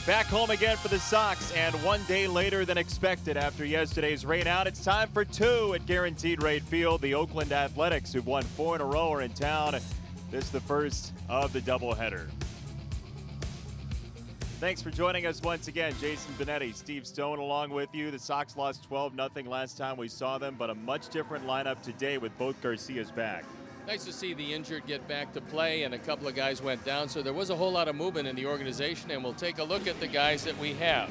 Back home again for the Sox, and one day later than expected after yesterday's rain out, it's time for two at Guaranteed Rate Field. The Oakland Athletics, who've won 4 in a row, are in town. This is the first of the doubleheader. Thanks for joining us once again. Jason Benetti, Steve Stone along with you. The Sox lost 12-0 last time we saw them, but a much different lineup today with both Garcias back. Nice to see the injured get back to play, and a couple of guys went down, so there was a whole lot of movement in the organization, and we'll take a look at the guys that we have.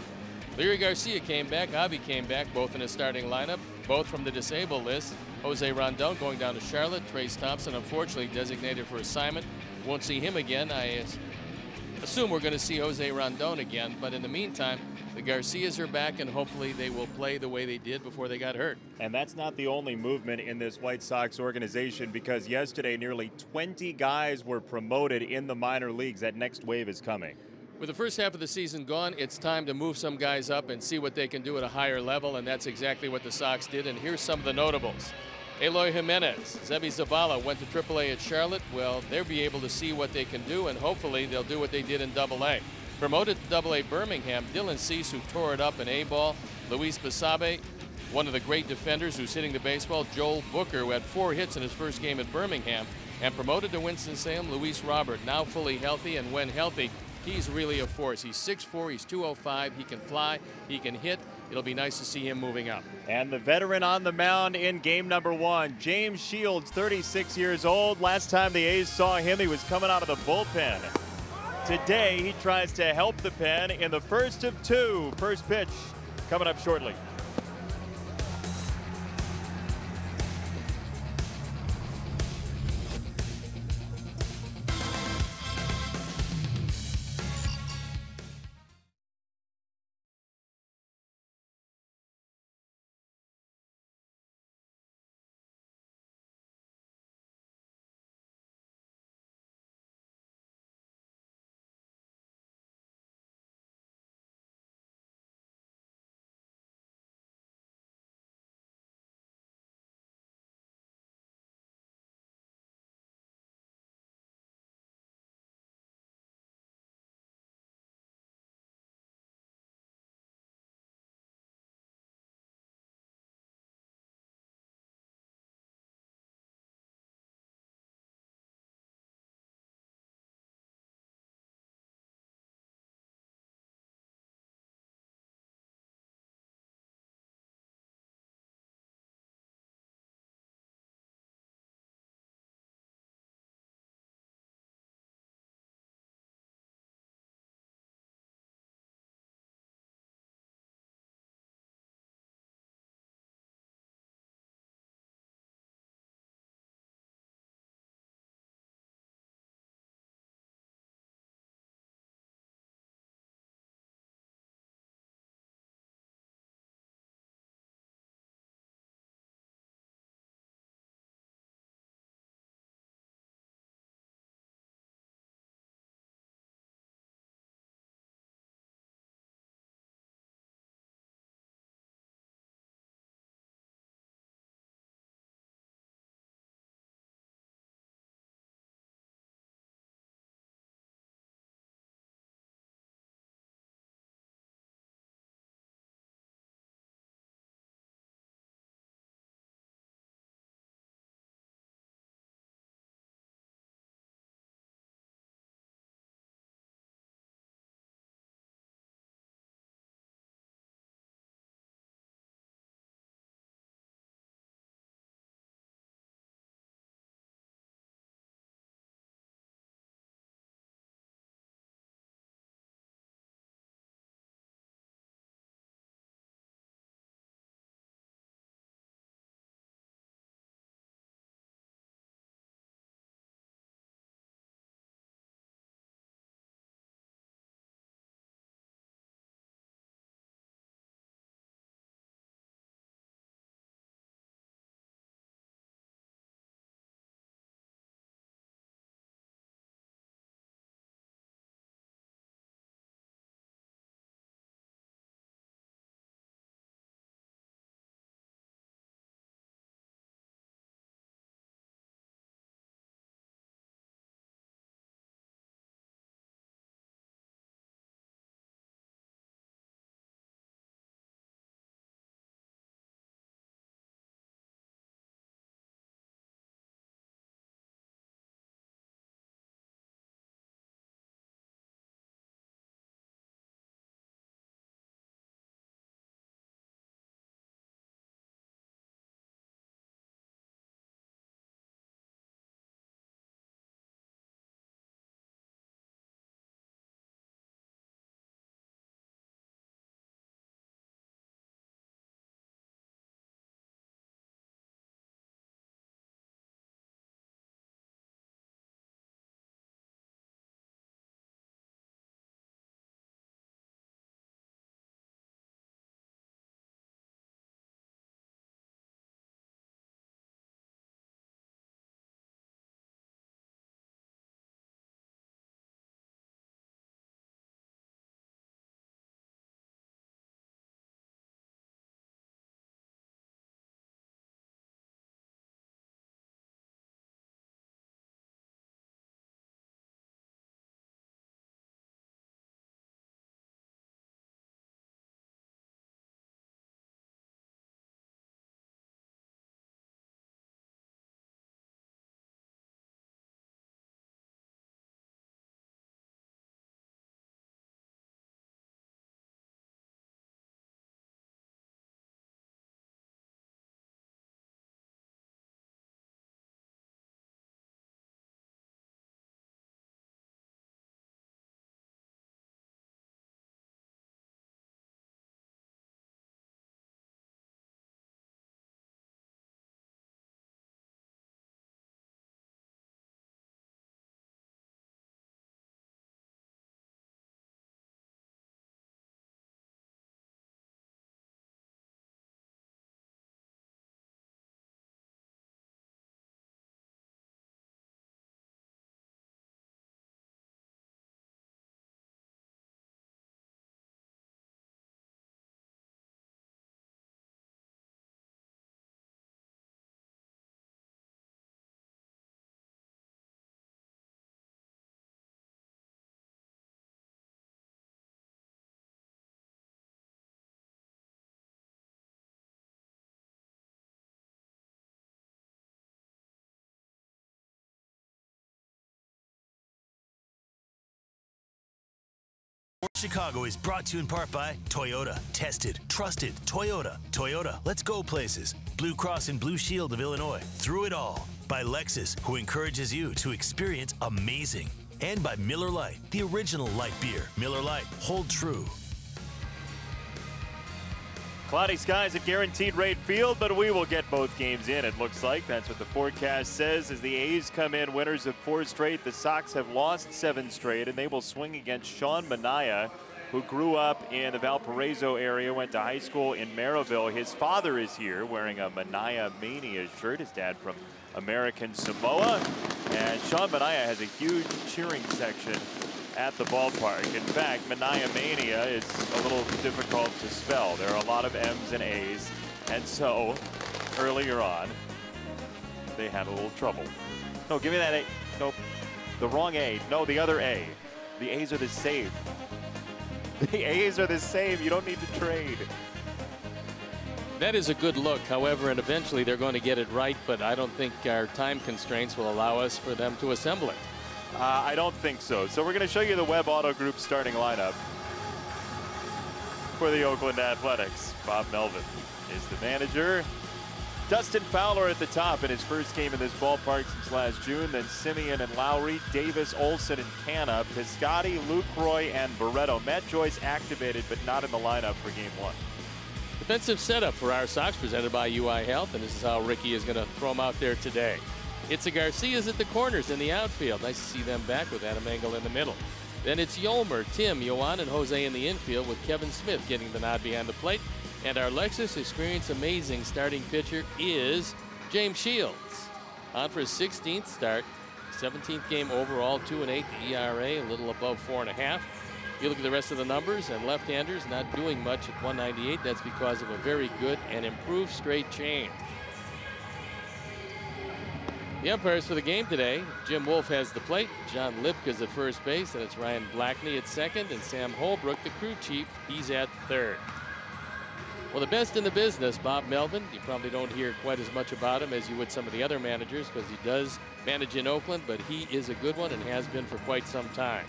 Leury Garcia came back, Javi came back, both in the starting lineup, both from the disabled list. Jose Rondon going down to Charlotte. Trace Thompson, unfortunately, designated for assignment. Won't see him again. I assume we're going to see Jose Rondon again, but in the meantime, the Garcias are back, and hopefully they will play the way they did before they got hurt. And that's not the only movement in this White Sox organization, because yesterday nearly 20 guys were promoted in the minor leagues. That next wave is coming. With the first half of the season gone, it's time to move some guys up and see what they can do at a higher level, and that's exactly what the Sox did. And here's some of the notables. Eloy Jimenez, Zebi Zavala went to AAA at Charlotte. Well, they'll be able to see what they can do, and hopefully they'll do what they did in AA. Promoted to AA Birmingham, Dylan Cease, who tore it up in A-ball. Luis Basabe, one of the great defenders who's hitting the baseball. Joel Booker, who had 4 hits in his first game at Birmingham. And promoted to Winston-Salem, Luis Robert, now fully healthy, and when healthy, he's really a force. He's 6'4", he's 205, he can fly, he can hit. It'll be nice to see him moving up. And the veteran on the mound in game number 1, James Shields, 36 years old. Last time the A's saw him, he was coming out of the bullpen. Today, he tries to help the pen in the first of 2. First pitch coming up shortly. Chicago is brought to you in part by Toyota. Tested, trusted, Toyota. Toyota, let's go places. Blue Cross and Blue Shield of Illinois. Through it all. By Lexus, who encourages you to experience amazing. And by Miller Lite, the original light beer. Miller Lite, hold true. Cloudy skies at Guaranteed Rate Field, but we will get both games in, it looks like. That's what the forecast says as the A's come in winners of 4 straight. The Sox have lost 7 straight, and they will swing against Sean Manaea, who grew up in the Valparaiso area, went to high school in Maryville. His father is here wearing a Manaea Mania shirt, his dad from American Samoa. And Sean Manaea has a huge cheering section at the ballpark. In fact, Manaea Mania is a little difficult to spell. There are a lot of M's and A's, and so earlier on, they had a little trouble. No, give me that A. Nope, the wrong A. No, the other A. The A's are the same. The A's are the same. You don't need to trade. That is a good look, however, and eventually they're going to get it right, but I don't think our time constraints will allow us for them to assemble it. I don't think so. So we're going to show you the Webb Auto Group starting lineup for the Oakland Athletics. Bob Melvin is the manager. Dustin Fowler at the top in his first game in this ballpark since last June. Then Simeon and Lowry, Davis, Olson, and Canna, Piscotty, Lucroy, and Barreto. Matt Joyce activated, but not in the lineup for Game 1. Defensive setup for our Sox presented by UI Health, and this is how Ricky is going to throw them out there today. It's the Garcias at the corners in the outfield. Nice to see them back with Adam Engel in the middle. Then it's Yolmer, Tim, Yohan, and Jose in the infield with Kevin Smith getting the nod behind the plate. And our Lexus Experience Amazing starting pitcher is James Shields. On for his 16th start, 17th game overall, 2-8, the ERA a little above 4.5. You look at the rest of the numbers, and left-handers not doing much at 198. That's because of a very good and improved straight change. The umpires for the game today, Jim Wolf has the plate, John Lipka's at first base, and it's Ryan Blackney at second, and Sam Holbrook, the crew chief, he's at third. Well, the best in the business, Bob Melvin. You probably don't hear quite as much about him as you would some of the other managers because he does manage in Oakland, but he is a good one and has been for quite some time.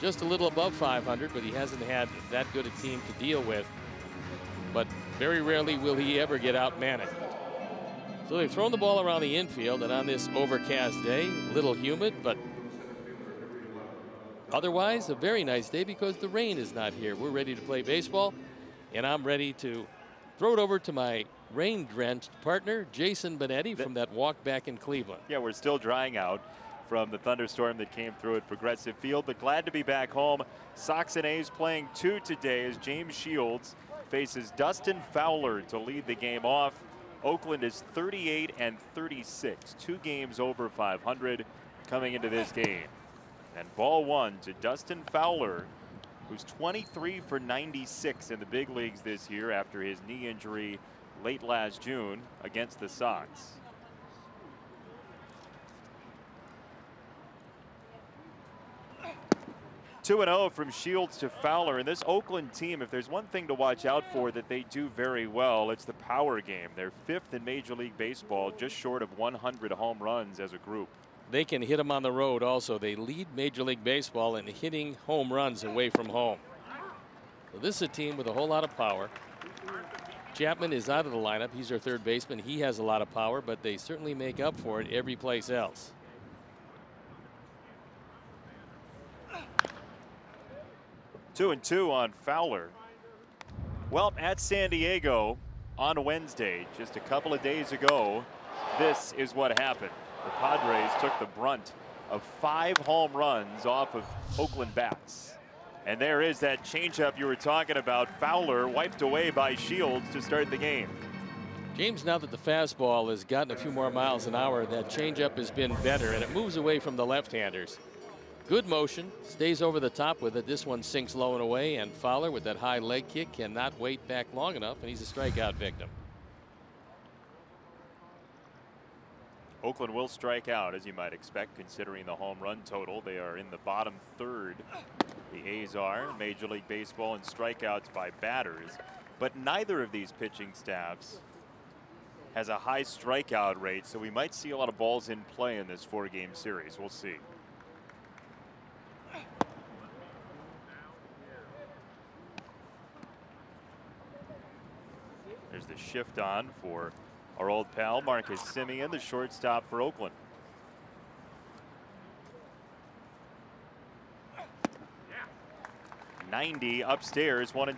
Just a little above 500, but he hasn't had that good a team to deal with. But very rarely will he ever get out-managed. So they've thrown the ball around the infield, and on this overcast day, a little humid, but otherwise a very nice day because the rain is not here. We're ready to play baseball, and I'm ready to throw it over to my rain-drenched partner, Jason Benetti, from that walk back in Cleveland. Yeah, we're still drying out from the thunderstorm that came through at Progressive Field, but glad to be back home. Sox and A's playing 2 today as James Shields faces Dustin Fowler to lead the game off. Oakland is 38-36, 2 games over 500 coming into this game. And ball 1 to Dustin Fowler, who's 23 for 96 in the big leagues this year after his knee injury late last June against the Sox. Two 2-0 from Shields to Fowler. And this Oakland team, if there's one thing to watch out for that they do very well, it's the power game. They're 5th in Major League Baseball, just short of 100 home runs as a group. They can hit them on the road also. They lead Major League Baseball in hitting home runs away from home. So this is a team with a whole lot of power. Chapman is out of the lineup. He's their third baseman. He has a lot of power, but they certainly make up for it every place else. 2-2 on Fowler. Well, at San Diego on Wednesday, just a couple of days ago, this is what happened. The Padres took the brunt of 5 home runs off of Oakland bats. And there is that changeup you were talking about. Fowler wiped away by Shields to start the game. James, now that the fastball has gotten a few more miles an hour, that changeup has been better, and it moves away from the left-handers. Good motion, stays over the top with it. This one sinks low and away, and Fowler with that high leg kick cannot wait back long enough, and he's a strikeout victim. Oakland will strike out, as you might expect, considering the home run total. They are in the bottom third. The A's are Major League Baseball in strikeouts by batters, but neither of these pitching staffs has a high strikeout rate, so we might see a lot of balls in play in this 4-game series. We'll see. to shift on for our old pal Marcus Semien, the shortstop for Oakland. .90 upstairs, 1-2.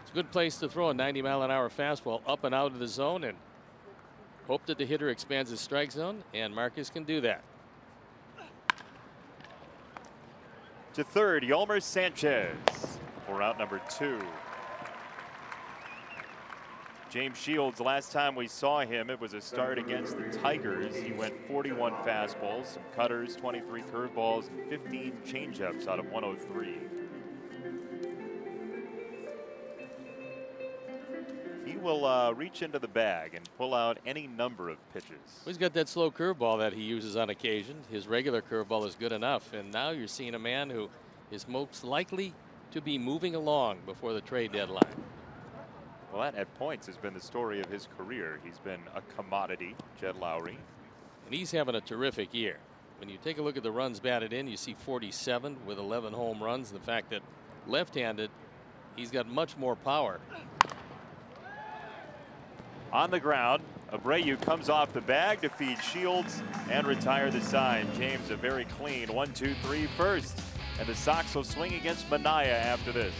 It's a good place to throw a 90-mile-an-hour fastball up and out of the zone and hope that the hitter expands his strike zone, and Marcus can do that. To third, Yolmer Sanchez for out number 2. James Shields, last time we saw him, it was a start against the Tigers. He went 41 fastballs, some cutters, 23 curveballs, and 15 changeups out of 103. He will reach into the bag and pull out any number of pitches. He's got that slow curveball that he uses on occasion. His regular curveball is good enough, and now you're seeing a man who is most likely to be moving along before the trade deadline. Well, that at points has been the story of his career. He's been a commodity, Jed Lowrie. And he's having a terrific year. When you take a look at the runs batted in, you see 47 with 11 home runs. And the fact that left-handed, he's got much more power. On the ground, Abreu comes off the bag to feed Shields and retire the side. James, a very clean 1-2-3 first. And the Sox will swing against Manaea after this.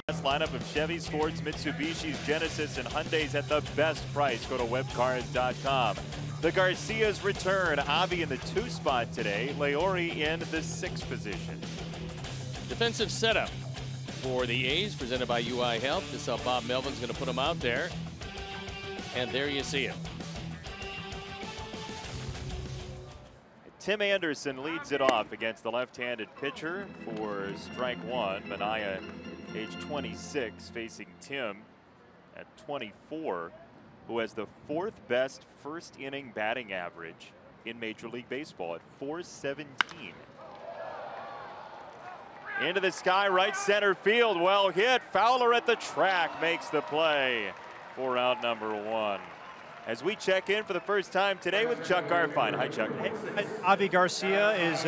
Best lineup of Chevys, Fords, Mitsubishis, Genesis, and Hyundais at the best price. Go to webcars.com. The Garcias return. Avi in the 2 spot today. Leori in the 6th position. Defensive setup for the A's, presented by UI Health. This is how Bob Melvin's going to put them out there. And there you see it. Tim Anderson leads it off against the left-handed pitcher for strike 1. Manaea, age 26, facing Tim at 24, who has the 4th best first inning batting average in Major League Baseball at .417. Into the sky, right center field, well hit. Fowler at the track makes the play for out number 1. As we check in for the first time today with Chuck Garfien. Hi, Chuck. Avi Garcia is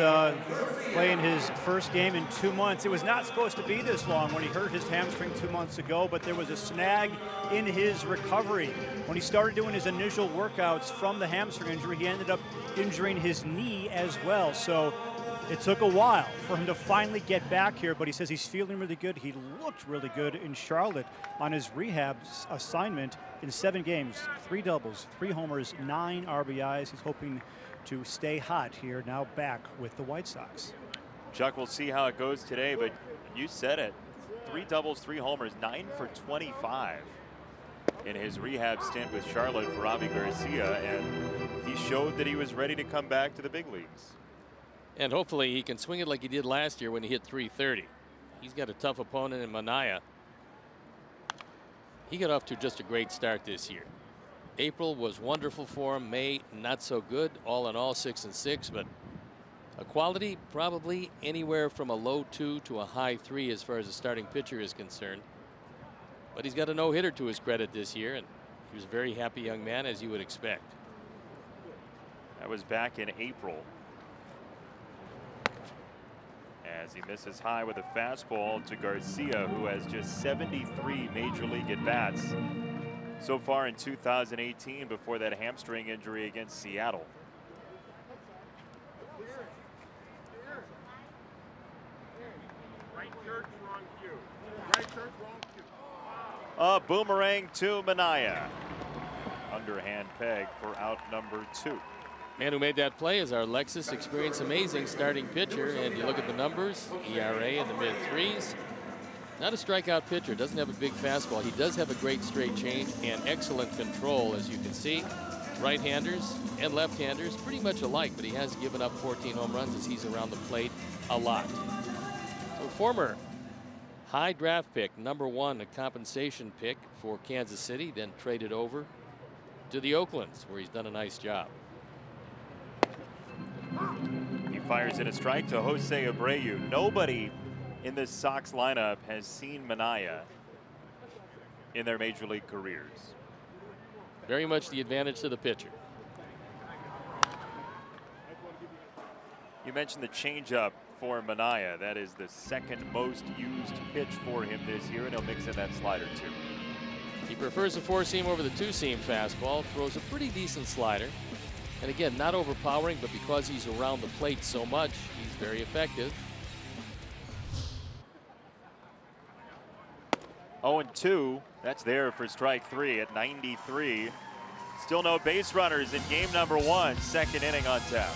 playing his first game in 2 months. It was not supposed to be this long when he hurt his hamstring 2 months ago, but there was a snag in his recovery. When he started doing his initial workouts from the hamstring injury, he ended up injuring his knee as well. So it took a while for him to finally get back here, but he says he's feeling really good. He looked really good in Charlotte on his rehab assignment in 7 games, 3 doubles, 3 homers, 9 RBIs. He's hoping to stay hot here, now back with the White Sox. Chuck, we'll see how it goes today, but you said it. 3 doubles, 3 homers, 9 for 25 in his rehab stint with Charlotte for Avi Garcia, and he showed that he was ready to come back to the big leagues. And hopefully he can swing it like he did last year when he hit .330. He's got a tough opponent in Manaea. He got off to just a great start this year. April was wonderful for him. May not so good. All in all, 6-6, but A quality probably anywhere from a low 2 to a high 3 as far as a starting pitcher is concerned. But he's got a no-hitter to his credit this year, and he was a very happy young man, as you would expect. That was back in April. As he misses high with a fastball to Garcia, who has just 73 major league at-bats so far in 2018 before that hamstring injury against Seattle. A boomerang to Minaya. Underhand peg for out number 2. Man who made that play is our Lexus Experience Amazing starting pitcher, and you look at the numbers, ERA in the mid-3s. Not a strikeout pitcher, doesn't have a big fastball. He does have a great straight change and excellent control, as you can see. Right-handers and left-handers pretty much alike, but he has given up 14 home runs as he's around the plate a lot. So former high draft pick, number 1, a compensation pick for Kansas City, then traded over to the Oaklands, where he's done a nice job. He fires in a strike to Jose Abreu. Nobody in this Sox lineup has seen Minaya in their major league careers. Very much the advantage to the pitcher. You mentioned the changeup for Minaya. That is the second most used pitch for him this year, and he'll mix in that slider too. He prefers the 4-seam over the 2-seam fastball, throws a pretty decent slider. And again, not overpowering, but because he's around the plate so much, he's very effective. 0-2. That's there for strike 3 at 93. Still no base runners in game number 1. Second inning on tap.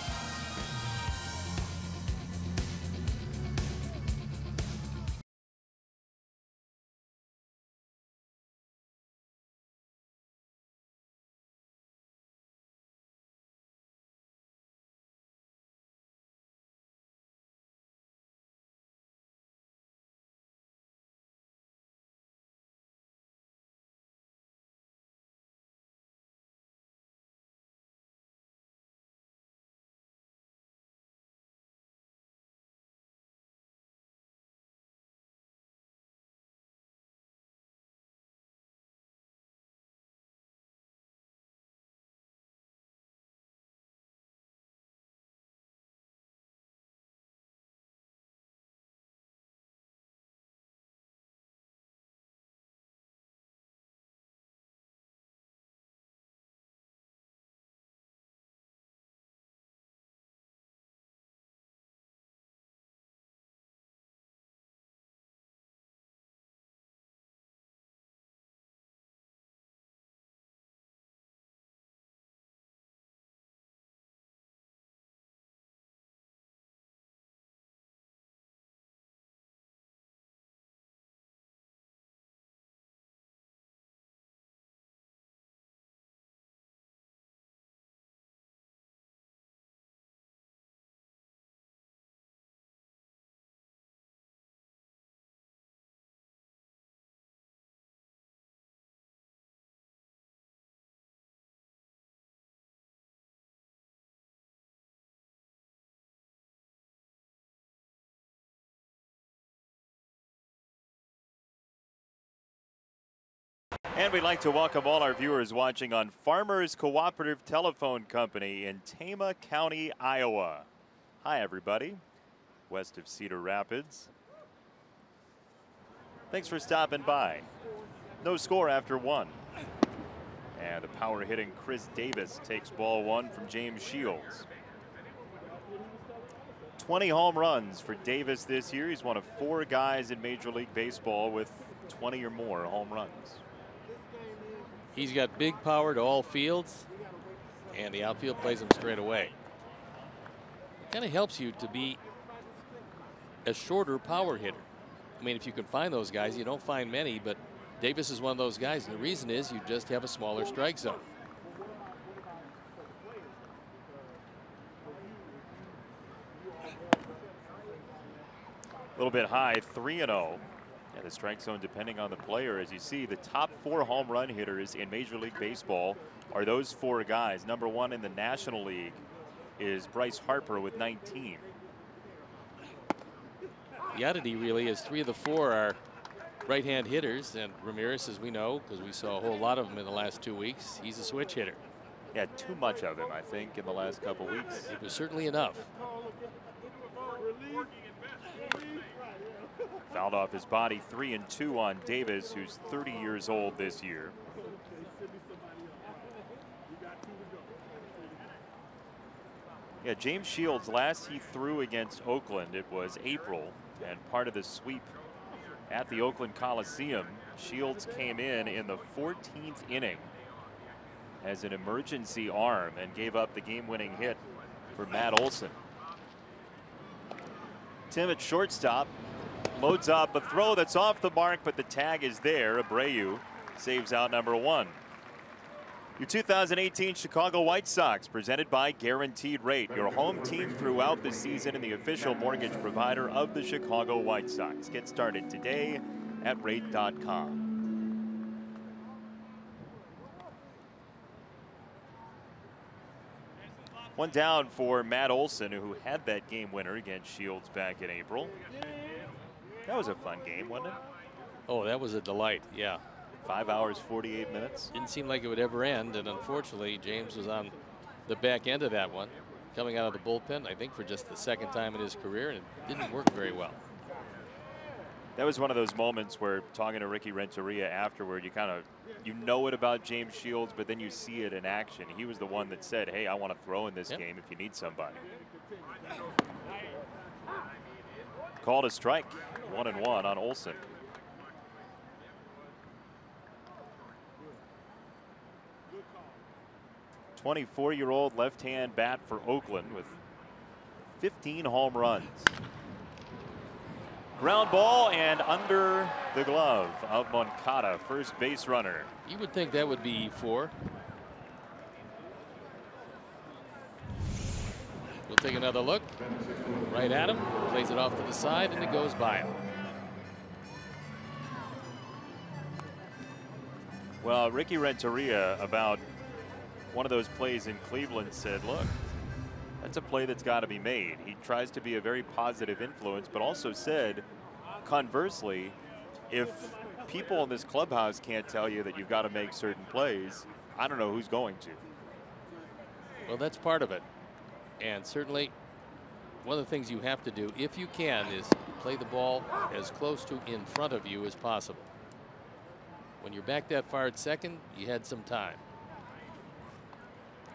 And we'd like to welcome all our viewers watching on Farmers Cooperative Telephone Company in Tama County, Iowa. Hi, everybody, west of Cedar Rapids. Thanks for stopping by. No score after 1. And the power hitting Chris Davis takes ball 1 from James Shields. 20 home runs for Davis this year. He's one of 4 guys in Major League Baseball with 20 or more home runs. He's got big power to all fields, and the outfield plays him straight away. It kind of helps you to be a shorter power hitter. I mean, if you can find those guys, you don't find many, but Davis is one of those guys, and the reason is you just have a smaller strike zone. A little bit high, 3-0. And the strike zone, depending on the player, as you see, the top 4 home run hitters in Major League Baseball are those 4 guys. Number 1 in the National League is Bryce Harper with 19. The oddity really is 3 of the 4 are right-hand hitters, and Ramirez, as we know, because we saw a whole lot of them in the last 2 weeks, he's a switch hitter. Yeah, too much of him, I think, in the last couple weeks. It was certainly enough. Fouled off his body, 3-2 on Davis, who's 30 years old this year. Yeah, James Shields, last he threw against Oakland, it was April, and part of the sweep at the Oakland Coliseum. Shields came in the 14th inning as an emergency arm and gave up the game-winning hit for Matt Olson. Tim at shortstop loads up a throw that's off the mark, but the tag is there. Abreu saves out number 1. Your 2018 Chicago White Sox, presented by Guaranteed Rate, your home team throughout the season and the official mortgage provider of the Chicago White Sox. Get started today at rate.com. One down for Matt Olson, who had that game winner against Shields back in April. That was a fun game, wasn't it? Oh, that was a delight, yeah. 5 hours, 48 minutes. Didn't seem like it would ever end, and unfortunately, James was on the back end of that one, coming out of the bullpen, I think, for just the 2nd time in his career, and it didn't work very well. That was one of those moments where, talking to Ricky Renteria afterward, you know it about James Shields, but then you see it in action. He was the one that said, hey, I want to throw in this game if you need somebody. Called a strike, 1-1 on Olson. '24-year-old left-hand bat for Oakland with 15 home runs. Ground ball and under the glove of Moncada, first base runner. You would think that would be 4. We'll take another look. Right at him, plays it off to the side, and it goes by him. Well, Ricky Renteria, about one of those plays in Cleveland, said, look, that's a play that's got to be made. He tries to be a very positive influence, but also said, conversely, if people in this clubhouse can't tell you that you've got to make certain plays, I don't know who's going to. Well, that's part of it. And certainly one of the things you have to do, if you can, is play the ball as close to in front of you as possible. When you're back that far at second, you had some time.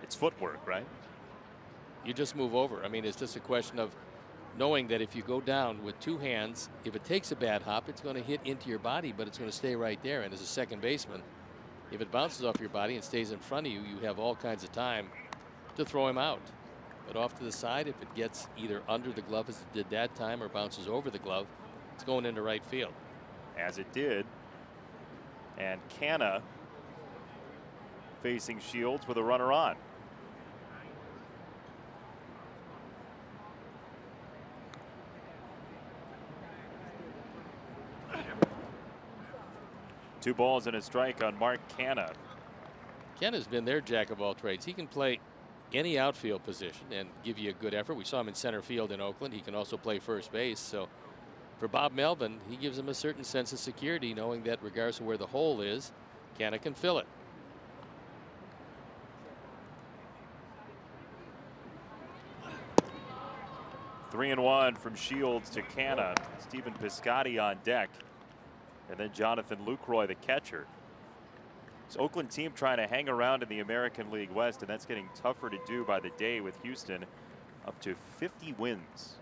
It's footwork, right? You just move over. I mean, it's just a question of knowing that if you go down with 2 hands, if it takes a bad hop, it's going to hit into your body, but it's going to stay right there. And as a second baseman, if it bounces off your body and stays in front of you, you have all kinds of time to throw him out. But off to the side, if it gets either under the glove as it did that time or bounces over the glove, it's going into right field. As it did. And Canna facing Shields with a runner on. Two balls and a strike on Mark Canna. Canna's been their jack of all trades. He can play any outfield position and give you a good effort. We saw him in center field in Oakland. He can also play first base. So for Bob Melvin, he gives him a certain sense of security, knowing that regardless of where the hole is, Canna can fill it. Three and one from Shields to Canna. Stephen Piscotty on deck. And then Jonathan Lucroy, the catcher. This Oakland team trying to hang around in the American League West, and that's getting tougher to do by the day with Houston up to 50 wins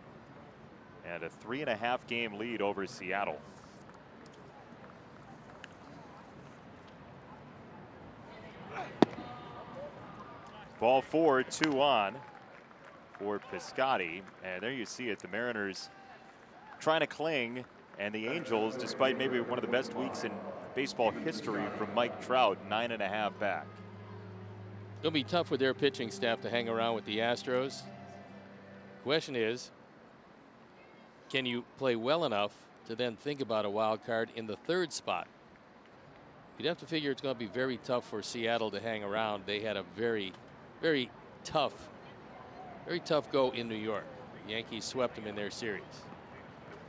and a 3.5 game lead over Seattle. Ball 4, 2 on for Piscotty, and there you see it. The Mariners trying to cling, and the Angels, despite maybe one of the best weeks in baseball history from Mike Trout, 9.5 back. It'll be tough for their pitching staff to hang around with the Astros. Question is, can you play well enough to then think about a wild card in the 3rd spot? You'd have to figure it's going to be very tough for Seattle to hang around. They had a very, very tough Very tough go in New York. The Yankees swept them in their series.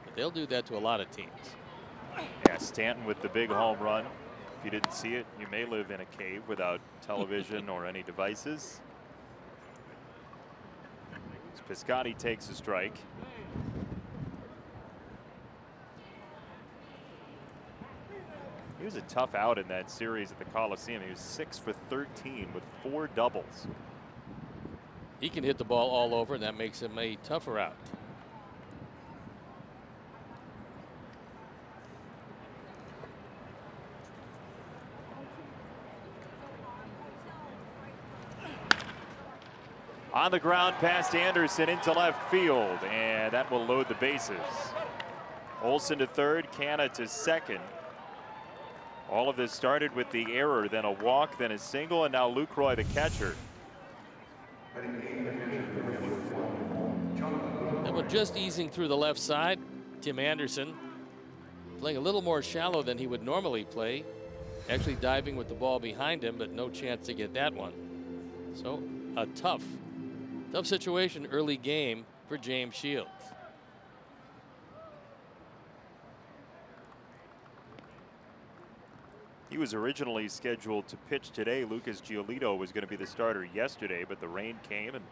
But they'll do that to a lot of teams. Yeah, Stanton with the big home run. If you didn't see it, you may live in a cave without television or any devices. Piscotty takes a strike. He was a tough out in that series at the Coliseum. He was 6 for 13 with 4 doubles. He can hit the ball all over, and that makes him a tougher out. On the ground past Anderson into left field, and that will load the bases. Olson to third, Canna to second. All of this started with the error, then a walk, then a single, and now Lucroy the catcher. And with just easing through the left side, Tim Anderson playing a little more shallow than he would normally play. Actually diving with the ball behind him, but no chance to get that one. So a tough situation early game for James Shields. He was originally scheduled to pitch today. Lucas Giolito was going to be the starter yesterday, but the rain came, and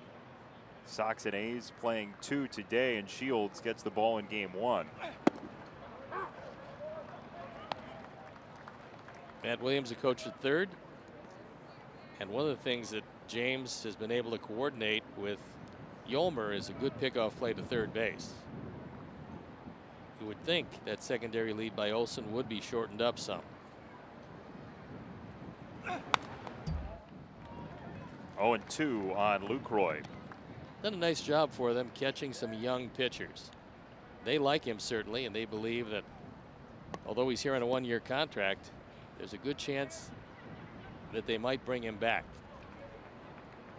Sox and A's playing 2 today, and Shields gets the ball in game 1. Matt Williams, the coach at third. And one of the things that James has been able to coordinate with Yolmer is a good pickoff play to third base. You would think that secondary lead by Olson would be shortened up some. 0-2 on Lucroy. Done a nice job for them catching some young pitchers. They like him certainly, and they believe that although he's here on a 1-year contract, there's a good chance that they might bring him back,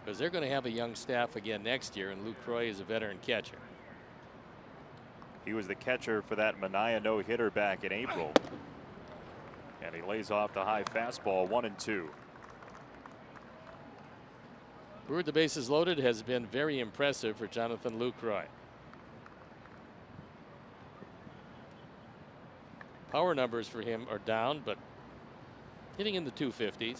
because they're going to have a young staff again next year, and Lucroy is a veteran catcher. He was the catcher for that Manaea no-hitter back in April. And he lays off the high fastball. 1-2. Brewer, the bases loaded, has been very impressive for Jonathan Lucroy. Power numbers for him are down, but hitting in the 250s.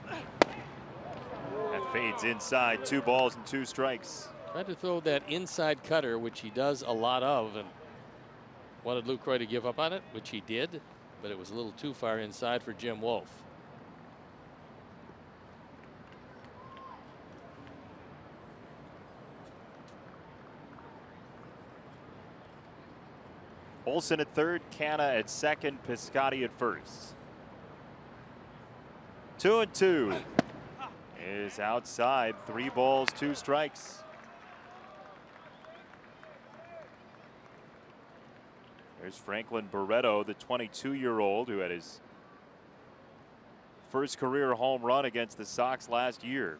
That fades inside. 2 balls and 2 strikes. Tried to throw that inside cutter, which he does a lot of, and wanted Lucroy to give up on it, which he did, but it was a little too far inside for Jim Wolf. Olson at third, Canna at second, Piscotty at first. 2-2 is outside. 3 balls, 2 strikes. There's Franklin Barreto, the 22-year-old who had his first career home run against the Sox last year.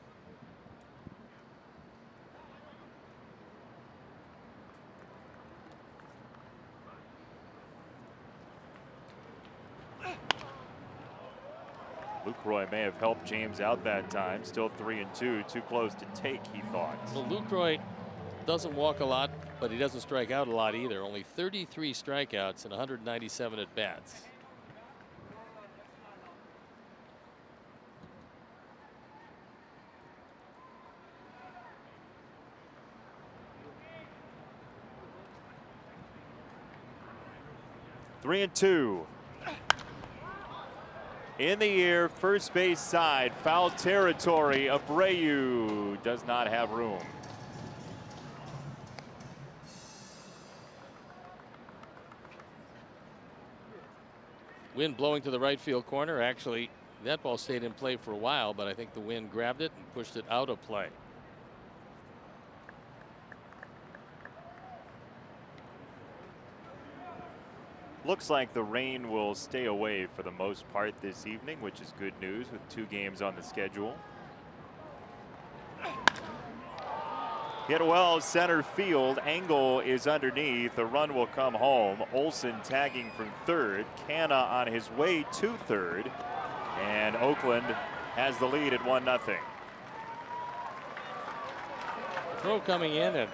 Lucroy may have helped James out that time. Still 3-2, too close to take, he thought. Well, Lucroy doesn't walk a lot, but he doesn't strike out a lot either. Only 33 strikeouts and 197 at bats. Three and two. In the air, first base side, foul territory. Abreu does not have room. Wind blowing to the right field corner. Actually, that ball stayed in play for a while, but I think the wind grabbed it and pushed it out of play. Looks like the rain will stay away for the most part this evening, which is good news with 2 games on the schedule. Hit well center field. Angle is underneath. The run will come home. Olson tagging from third. Canna on his way to third. And Oakland has the lead at 1-0. Throw coming in, and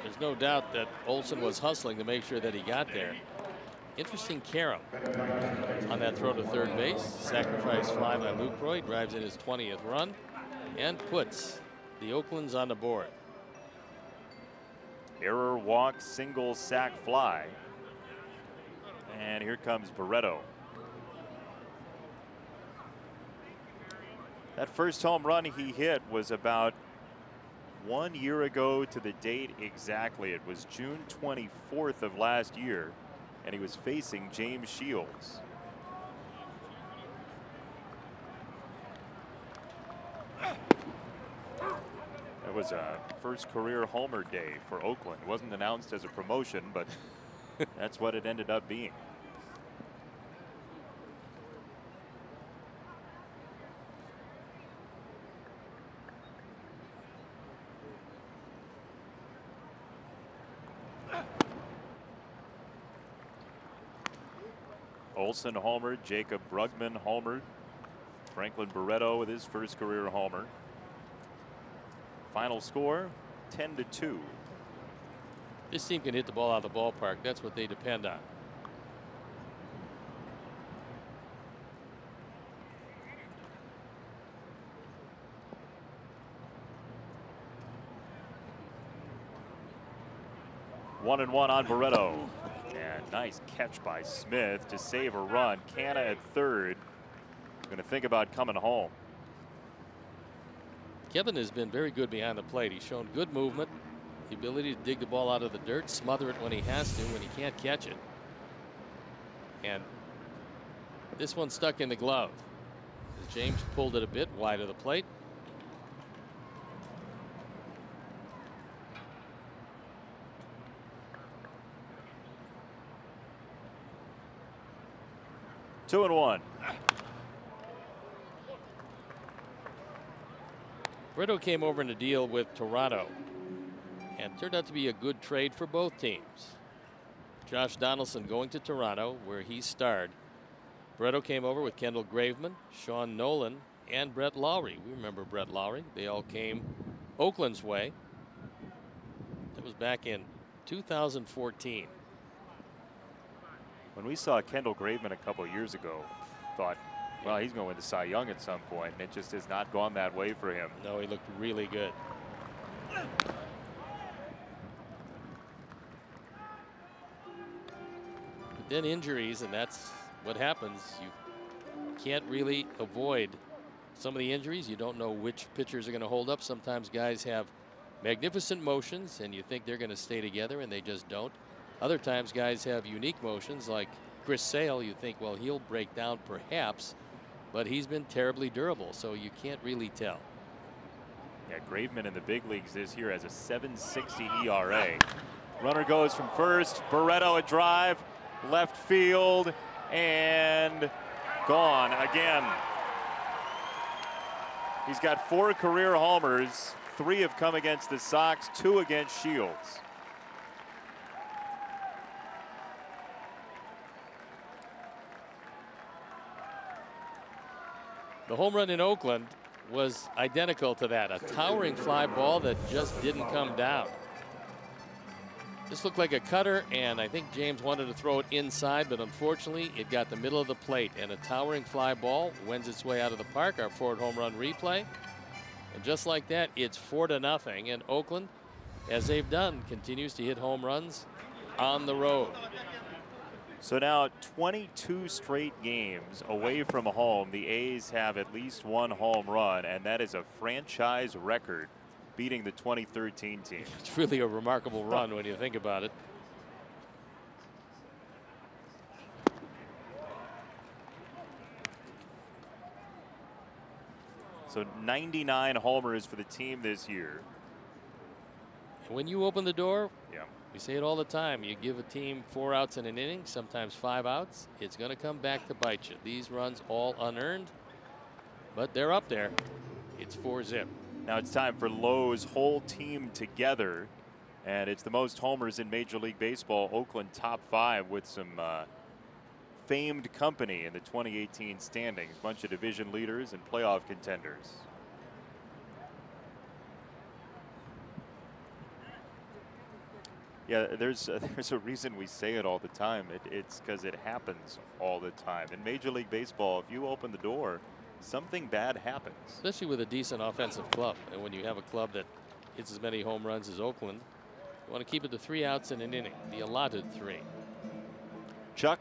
there's no doubt that Olson was hustling to make sure that he got there. Interesting carom on that throw to third base. Sacrifice fly by Lucroy, drives in his 20th run and puts the Oaklands on the board. Error, walk, single, sac, fly. And here comes Barreto. That first home run he hit was about 1 year ago to the date exactly. It was June 24th of last year, and he was facing James Shields. That was a first career homer day for Oakland. It wasn't announced as a promotion, but that's what it ended up being. Olson homered, Jacob Brugman homered, Franklin Barreto with his first career homer. Final score 10-2. This team can hit the ball out of the ballpark. That's what they depend on. One and one on Barreto. And nice catch by Smith to save a run. Canna at third. Going to think about coming home. Kevin has been very good behind the plate. He's shown good movement, the ability to dig the ball out of the dirt, smother it when he has to, when he can't catch it. And this one stuck in the glove as James pulled it a bit wide of the plate. Two and one. Brito came over in a deal with Toronto and turned out to be a good trade for both teams. Josh Donaldson going to Toronto, where he starred. Brito came over with Kendall Graveman, Sean Nolan, and Brett Lowry. We remember Brett Lowry. They all came Oakland's way. That was back in 2014. When we saw Kendall Graveman a couple years ago, thought, well, he's going to win the Cy Young at some point, and it just has not gone that way for him. No, he looked really good. But then injuries, and that's what happens. You can't really avoid some of the injuries. You don't know which pitchers are going to hold up. Sometimes guys have magnificent motions, and you think they're going to stay together, and they just don't. Other times guys have unique motions, like Chris Sale. You think, well, he'll break down perhaps, but he's been terribly durable, so you can't really tell. Yeah, Graveman in the big leagues this year has a 7.60 ERA. Runner goes from first. Barreto a drive, left field, and gone again. He's got 4 career homers. 3 have come against the Sox, 2 against Shields. The home run in Oakland was identical to that, a towering fly ball that just didn't come down. This looked like a cutter, and I think James wanted to throw it inside, but unfortunately it got the middle of the plate, and a towering fly ball wends its way out of the park. Our Ford home run replay, and just like that, it's 4-0, and Oakland, as they've done, continues to hit home runs on the road. So now 22 straight games away from home, the A's have at least 1 home run, and that is a franchise record, beating the 2013 team. It's really a remarkable run when you think about it. So 99 homers for the team this year. When you open the door, yeah, we say it all the time, you give a team 4 outs in an inning, sometimes 5 outs, it's going to come back to bite you. These runs all unearned, but they're up there. It's 4-zip. Now it's time for Lowe's whole team together. And it's the most homers in Major League Baseball. Oakland top 5 with some famed company in the 2018 standings. Bunch of division leaders and playoff contenders. Yeah, there's a reason we say it all the time. It's because it happens all the time. In Major League Baseball, if you open the door, something bad happens. Especially with a decent offensive club. And when you have a club that hits as many home runs as Oakland, you want to keep it to 3 outs in an inning, the allotted 3. Chuck?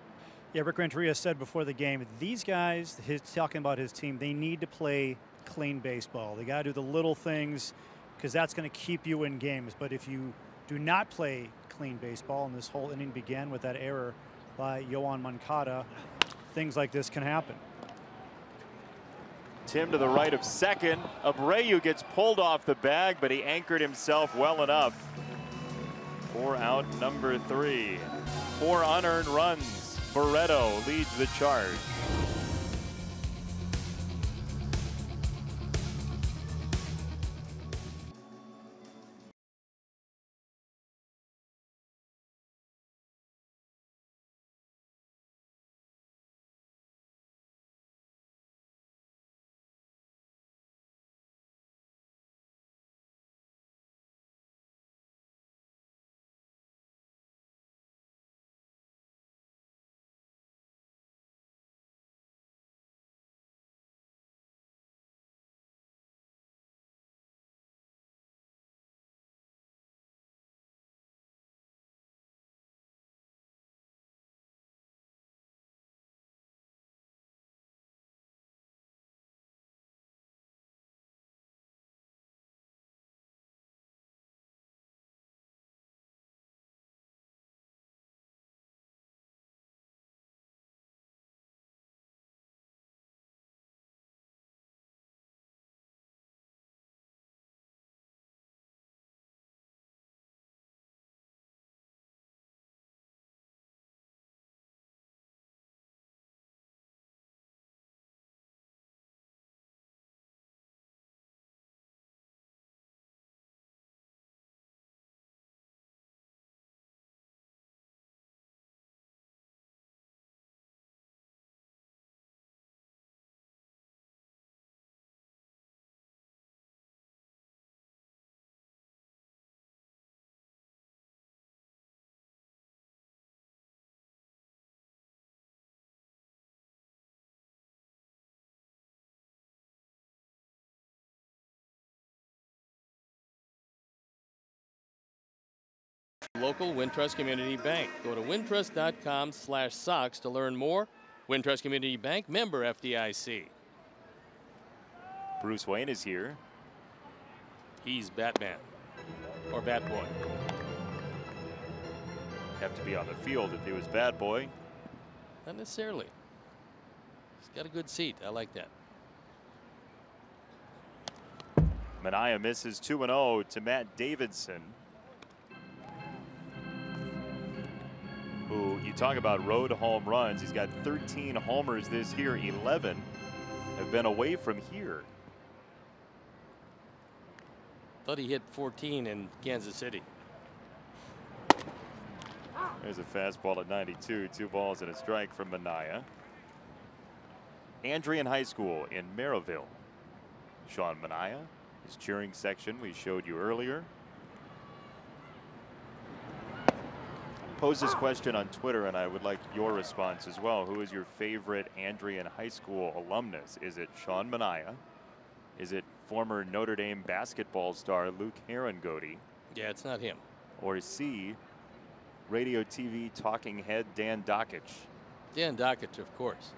Yeah, Rick Renteria said before the game, these guys, talking about his team, they need to play clean baseball. They got to do the little things because that's going to keep you in games. But if you do not play clean baseball, and this whole inning began with that error by Yoan Moncada, things like this can happen. Tim to the right of second. Abreu gets pulled off the bag, but he anchored himself well enough. 4 out, number 3. 4 unearned runs. Barreto leads the charge. Local Wintrust Community Bank. Go to wintrust.com/Sox to learn more. Wintrust Community Bank, member FDIC. Bruce Wayne is here. He's Batman or Batboy. Have to be on the field if he was Bad Boy. Not necessarily. He's got a good seat. I like that. Manaea misses 2-0 to Matt Davidson, who, you talk about road home runs, he's got 13 homers this year. 11 have been away from here. Thought he hit 14 in Kansas City. There's a fastball at 92. 2 balls and a strike from Manaea. Andrian High School in Maryville. Sean Manaea, his cheering section we showed you earlier. Posed this question on Twitter, and I would like your response as well. Who is your favorite Andrian High School alumnus? Is it Sean Manaea? Is it former Notre Dame basketball star Luke Herringody? Yeah, it's not him. Or C, radio TV talking head Dan Dakich? Dan Dakich, of course.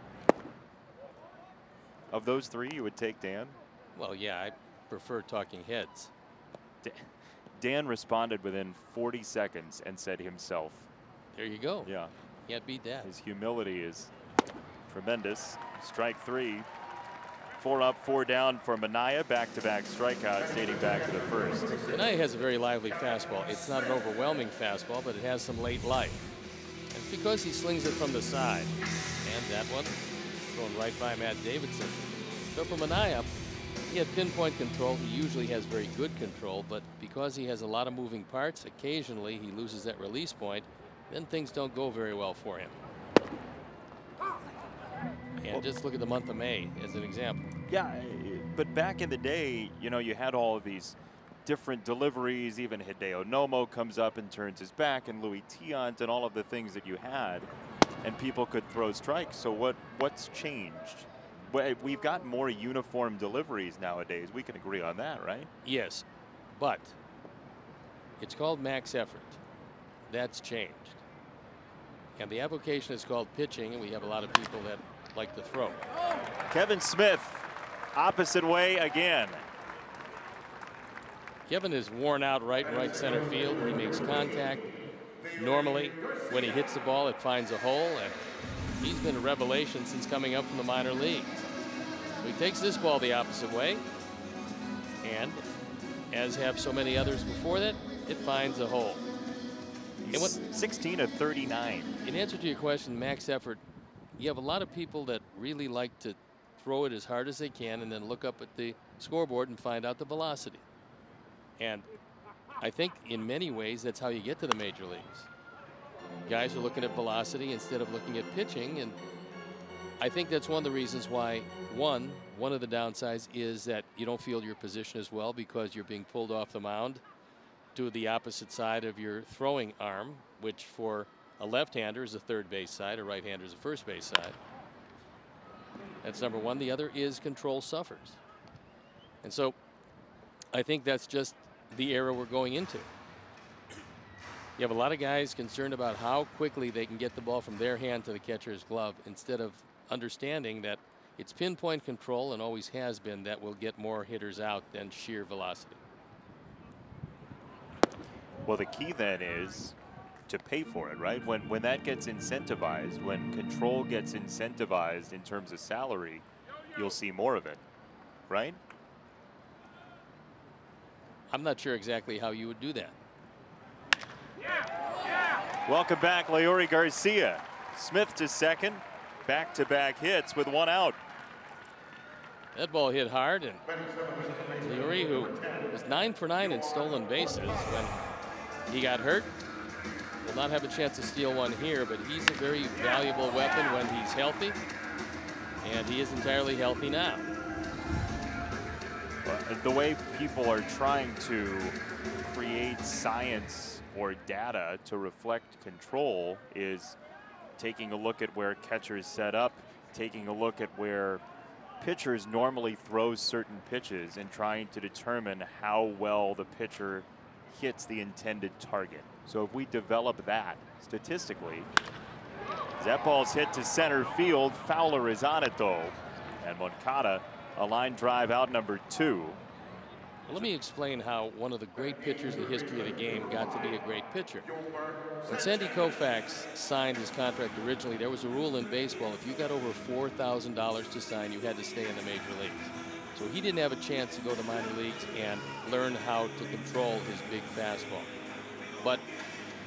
Of those 3, you would take Dan? Well, yeah, I prefer talking heads. Dan responded within 40 seconds and said himself. There you go. Yeah. Can't beat that. His humility is tremendous. Strike 3. 4 up, 4 down for Manaea. Back-to-back strikeouts dating back to the first. Manaea has a very lively fastball. It's not an overwhelming fastball, but it has some late life. It's because he slings it from the side. And that one going right by Matt Davidson. So for Manaea, He had pinpoint control. He usually has very good control, but because he has a lot of moving parts, occasionally he loses that release point. Then things don't go very well for him. And just look at the month of May as an example. Yeah, but back in the day, you know, you had all of these different deliveries. Even Hideo Nomo comes up and turns his back, and Louis Tiant, and all of the things that you had, and people could throw strikes. So what's changed? We've got more uniform deliveries nowadays. We can agree on that, right? Yes, but it's called max effort. That's changed. And the application is called pitching, and we have a lot of people that like to throw. Kevin Smith, opposite way again. Kevin is worn out right center field. He makes contact. Normally, when he hits the ball, it finds a hole, and he's been a revelation since coming up from the minor leagues. So he takes this ball the opposite way, and as have so many others before that, it finds a hole. He's 16 of 39. In answer to your question, max effort, you have a lot of people that really like to throw it as hard as they can and then look up at the scoreboard and find out the velocity. And I think in many ways that's how you get to the major leagues. Guys are looking at velocity instead of looking at pitching, and I think that's one of the reasons why one of the downsides is that you don't feel your position as well because you're being pulled off the mound to the opposite side of your throwing arm, which for a left-hander is the third base side, a right-hander is the first base side. That's number one. The other is control suffers. And so I think that's just the era we're going into. You have a lot of guys concerned about how quickly they can get the ball from their hand to the catcher's glove instead of understanding that it's pinpoint control and always has been that will get more hitters out than sheer velocity. Well, the key then is to pay for it, right? When that gets incentivized, when control gets incentivized in terms of salary, you'll see more of it, right? I'm not sure exactly how you would do that. Welcome back, Leury Garcia. Smith to second, back-to-back hits with one out. That ball hit hard, and Leury, who was 9 for 9 in stolen bases when he got hurt, will not have a chance to steal one here, but he's a very valuable weapon when he's healthy, and he is entirely healthy now. The way people are trying to create science or data to reflect control is taking a look at where catchers set up, taking a look at where pitchers normally throw certain pitches, and trying to determine how well the pitcher hits the intended target. So if we develop that statistically, that ball's hit to center field. Fowler is on it though, and Moncada a line drive out number 2. Well, let me explain how one of the great pitchers in the history of the game got to be a great pitcher. When Sandy Koufax signed his contract originally, there was a rule in baseball: if you got over $4,000 to sign, you had to stay in the major leagues. So he didn't have a chance to go to minor leagues and learn how to control his big fastball. But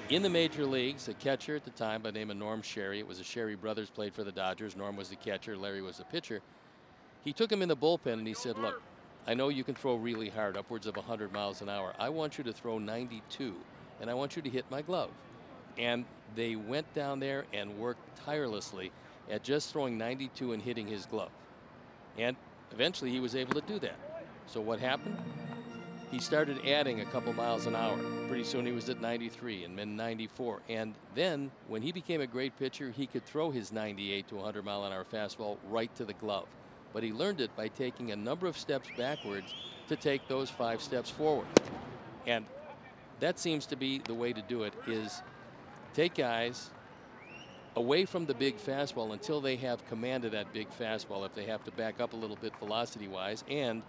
in the major leagues, a catcher at the time by the name of Norm Sherry, it was the Sherry brothers, played for the Dodgers. Norm was the catcher, Larry was the pitcher. He took him in the bullpen and he said, look, I know you can throw really hard, upwards of 100 miles an hour. I want you to throw 92, and I want you to hit my glove. And they went down there and worked tirelessly at just throwing 92 and hitting his glove. And eventually he was able to do that. So what happened? He started adding a couple miles an hour. Pretty soon he was at 93 and then 94. And then when he became a great pitcher, he could throw his 98 to 100 mile an hour fastball right to the glove. But he learned it by taking a number of steps backwards to take those 5 steps forward. And that seems to be the way to do it, is take guys away from the big fastball until they have command of that big fastball, if they have to back up a little bit velocity-wise, and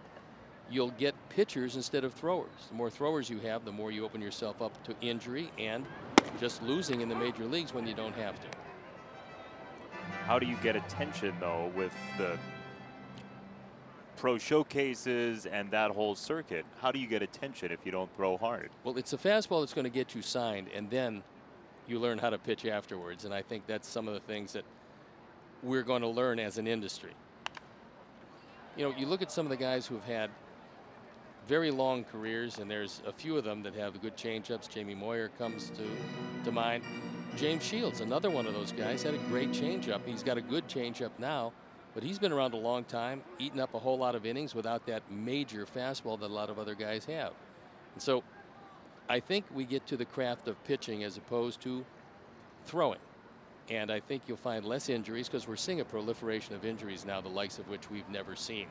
you'll get pitchers instead of throwers. The more throwers you have, the more you open yourself up to injury and just losing in the major leagues when you don't have to. How do you get attention, though, with the pro showcases and that whole circuit? How do you get attention if you don't throw hard? Well, it's a fastball that's going to get you signed, and then you learn how to pitch afterwards. And I think that's some of the things that we're going to learn as an industry. You know, you look at some of the guys who've had very long careers, and there's a few of them that have good changeups. Jamie Moyer comes to mind. James Shields, another one of those guys, had a great changeup. He's got a good changeup now, but he's been around a long time, eaten up a whole lot of innings without that major fastball that a lot of other guys have. And so I think we get to the craft of pitching as opposed to throwing. And I think you'll find less injuries because we're seeing a proliferation of injuries now, the likes of which we've never seen.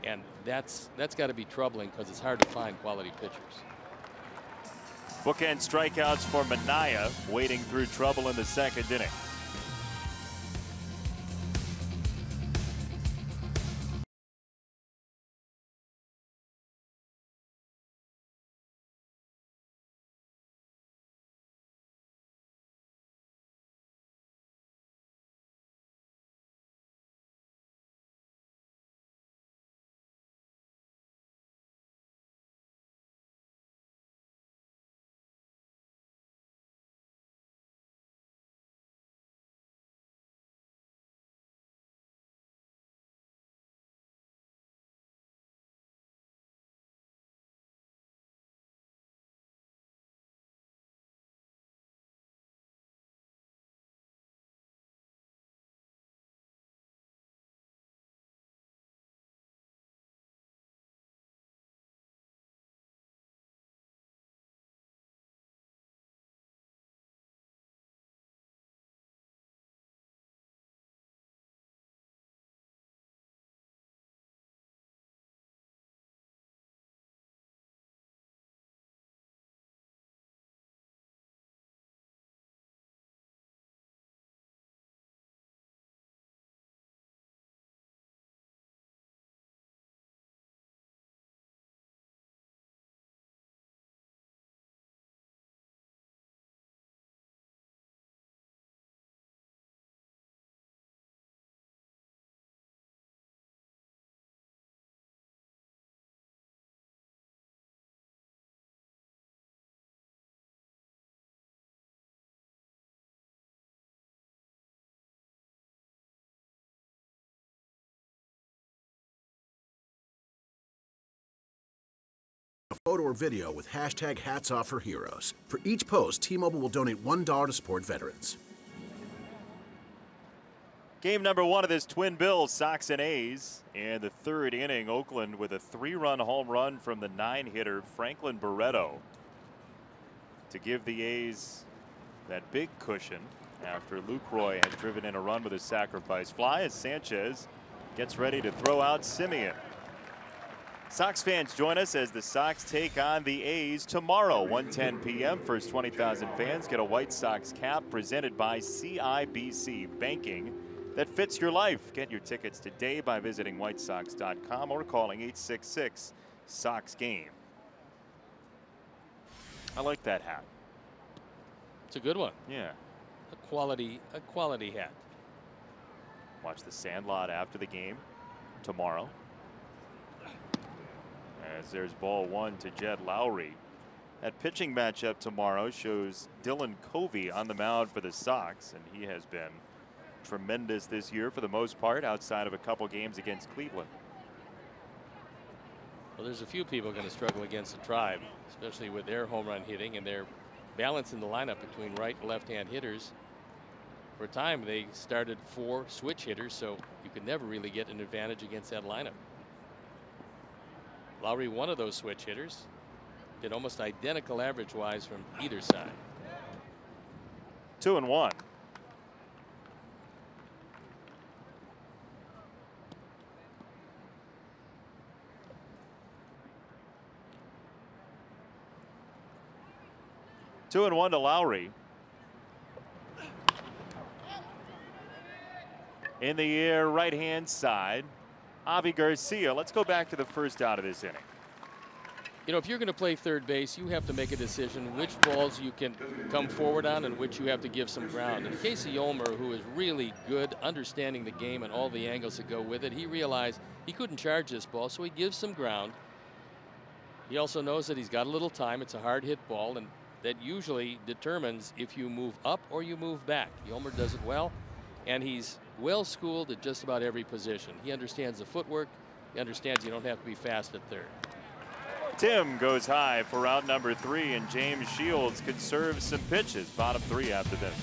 And that's got to be troubling because it's hard to find quality pitchers. Bookend strikeouts for Minaya, wading through trouble in the second inning. A photo or video with hashtag Hats Off for Heroes. For each post, T-Mobile will donate $1 to support veterans. Game number one of this Twin Bills, Sox and A's. In the third inning, Oakland with a 3-run home run from the 9-hitter Franklin Barreto to give the A's that big cushion after Lucroy had driven in a run with a sacrifice fly as Sanchez gets ready to throw out Simeon. Sox fans, join us as the Sox take on the A's tomorrow, 1:10 p.m. First 20,000 fans get a White Sox cap presented by CIBC Banking that fits your life. Get your tickets today by visiting whitesox.com or calling 866-SOX-GAME. I like that hat. It's a good one. Yeah. A quality hat. Watch the Sandlot after the game tomorrow. As there's ball one to Jed Lowry. That pitching matchup tomorrow shows Dylan Covey on the mound for the Sox, and he has been tremendous this year for the most part, outside of a couple games against Cleveland. Well, there's a few people going to struggle against the Tribe, especially with their home run hitting and their balance in the lineup between right and left-hand hitters. For a time, they started 4 switch hitters, so you could never really get an advantage against that lineup. Lowry, one of those switch hitters, did almost identical average-wise from either side. 2-1. Two and one to Lowry. In the air, right-hand side. Avi Garcia. Let's go back to the first out of this inning. You know, if you're going to play third base, you have to make a decision which balls you can come forward on and which you have to give some ground. In the case of Yolmer, who is really good, understanding the game and all the angles that go with it, he realized he couldn't charge this ball, so he gives some ground. He also knows that he's got a little time. It's a hard hit ball, and that usually determines if you move up or you move back. Yolmer does it well, and he's well schooled at just about every position. He understands the footwork, he understands you don't have to be fast at third. Tim goes high for round number 3, and James Shields could serve some pitches. Bottom 3 after this.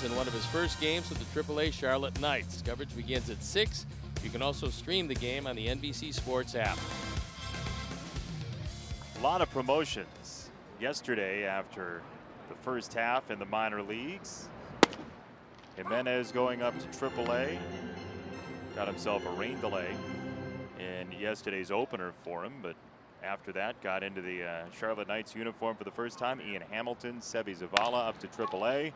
In one of his first games with the AAA Charlotte Knights. Coverage begins at 6. You can also stream the game on the NBC Sports app. A lot of promotions yesterday after the first half in the minor leagues. Jimenez going up to AAA. Got himself a rain delay in yesterday's opener for him, but after that got into the Charlotte Knights uniform for the first time. Ian Hamilton, Seby Zavala up to AAA.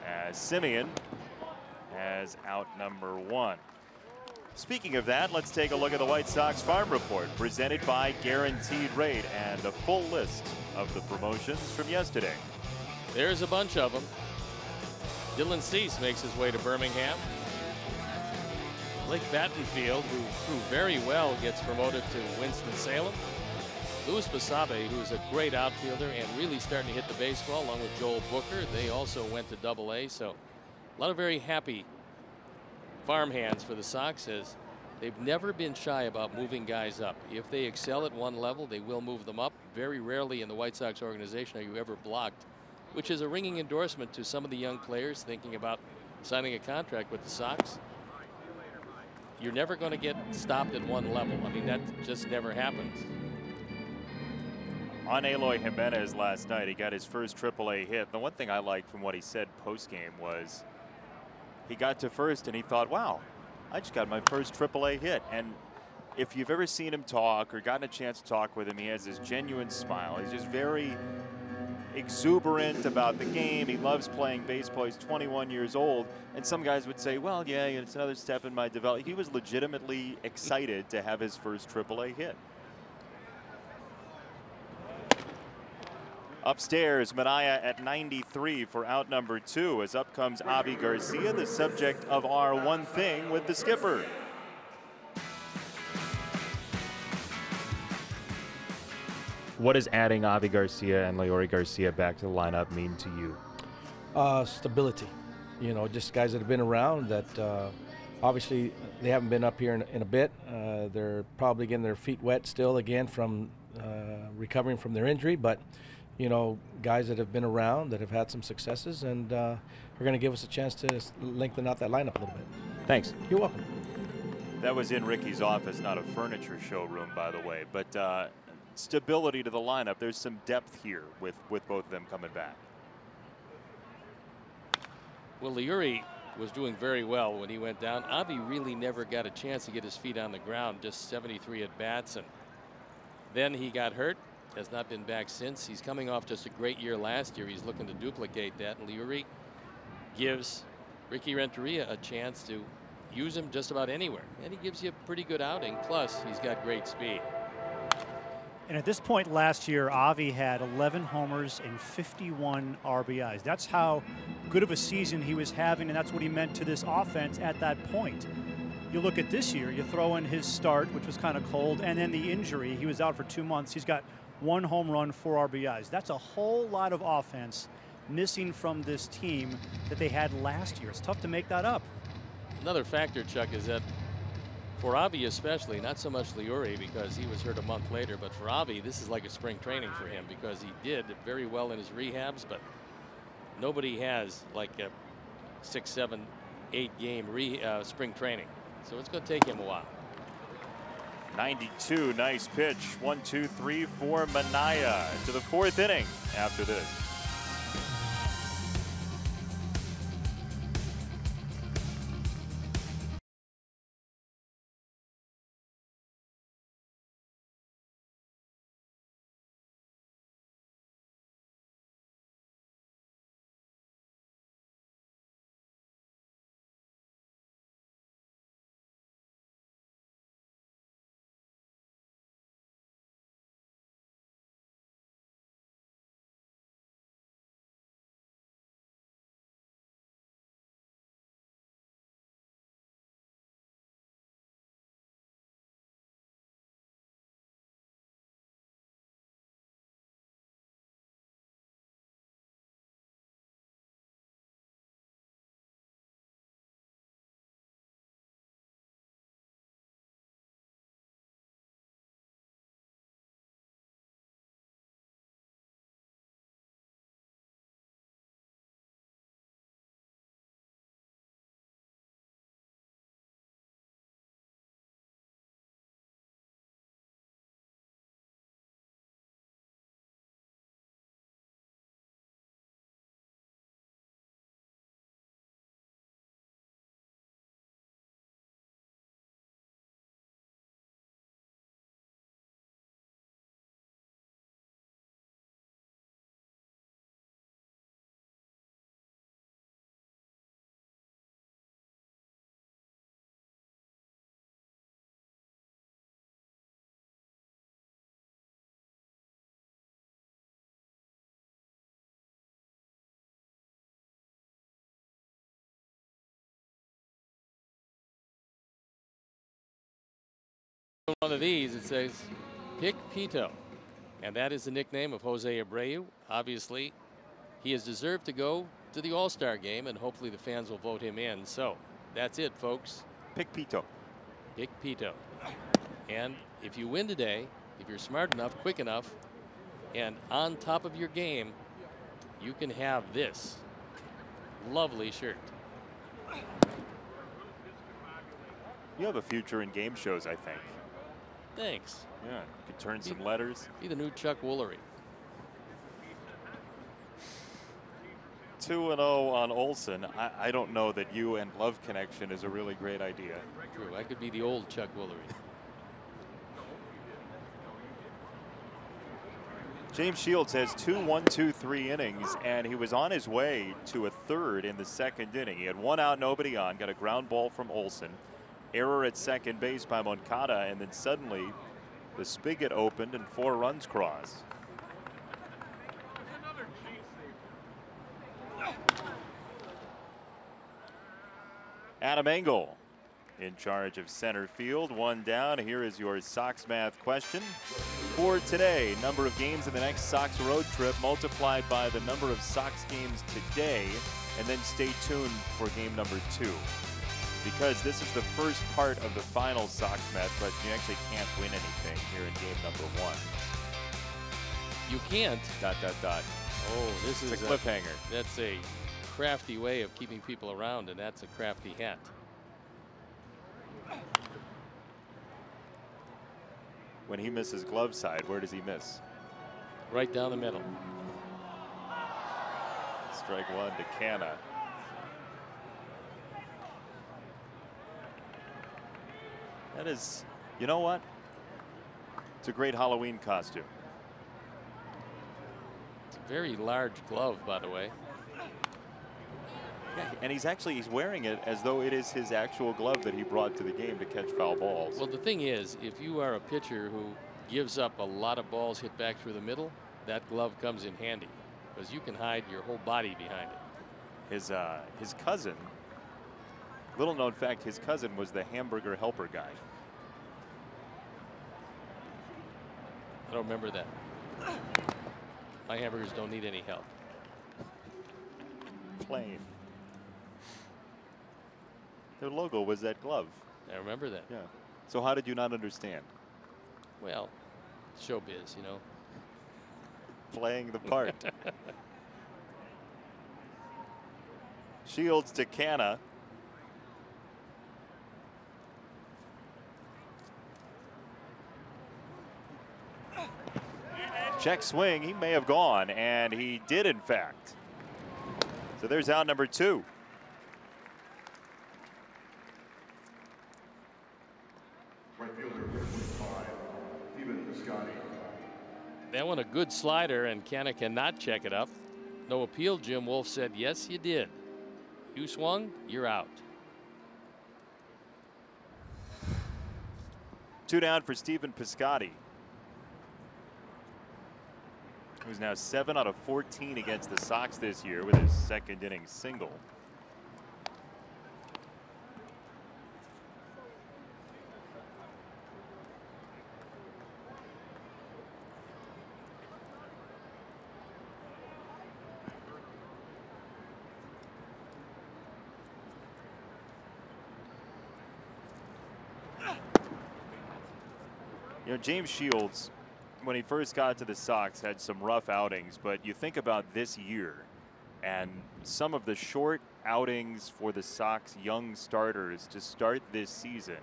As Simeon has out number 1. Speaking of that, let's take a look at the White Sox Farm Report presented by Guaranteed Rate and a full list of the promotions from yesterday. There's a bunch of them. Dylan Cease makes his way to Birmingham. Blake Battenfield, who threw very well, gets promoted to Winston-Salem. Luis Basabe, who is a great outfielder and really starting to hit the baseball, along with Joel Booker. They also went to AA, so a lot of very happy farm hands for the Sox, as they've never been shy about moving guys up. If they excel at one level, they will move them up. Very rarely in the White Sox organization are you ever blocked, which is a ringing endorsement to some of the young players thinking about signing a contract with the Sox. You're never going to get stopped at one level. I mean, that just never happens. On Eloy Jimenez last night, he got his first AAA hit. The one thing I liked from what he said post-game was he got to first and he thought, wow, I just got my first AAA hit. And if you've ever seen him talk or gotten a chance to talk with him, he has this genuine smile. He's just very exuberant about the game. He loves playing baseball. He's 21 years old. And some guys would say, well, yeah, it's another step in my development. He was legitimately excited to have his first AAA hit. Upstairs, Minaya at 93 for out number 2, as up comes Avi Garcia, the subject of our one thing with the skipper. What does adding Avi Garcia and Leori Garcia back to the lineup mean to you? Stability. You know, just guys that have been around that obviously they haven't been up here in a bit. They're probably getting their feet wet still again from recovering from their injury, but you know, guys that have been around, that have had some successes, and are going to give us a chance to lengthen out that lineup a little bit. Thanks. You're welcome. That was in Ricky's office, not a furniture showroom, by the way. But stability to the lineup. There's some depth here with both of them coming back. Well, Leuri was doing very well when he went down. Avi really never got a chance to get his feet on the ground, just 73 at bats, and then he got hurt. has not been back since. He's coming off just a great year last year. He's looking to duplicate that, and Liuri gives Ricky Renteria a chance to use him just about anywhere, and he gives you a pretty good outing. Plus, he's got great speed. And at this point last year, Avi had 11 homers and 51 RBIs. That's how good of a season he was having, and that's what he meant to this offense at that point. You look at this year, you throw in his start, which was kind of cold, and then the injury. He was out for 2 months. He's got 1 home run, 4 RBIs. That's a whole lot of offense missing from this team that they had last year. It's tough to make that up. Another factor, Chuck, is that for Avi especially, not so much Liuri because he was hurt a month later, but for Avi, this is like a spring training for him because he did very well in his rehabs, but nobody has like a 6, 7, 8 game spring training. So it's going to take him a while. 92, nice pitch. 1, 2, 3 for Manaya to the 4th inning after this. One of these, it says Pick Pito, and that is the nickname of Jose Abreu. Obviously, he has deserved to go to the All-Star game, and hopefully the fans will vote him in. So that's it, folks. Pick Pito. Pick Pito. And if you win today, if you're smart enough, quick enough, and on top of your game, you can have this lovely shirt. You have a future in game shows, I think. Thanks. Yeah, you could turn some letters. Be the new Chuck Woolery. 2-0 on Olson. I don't know that you and Love Connection is a really great idea. True, I could be the old Chuck Woolery. James Shields has 2 1-2-3 innings, and he was on his way to a 3rd in the 2nd inning. He had 1 out, nobody on, got a ground ball from Olson. Error at second base by Moncada, and then suddenly the spigot opened and 4 runs crossed. Adam Engel in charge of center field. 1 down. Here is your Sox math question for today. Number of games in the next Sox road trip multiplied by the number of Sox games today, and then stay tuned for game number 2. Because this is the first part of the final Sox match, but you actually can't win anything here in game number 1. You can't. ... Oh, this is a cliffhanger. That's a crafty way of keeping people around, and that's a crafty hat. When he misses glove side, where does he miss? Right down the middle. Strike 1 to Canna. That is, you know what? It's a great Halloween costume. Very large glove, by the way. Yeah, and he's wearing it as though it is his actual glove that he brought to the game to catch foul balls. Well, the thing is, if you are a pitcher who gives up a lot of balls hit back through the middle, that glove comes in handy because you can hide your whole body behind it. His cousin, little known fact, his cousin was the hamburger helper guy. I don't remember that. My hamburgers don't need any help. Plain. Their logo was that glove. I remember that. Yeah. So how did you not understand? Well, showbiz, you know. Playing the part. Shields to Canna. Check swing. He may have gone, and he did, in fact. So there's out number 2. Right fielder, 5, Pastime. That one a good slider, and Canna cannot check it up. No appeal. Jim Wolf said, yes, you did. You swung, you're out. 2 down for Stephen Piscotty, who's now 7 out of 14 against the Sox this year with his second inning single. You know, James Shields, when he first got to the Sox, had some rough outings, but you think about this year and some of the short outings for the Sox young starters to start this season.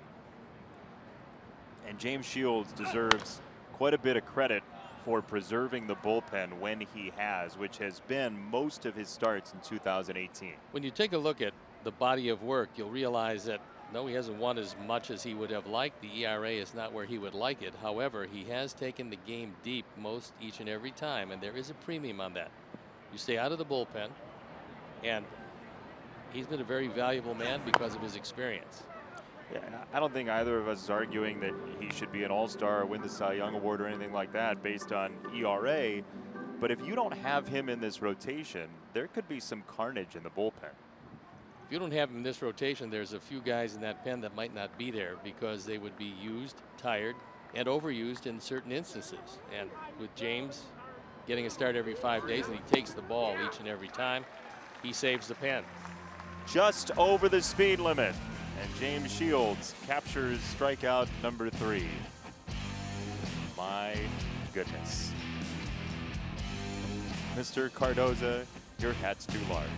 And James Shields deserves quite a bit of credit for preserving the bullpen when he has, which has been most of his starts in 2018. When you take a look at the body of work, you'll realize that no, he hasn't won as much as he would have liked. The ERA is not where he would like it. However, he has taken the game deep most each and every time, and there is a premium on that. You stay out of the bullpen, and he's been a very valuable man because of his experience. Yeah, I don't think either of us is arguing that he should be an all-star or win the Cy Young Award or anything like that based on ERA. But if you don't have him in this rotation, there could be some carnage in the bullpen. If you don't have him in this rotation, there's a few guys in that pen that might not be there because they would be used, tired, and overused in certain instances. And with James getting a start every 5 days, and he takes the ball each and every time, he saves the pen. Just over the speed limit, and James Shields captures strikeout number 3. My goodness. Mr. Cardoza, your hat's too large.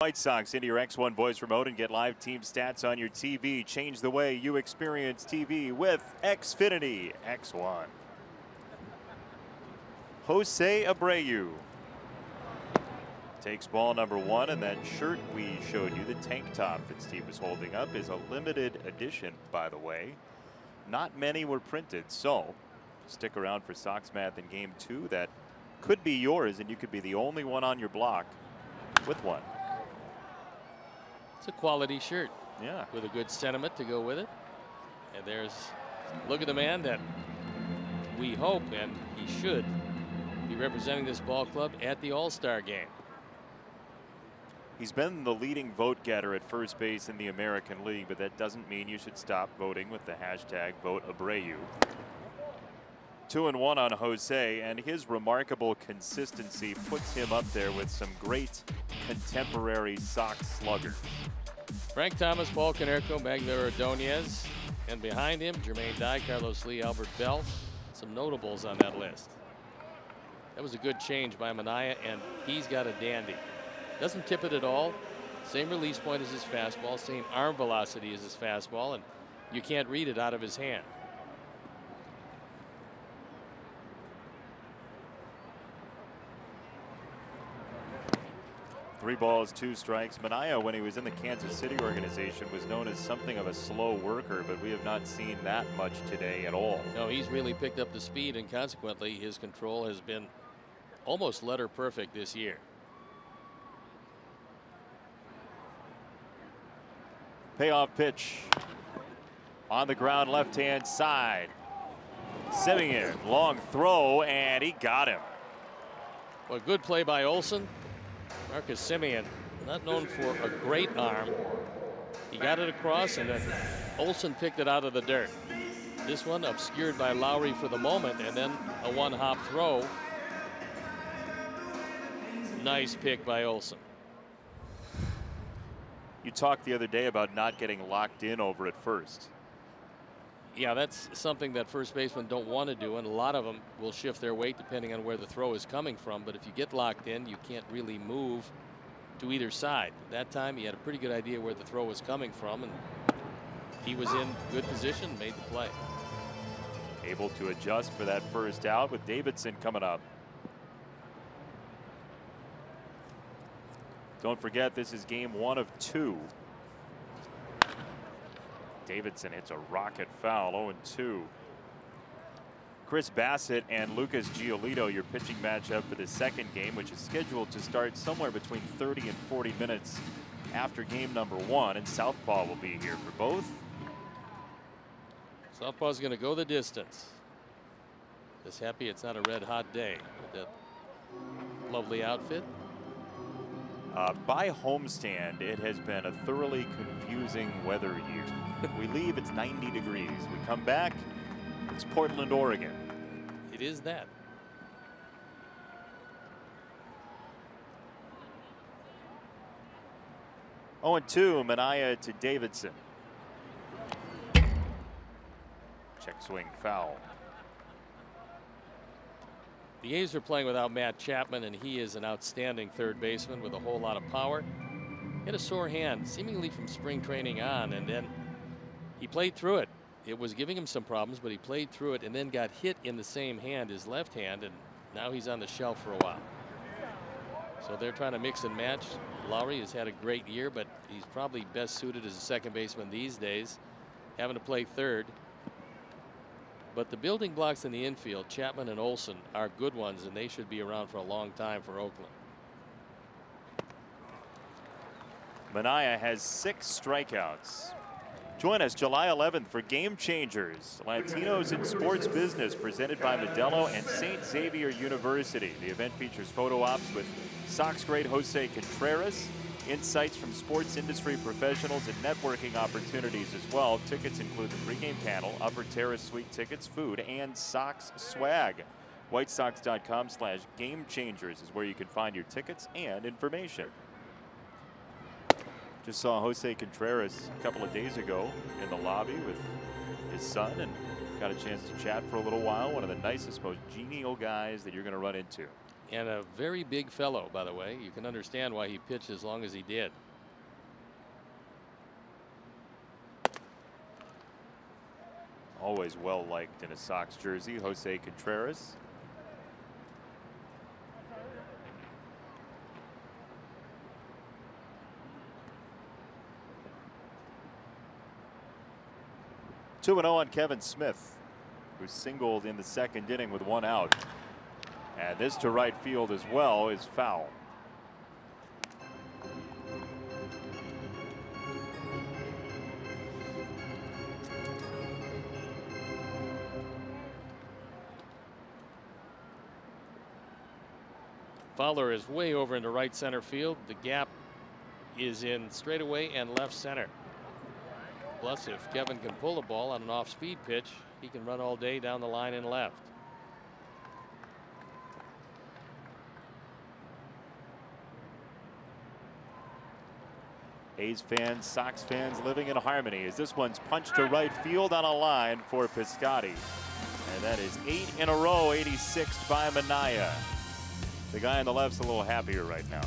White Sox into your X1 voice remote and get live team stats on your TV. Change the way you experience TV with Xfinity X1. Jose Abreu takes ball number 1, and that shirt we showed you, the tank top that Steve was holding up, is a limited edition, by the way. Not many were printed, so stick around for Sox Math in Game 2. That could be yours, and you could be the only one on your block with one. It's a quality shirt. Yeah. With a good sentiment to go with it. And there's, look at the man that we hope, and he should be representing this ball club at the All-Star game. He's been the leading vote getter at first base in the American League, but that doesn't mean you should stop voting with the hashtag #VoteAbreu. 2-1 on Jose, and his remarkable consistency puts him up there with some great contemporary Sox sluggers. Frank Thomas, Paul Konerko, Magner Ordonez, and behind him, Jermaine Dye, Carlos Lee, Albert Bell. Some notables on that list. That was a good change by Manaea, and he's got a dandy. Doesn't tip it at all. Same release point as his fastball, same arm velocity as his fastball, and you can't read it out of his hand. Three balls, 2 strikes. Manaea, when he was in the Kansas City organization, was known as something of a slow worker, but we have not seen that much today at all. No, he's really picked up the speed, and consequently his control has been almost letter perfect this year. Payoff pitch on the ground, left-hand side. Semien, long throw, and he got him. Well, good play by Olson. Marcus Semien, not known for a great arm. He got it across, and then Olson picked it out of the dirt. This one obscured by Lowry for the moment, and then a one-hop throw. Nice pick by Olson. You talked the other day about not getting locked in over at first. Yeah, that's something that first basemen don't want to do, and a lot of them will shift their weight depending on where the throw is coming from. But if you get locked in, you can't really move to either side. That time he had a pretty good idea where the throw was coming from, and he was in good position, made the play. Able to adjust for that first out with Davidson coming up. Don't forget, this is game 1 of 2. Davidson hits a rocket foul, 0-2. Chris Bassett and Lucas Giolito, your pitching matchup for the second game, which is scheduled to start somewhere between 30 and 40 minutes after game number 1, and Southpaw will be here for both. Southpaw's going to go the distance. Just happy it's not a red hot day with that lovely outfit. By homestand, it has been a thoroughly confusing weather year. We leave, it's 90 degrees. We come back, it's Portland, Oregon. It is that. Oh, and 2, Manaea to Davidson. Check swing foul. The A's are playing without Matt Chapman, and he is an outstanding third baseman with a whole lot of power. He had a sore hand seemingly from spring training on, and then he played through it. It was giving him some problems, but he played through it and then got hit in the same hand, his left hand, and now he's on the shelf for a while. So they're trying to mix and match. Lowry has had a great year, but he's probably best suited as a second baseman these days, having to play third. But the building blocks in the infield, Chapman and Olson, are good ones, and they should be around for a long time for Oakland. Manaea has 6 strikeouts. Join us July 11th for Game Changers, Latinos in Sports Business, presented by Modelo and St. Xavier University. The event features photo ops with Sox great Jose Contreras, insights from sports industry professionals, and networking opportunities as well. Tickets include the pregame panel, upper terrace suite tickets, food, and Sox swag. WhiteSox.com/GameChangers is where you can find your tickets and information. Just saw Jose Contreras a couple of days ago in the lobby with his son and got a chance to chat for a little while. One of the nicest, most genial guys that you're going to run into. And a very big fellow, by the way. You can understand why he pitched as long as he did. Always well liked in a Sox jersey, Jose Contreras. Two 2-0 on Kevin Smith, who singled in the second inning with 1 out. And this to right field as well is foul. Fowler is way over into right center field. The gap is in straightaway and left center. Plus, if Kevin can pull the ball on an off-speed pitch, he can run all day down the line and left. A's fans, Sox fans living in harmony as this one's punched to right field on a line for Piscotty. And that is 8 in a row, 86th by Minaya. The guy on the left's a little happier right now.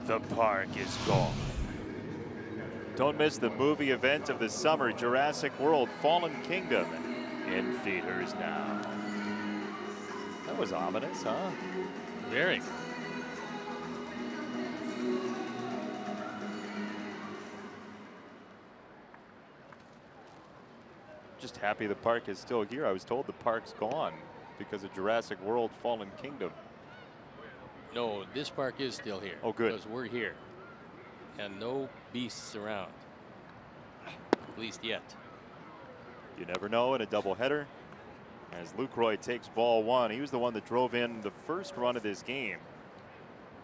The park is gone. Don't miss the movie event of the summer, Jurassic World Fallen Kingdom, in theaters now. That was ominous, huh? Very. Just happy the park is still here. I was told the park's gone because of Jurassic World Fallen Kingdom. No, this park is still here. Oh, good. Because we're here. And no beasts around. At least yet. You never know in a doubleheader. As Lucroy takes ball 1, he was the one that drove in the first run of this game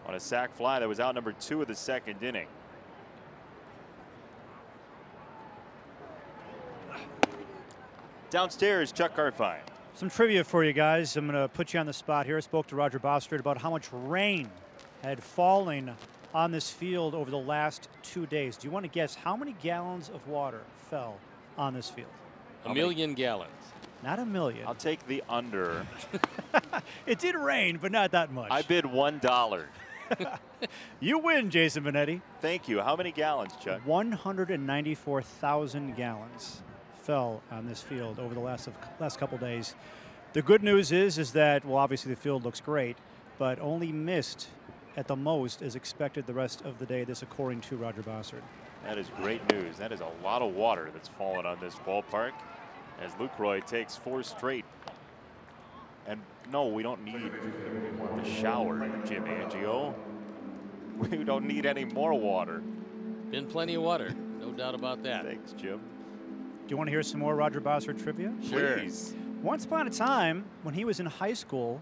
on a sac fly that was out number 2 of the second inning. Downstairs, Chuck Garfien. Some trivia for you guys. I'm going to put you on the spot here. I spoke to Roger Bostard about how much rain had fallen on this field over the last 2 days. Do you want to guess how many gallons of water fell on this field? A million gallons. Not a million. I'll take the under. It did rain, but not that much. I bid $1. You win, Jason Benetti. Thank you. How many gallons, Chuck? 194,000 gallons fell on this field over the last couple days. The good news is that, well, obviously the field looks great, but only mist at the most is expected the rest of the day. This according to Roger Bostard. That is great news. That is a lot of water that's fallen on this ballpark as Lucroy takes 4 straight. And no, we don't need the shower, Jim Angio. We don't need any more water. Been plenty of water, no doubt about that. Thanks, Jim. you want to hear some more Roger Bossert trivia? Sure. Please. Once upon a time, when he was in high school,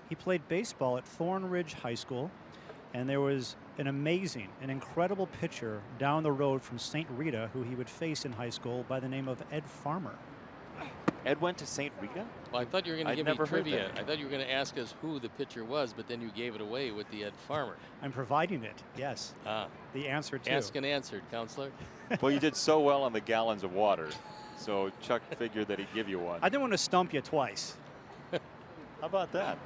he played baseball at Thorn Ridge High School, and there was an amazing, an incredible pitcher down the road from St. Rita who he would face in high school by the name of Ed Farmer. Ed went to St. Rita? Well, I thought you were going to I'd give me never heard trivia. that. I thought you were going to ask us who the pitcher was, but then you gave it away with the Ed Farmer. I'm providing it, yes. Ah, The answer, too. asked and answered, Counselor. Well, you did so well on the gallons of water, so Chuck figured that he'd give you one. I didn't want to stump you twice. How about that?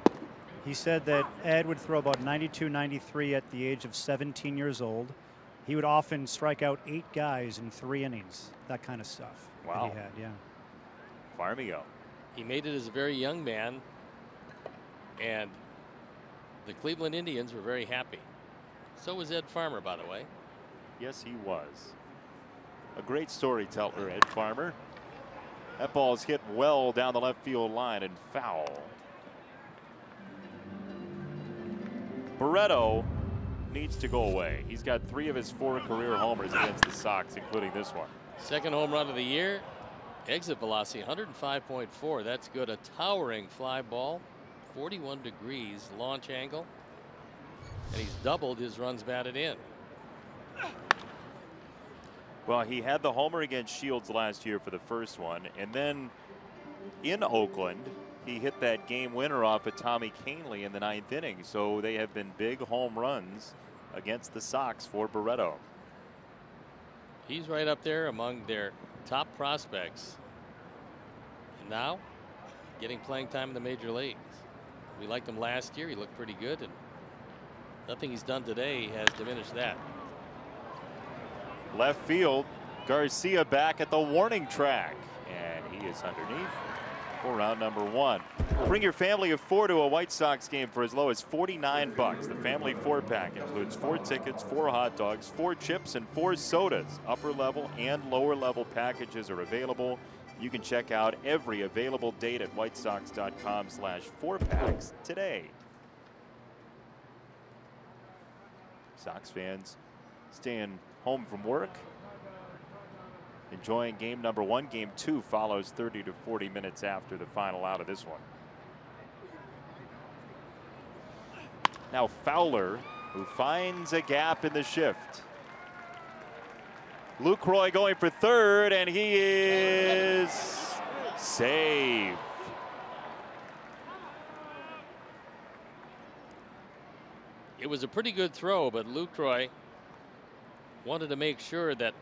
He said that Ed would throw about 92, 93 at the age of 17 years old. He would often strike out 8 guys in 3 innings, that kind of stuff. Wow. That he had, yeah. Farmio. He made it as a very young man, and the Cleveland Indians were very happy. So was Ed Farmer, by the way. Yes, he was. A great storyteller, Ed Farmer. That ball is hit well down the left field line and foul. Barreto needs to go away. He's got 3 of his 4 career homers against the Sox, including this one. Second home run of the year. Exit velocity 105.4. That's good. A towering fly ball, 41 degrees launch angle, and he's doubled his runs batted in. Well, he had the homer against Shields last year for the first one, and then in Oakland, he hit that game winner off of Tommy Kahnle in the 9th inning. So they have been big home runs against the Sox for Barreto. He's right up there among their top prospects. And now getting playing time in the major leagues. We liked him last year. He looked pretty good, and nothing he's done today has diminished that. Left field, Garcia back at the warning track, and he is underneath for round number 1. Bring your family of 4 to a White Sox game for as low as $49. The family 4-pack includes 4 tickets, 4 hot dogs, 4 chips, and 4 sodas. Upper level and lower level packages are available. You can check out every available date at whitesox.com/4packs today. Sox fans staying home from work, enjoying game number 1. Game 2 follows 30 to 40 minutes after the final out of this one. Now Fowler, who finds a gap in the shift. Lucroy going for third, and he is safe. It was a pretty good throw, but Lucroy wanted to make sure that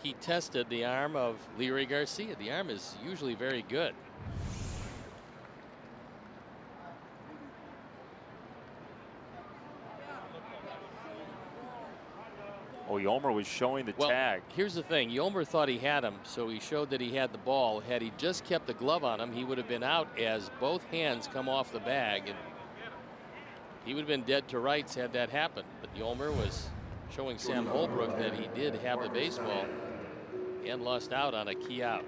he tested the arm of Leary Garcia. The arm is usually very good. Oh, Yolmer was showing the tag. Here's the thing. Yolmer thought he had him, so he showed that he had the ball. Had he just kept the glove on him, he would have been out as both hands come off the bag, and he would have been dead to rights had that happened. But Yolmer was showing Sam Holbrook that he did have the baseball and lost out on a key out.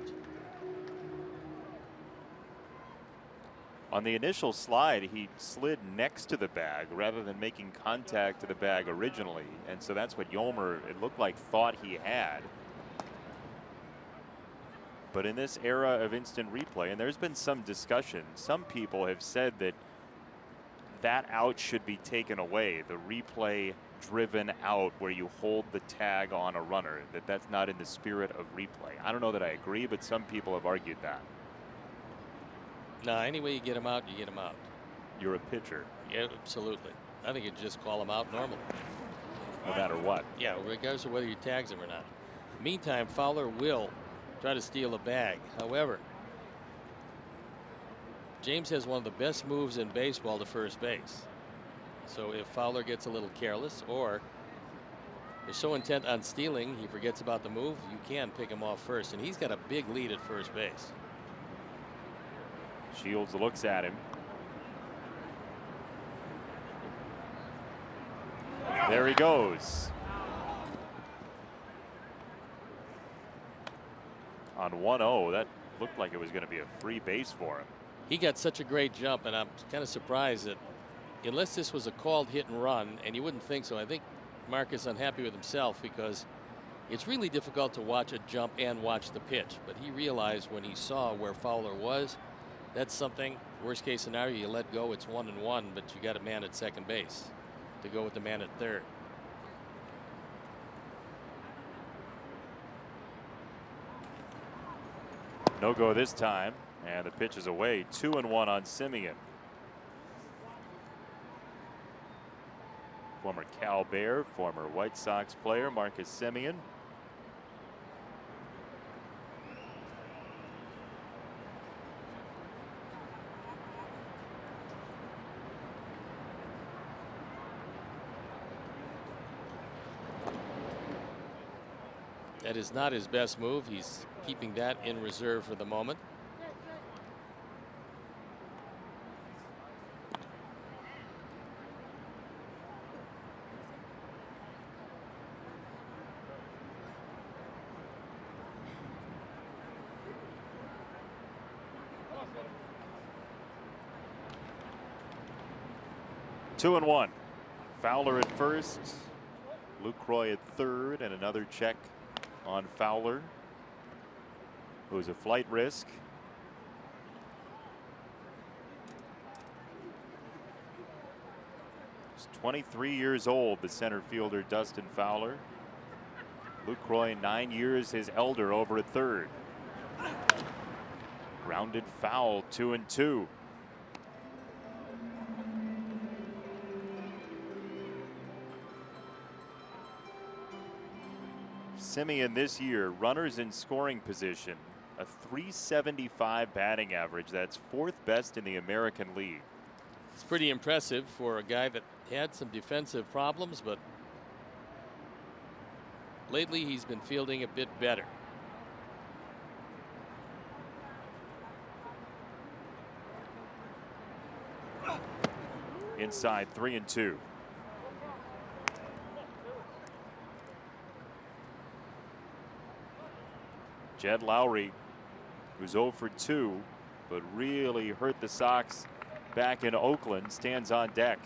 On the initial slide, he slid next to the bag rather than making contact to the bag originally. And so that's what Yolmer, it looked like, thought he had. But in this era of instant replay, and there's been some discussion, some people have said that that out should be taken away. The replay driven out where you hold the tag on a runner, that's not in the spirit of replay. I don't know that I agree, but some people have argued that. No, any way you get him out, you get him out. You're a pitcher. Yeah, absolutely. I think you just call him out normally. No matter what. Yeah, regardless of whether you tags him or not. Meantime, Fowler will try to steal a bag. However, James has one of the best moves in baseball to first base. So if Fowler gets a little careless or is so intent on stealing he forgets about the move, you can pick him off first. And he's got a big lead at first base. Shields looks at him. There he goes. On 1-0, that looked like it was going to be a free base for him. He got such a great jump, and I'm kind of surprised that unless this was a called hit and run, and you wouldn't think so, I think Mark is unhappy with himself because It's really difficult to watch a jump and watch the pitch, but he realized when he saw where Fowler was, that's something, worst case scenario, you let go, it's 1-1, but you got a man at second base to go with the man at third. No go this time, and the pitch is away. 2-1 on Semien. Former Cal Bear, former White Sox player Marcus Semien. That is not his best move. He's keeping that in reserve for the moment. Two and one. Fowler at first, Lucroy at third, and another check on Fowler, who's a flight risk. He's 23 years old, the center fielder Dustin Fowler. Lucroy 9 years his elder over at third. Grounded foul, 2-2. Semien this year, runners in scoring position, a .375 batting average. That's fourth best in the American League. It's pretty impressive for a guy that had some defensive problems, but lately he's been fielding a bit better. Inside, 3-2. Jed Lowry, who's 0 for 2, but really hurt the Sox back in Oakland, stands on deck.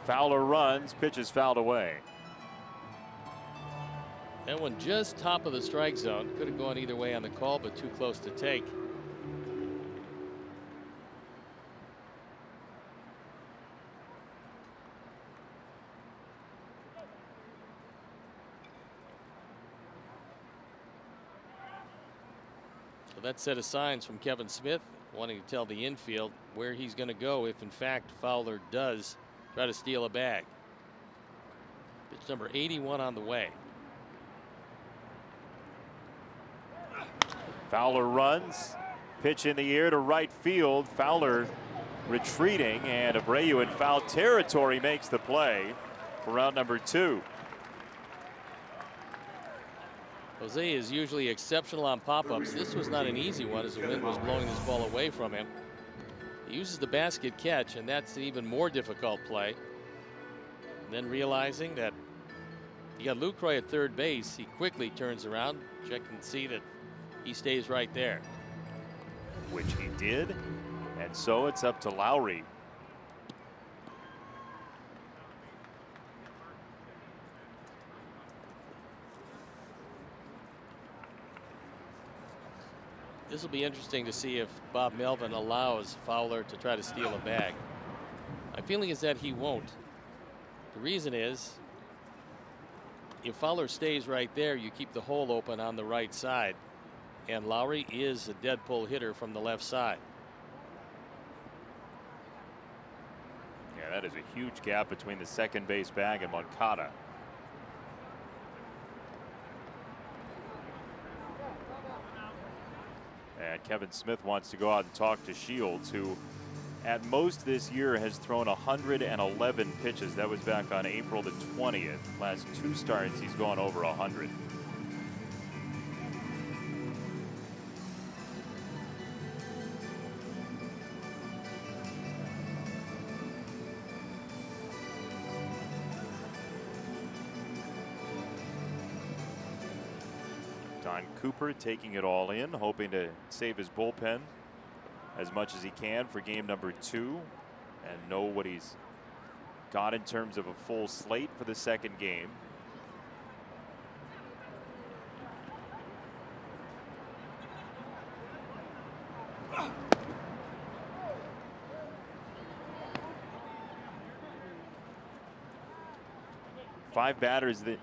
Fowler runs, pitch is fouled away. That one just top of the strike zone. Could have gone either way on the call, but too close to take. That set of signs from Kevin Smith wanting to tell the infield where he's going to go if in fact Fowler does try to steal a bag. Pitch number 81 on the way. Fowler runs, pitch in the air to right field. Fowler retreating, and Abreu in foul territory makes the play for round number 2. Jose is usually exceptional on pop-ups. This was not an easy one as the wind was blowing this ball away from him. He uses the basket catch, and that's an even more difficult play. And then realizing that he got Lucroy at third base, he quickly turns around, check and see that he stays right there. Which he did, and so it's up to Lowry. This will be interesting to see if Bob Melvin allows Fowler to try to steal a bag. My feeling is that he won't. The reason is if Fowler stays right there, you keep the hole open on the right side, and Lowry is a dead pull hitter from the left side. Yeah, that is a huge gap between the second base bag and Moncada. And Kevin Smith wants to go out and talk to Shields, who at most this year has thrown 111 pitches. That was back on April the 20th. Last 2 starts, he's gone over 100. Don Cooper taking it all in, hoping to save his bullpen as much as he can for game number 2 and know what he's got in terms of a full slate for the second game. Five batters that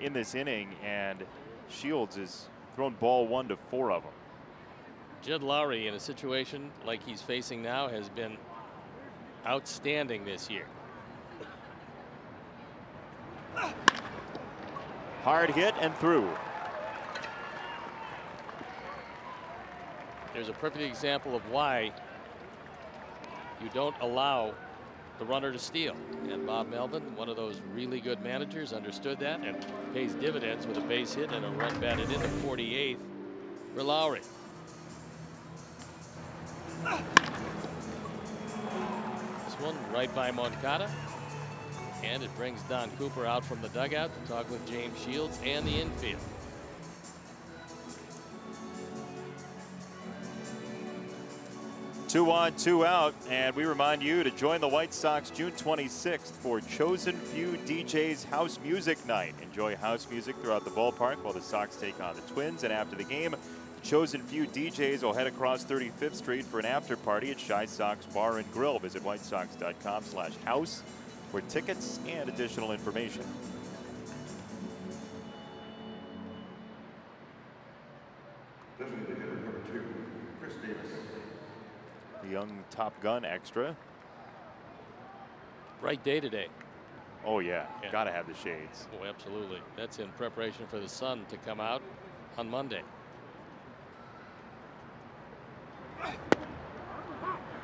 in this inning, and Shields has thrown ball 1 to 4 of them. Jed Lowry, in a situation like he's facing now, has been outstanding this year. Hard hit and through. There's a perfect example of why you don't allow the runner to steal. And Bob Melvin, one of those really good managers, understood that and pays dividends with a base hit and a run batted in the 48th for Lowry. This one right by Moncada. And it brings Don Cooper out from the dugout to talk with James Shields and the infield. Two on, two out, and we remind you to join the White Sox June 26th for Chosen Few DJs House Music Night. Enjoy house music throughout the ballpark while the Sox take on the Twins, and after the game, Chosen Few DJs will head across 35th Street for an after party at Shy Sox Bar and Grill. Visit whitesox.com/house for tickets and additional information. Designated hitter number 2, Chris Davis. The young Top Gun extra. Bright day today. Oh yeah, gotta have the shades. Oh, absolutely. That's in preparation for the sun to come out on Monday.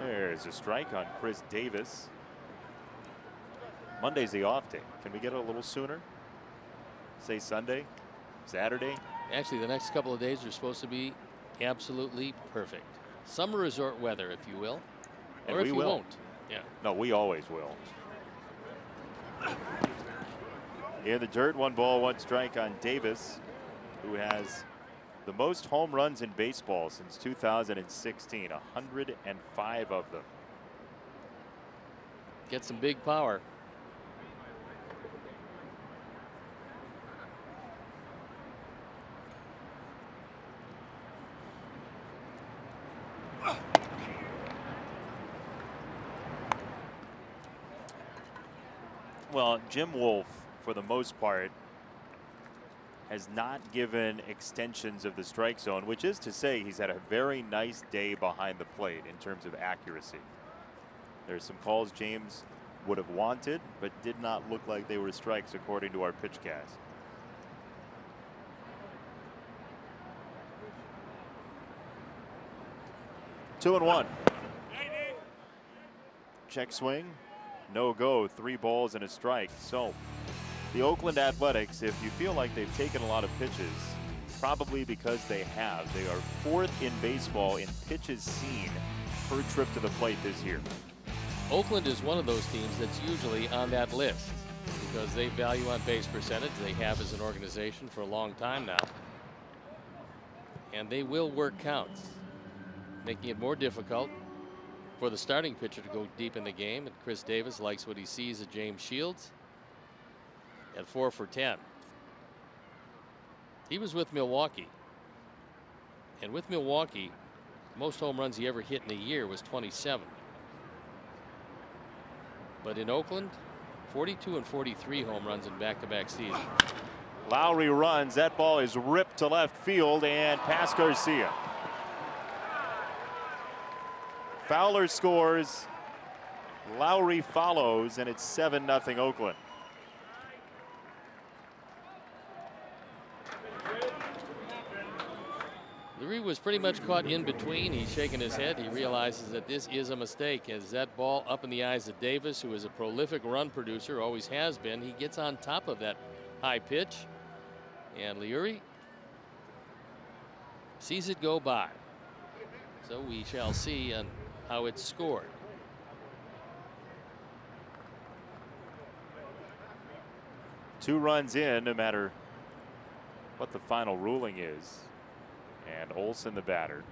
There's a strike on Chris Davis. Monday's the off day. Can we get it a little sooner? Say Sunday, Saturday? Actually, the next couple of days are supposed to be absolutely perfect. Summer resort weather, if you will. And or if we you will. won't. Yeah. No, we always will. In the dirt, 1 ball, 1 strike on Davis, who has the most home runs in baseball since 2016, 105 of them. Get some big power. Well, Jim Wolf, for the most part, has not given extensions of the strike zone, which is to say he's had a very nice day behind the plate in terms of accuracy. There's some calls James would have wanted, but did not look like they were strikes according to our pitch cast. Two and one. Check swing. No go. 3 balls and a strike. So the Oakland Athletics, if you feel like they've taken a lot of pitches, probably because they have. They are 4th in baseball in pitches seen per trip to the plate this year. Oakland is one of those teams that's usually on that list because they value on base percentage. They have as an organization for a long time now. And they will work counts, making it more difficult for the starting pitcher to go deep in the game. And Chris Davis likes what he sees at James Shields at 4 for 10. He was with Milwaukee. And with Milwaukee, most home runs he ever hit in a year was 27. But in Oakland, 42 and 43 home runs in back-to-back seasons. Lowry runs. That ball is ripped to left field and past Garcia. Fowler scores. Lowry follows, and it's 7-0 Oakland. Lurie was pretty much caught in between. He's shaking his head. He realizes that this is a mistake as that ball up in the eyes of Davis, who is a prolific run producer, always has been. He gets on top of that high pitch, and Lurie sees it go by. So we shall see on how it's scored. Two runs in, no matter what the final ruling is. And Olson, the batter.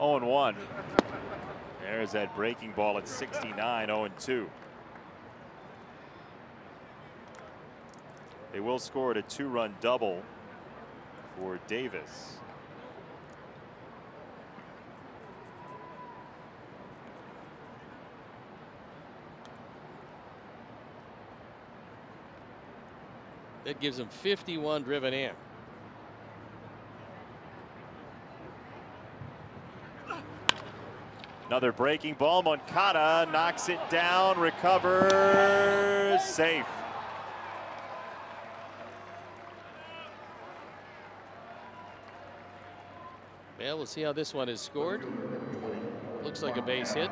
0-1. There's that breaking ball at 69, 0-2. They will score at a 2-run double for Davis. That gives him 51 driven in. Another breaking ball. Moncada knocks it down, recovers, safe. Well, we'll see how this one is scored. Looks like a base hit.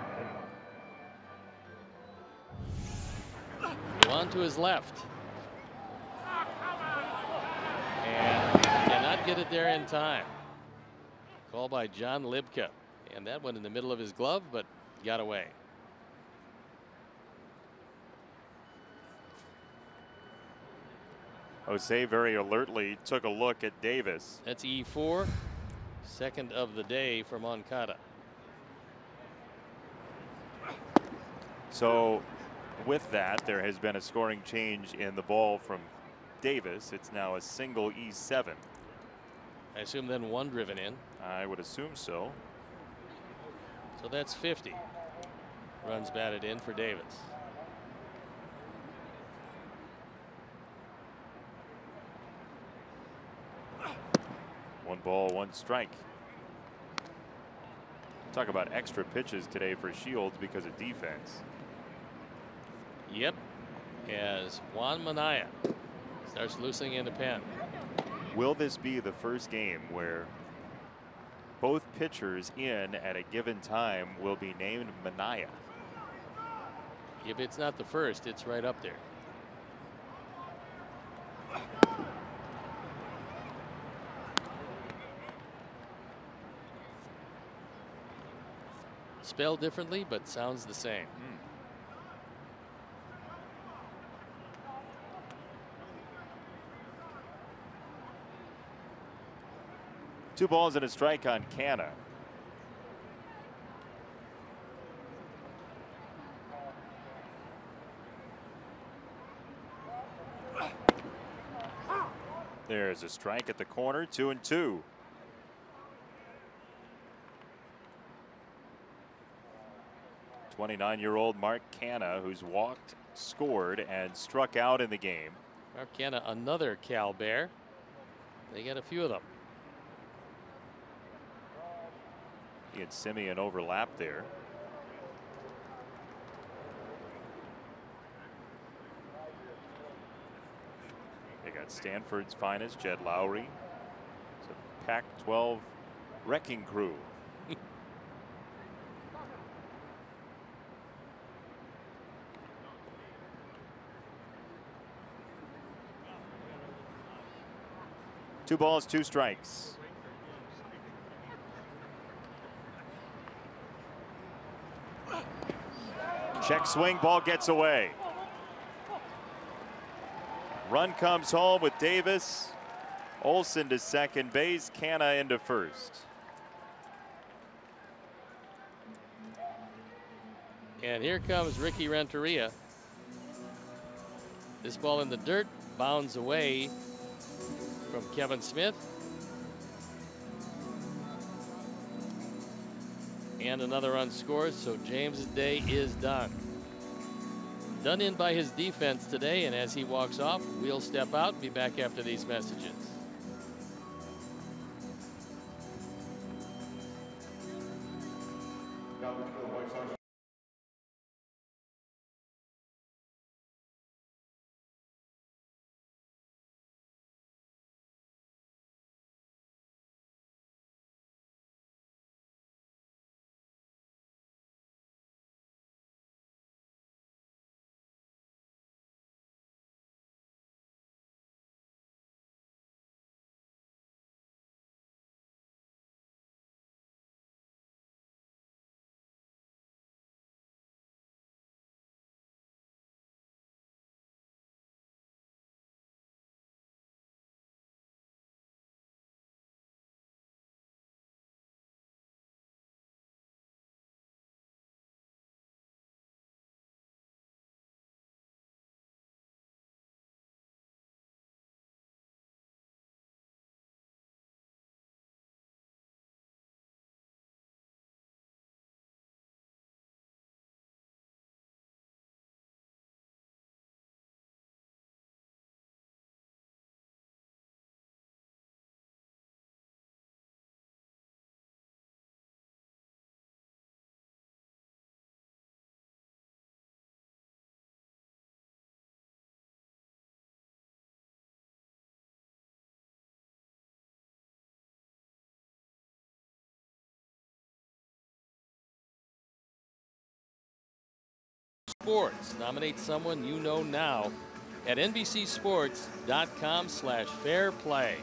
On to his left. And cannot get it there in time. Call by John Libka. And that went in the middle of his glove, but got away. Jose very alertly took a look at Davis. That's E4. Second of the day for Moncada. So with that, there has been a scoring change in the ball from Davis. It's now a single E7. I assume then one driven in. I would assume so. So that's 50 runs batted in for Davis. One ball, one strike. Talk about extra pitches today for Shields because of defense. Yep, as Juan Minaya starts loosening in the pen. Will this be the first game where both pitchers in at a given time will be named Minaya? If it's not the first, it's right up there. Spelled differently, but sounds the same. Two balls and a strike on Canna. There's a strike at the corner, 2-2. '29-year-old Mark Canna, who's walked, scored, and struck out in the game. Mark Canna, another Cal Bear. They got a few of them. He and Simeon overlap there. They got Stanford's finest, Jed Lowry. It's a Pac-12 wrecking crew. Two balls, two strikes. Check swing, ball gets away. Run comes home with Davis. Olson to second base, Canna into first. And here comes Ricky Renteria. This ball in the dirt bounds away from Kevin Smith. And another run scores, so James's day is done. Done in by his defense today, and as he walks off, we'll step out and be back after these messages. Sports. Nominate someone you know now at NBCSports.com/fairplay.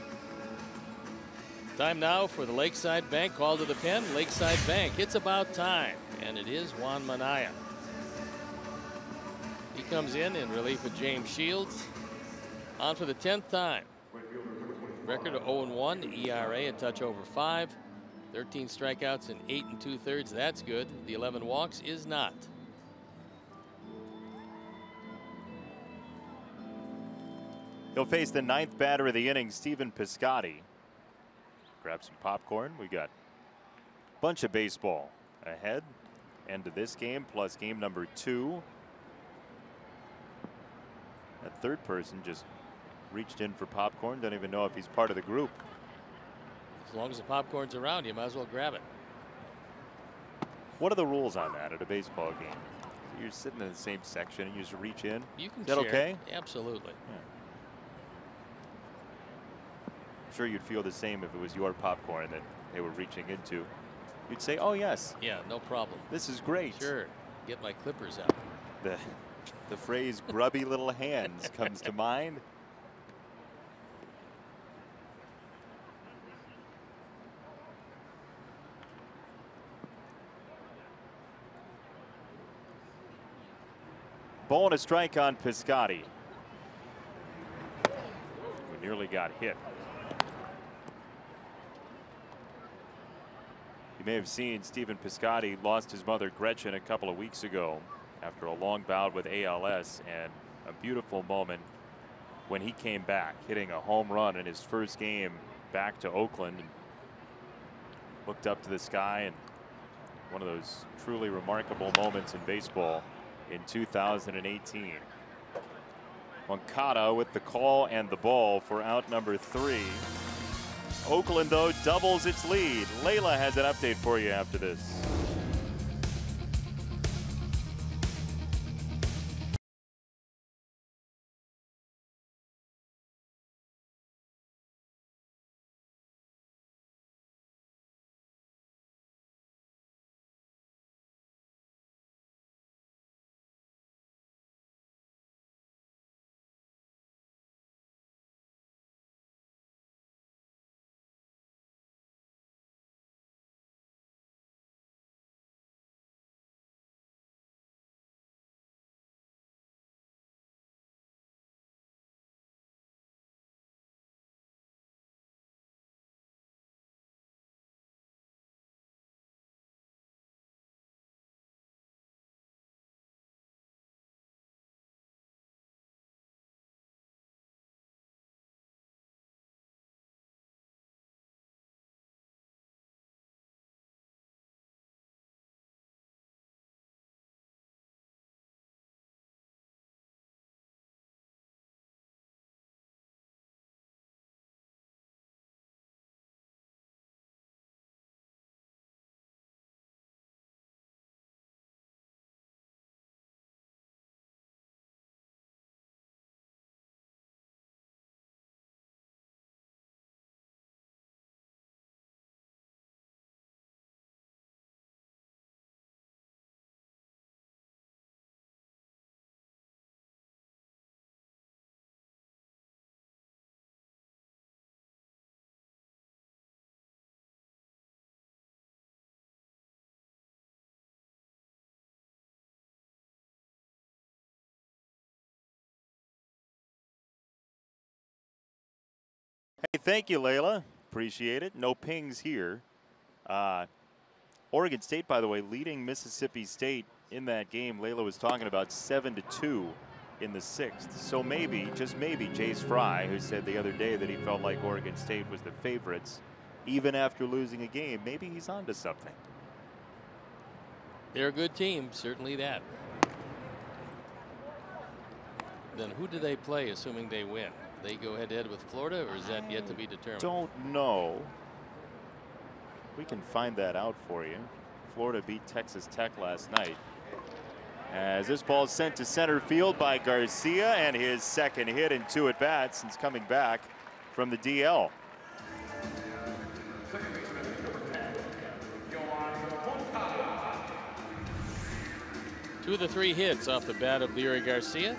Time now for the Lakeside Bank call to the pen. Lakeside Bank, it's about time. And it is Juan Minaya. He comes in relief of James Shields. On for the 10th time. Record of 0-1, ERA a touch over 5. 13 strikeouts and 8 2/3. That's good. The 11 walks is not. He'll face the 9th batter of the inning, Stephen Piscotty. Grab some popcorn. We got a bunch of baseball ahead. End of this game plus game number 2. That third person just reached in for popcorn. Don't even know if he's part of the group. As long as the popcorn's around, you might as well grab it. What are the rules on that at a baseball game? So you're sitting in the same section and you just reach in. You can Is that share. okay? Absolutely. Yeah. I'm sure you'd feel the same if it was your popcorn that they were reaching into. You'd say, oh yes. Yeah, no problem. This is great. Sure. Get my clippers out. The phrase grubby little hands comes to mind. Ball and a strike on Piscotty, who nearly got hit. You may have seen Stephen Piscotty lost his mother Gretchen a couple of weeks ago after a long bout with ALS, and a beautiful moment when he came back, hitting a home run in his first game back to Oakland, and looked up to the sky, and one of those truly remarkable moments in baseball in 2018. Moncada with the call and the ball for out number 3. Oakland, though, doubles its lead. Layla has an update for you after this. Hey, thank you, Layla. Appreciate it. No pings here. Oregon State, by the way, leading Mississippi State in that game. Layla was talking about 7-2 in the 6th. So maybe, just maybe, Jace Fry, who said the other day that he felt like Oregon State was the favorites, even after losing a game, maybe he's onto something. They're a good team, certainly that. Then who do they play, assuming they win? They go head-to-head with Florida, or is that yet to be determined? Don't know. We can find that out for you. Florida beat Texas Tech last night. As this ball is sent to center field by Garcia, and his second hit in 2 at-bats since coming back from the DL. 2 of the 3 hits off the bat of Leury Garcia.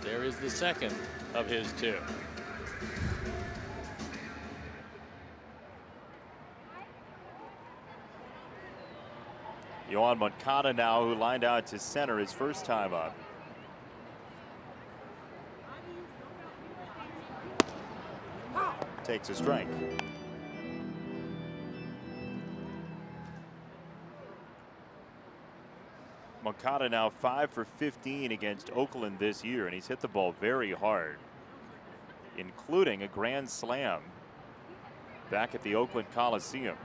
There is the second of his 2. Yoan Moncada now, who lined out to center his first time up. Takes a strike. Moncada now 5 for 15 against Oakland this year, and he's hit the ball very hard, including a grand slam back at the Oakland Coliseum.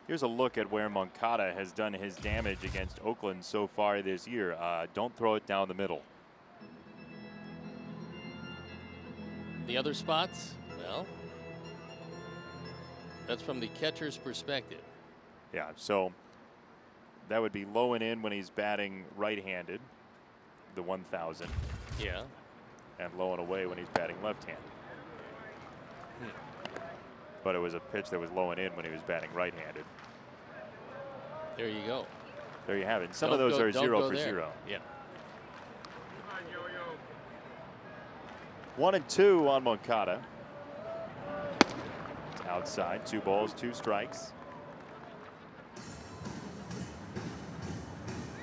Here's a look at where Moncada has done his damage against Oakland so far this year. Don't throw it down the middle. The other spots, well, that's from the catcher's perspective. Yeah, so that would be low and in when he's batting right-handed, the 1,000. Yeah. And low and away when he's batting left-handed. But it was a pitch that was low and in when he was batting right-handed. There you go. There you have it. Some of those are 0 for 0. Yeah. 1-2 on Moncada. It's outside. 2 balls, 2 strikes.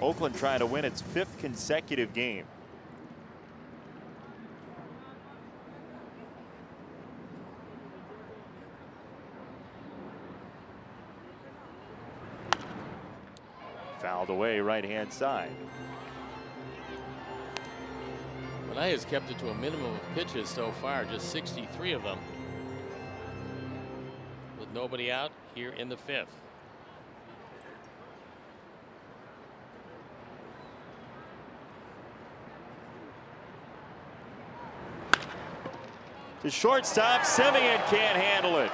Oakland trying to win its 5th consecutive game. Fouled away right-hand side. Manaea has kept it to a minimum of pitches so far, just 63 of them, with nobody out here in the 5th. The shortstop, Semien, can't handle it.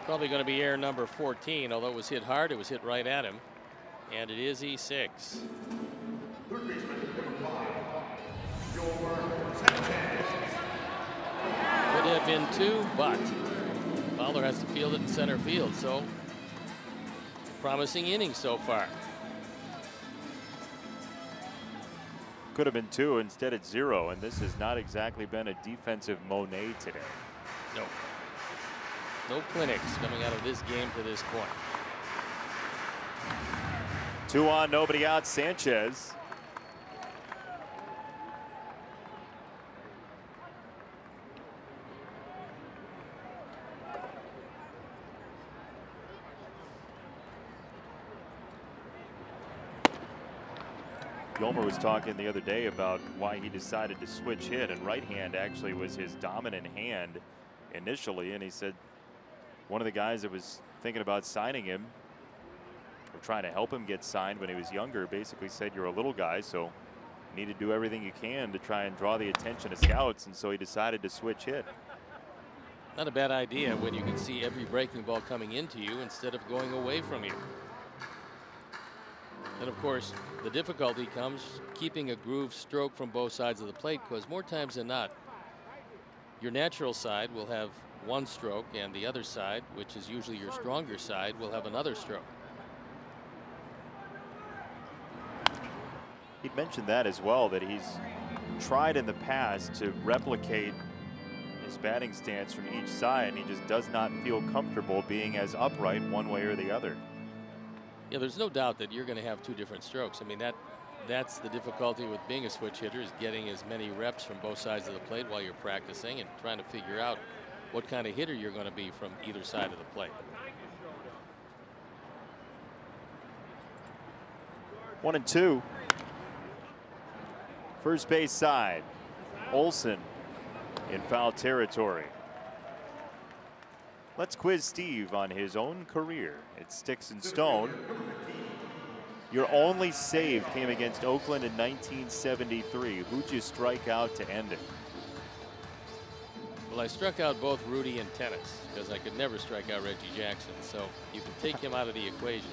Probably going to be error number 14, although it was hit hard, it was hit right at him, and it is E6. Could have been 2, but Fowler has to field it in center field, so promising inning so far. Could have been 2, instead it's 0, and this has not exactly been a defensive Monet today. No. No clinics coming out of this game to this point. 2 on, nobody out, Sanchez. Yolmer was talking the other day about why he decided to switch hit, and right hand actually was his dominant hand initially, and he said one of the guys that was thinking about signing him or trying to help him get signed when he was younger basically said, you're a little guy, so you need to do everything you can to try and draw the attention of scouts, and so he decided to switch hit. Not a bad idea when you can see every breaking ball coming into you instead of going away from you. And of course, the difficulty comes keeping a groove stroke from both sides of the plate, because more times than not, your natural side will have one stroke and the other side, which is usually your stronger side, will have another stroke. He'd mentioned that as well, that he's tried in the past to replicate his batting stance from each side, and he just does not feel comfortable being as upright one way or the other. Yeah, there's no doubt that you're going to have 2 different strokes. I mean, that's the difficulty with being a switch hitter, is getting as many reps from both sides of the plate while you're practicing and trying to figure out what kind of hitter you're going to be from either side of the plate. 1-2. First base side. Olson in foul territory. Let's quiz Steve on his own career. It's sticks and stone. Your only save came against Oakland in 1973. Who'd you strike out to end it? Well, I struck out both Rudy and Tennis because I could never strike out Reggie Jackson. So you can take him out of the equation.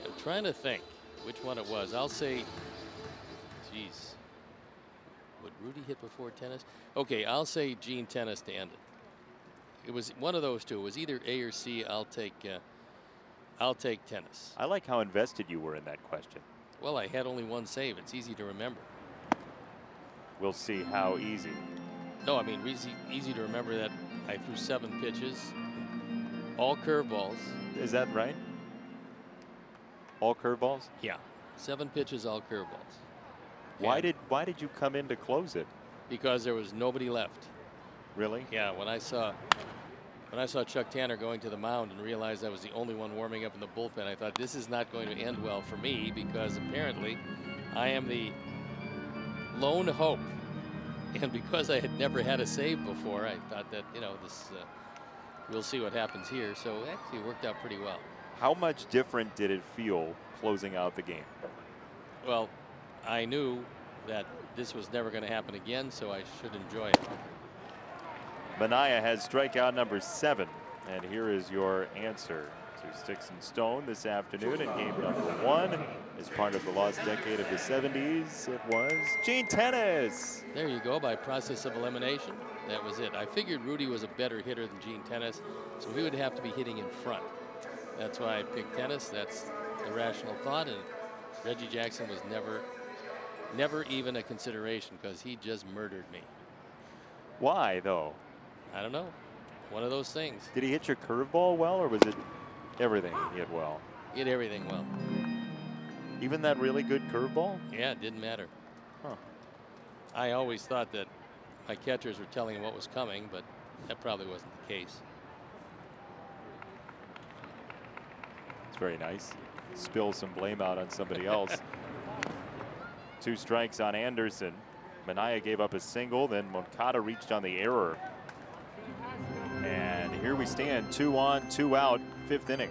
I'm trying to think which one it was. I'll say, geez, would Rudy hit before Tennis? Okay, I'll say Gene Tennis to end it. It was one of those 2. It was either A or C. I'll take I'll take tennis. I like how invested you were in that question. Well, I had only one save. It's easy to remember. We'll see how easy. No, I mean easy to remember that I threw 7 pitches, all curveballs. Is that right? All curveballs? Yeah, 7 pitches, all curveballs. Why did you come in to close it? Because there was nobody left. Really? Yeah, when I saw Chuck Tanner going to the mound and realized I was the only one warming up in the bullpen, I thought this is not going to end well for me, because apparently I am the lone hope. And because I had never had a save before, I thought that, you know, this we'll see what happens here. So actually it worked out pretty well. How much different did it feel closing out the game? Well, I knew that this was never going to happen again, so I should enjoy it. Manaea has strikeout number 7, and here is your answer to Sticks and Stone this afternoon in game number 1. As part of the lost decade of the 70s, it was Gene Tennis. There you go, by process of elimination. That was it. I figured Rudy was a better hitter than Gene Tennis, so he would have to be hitting in front. That's why I picked Tennis. That's the rational thought, and Reggie Jackson was never even a consideration, because he just murdered me. Why, though? I don't know. One of those things. Did he hit your curveball well, or was it everything he hit well? He hit everything well. Even that really good curveball? Yeah, it didn't matter. Huh. I always thought that my catchers were telling him what was coming, but that probably wasn't the case. It's very nice. Spill some blame out on somebody else. 2 strikes on Anderson. Manaea gave up a single, then Moncada reached on the error. And here we stand, 2 on, 2 out, 5th inning.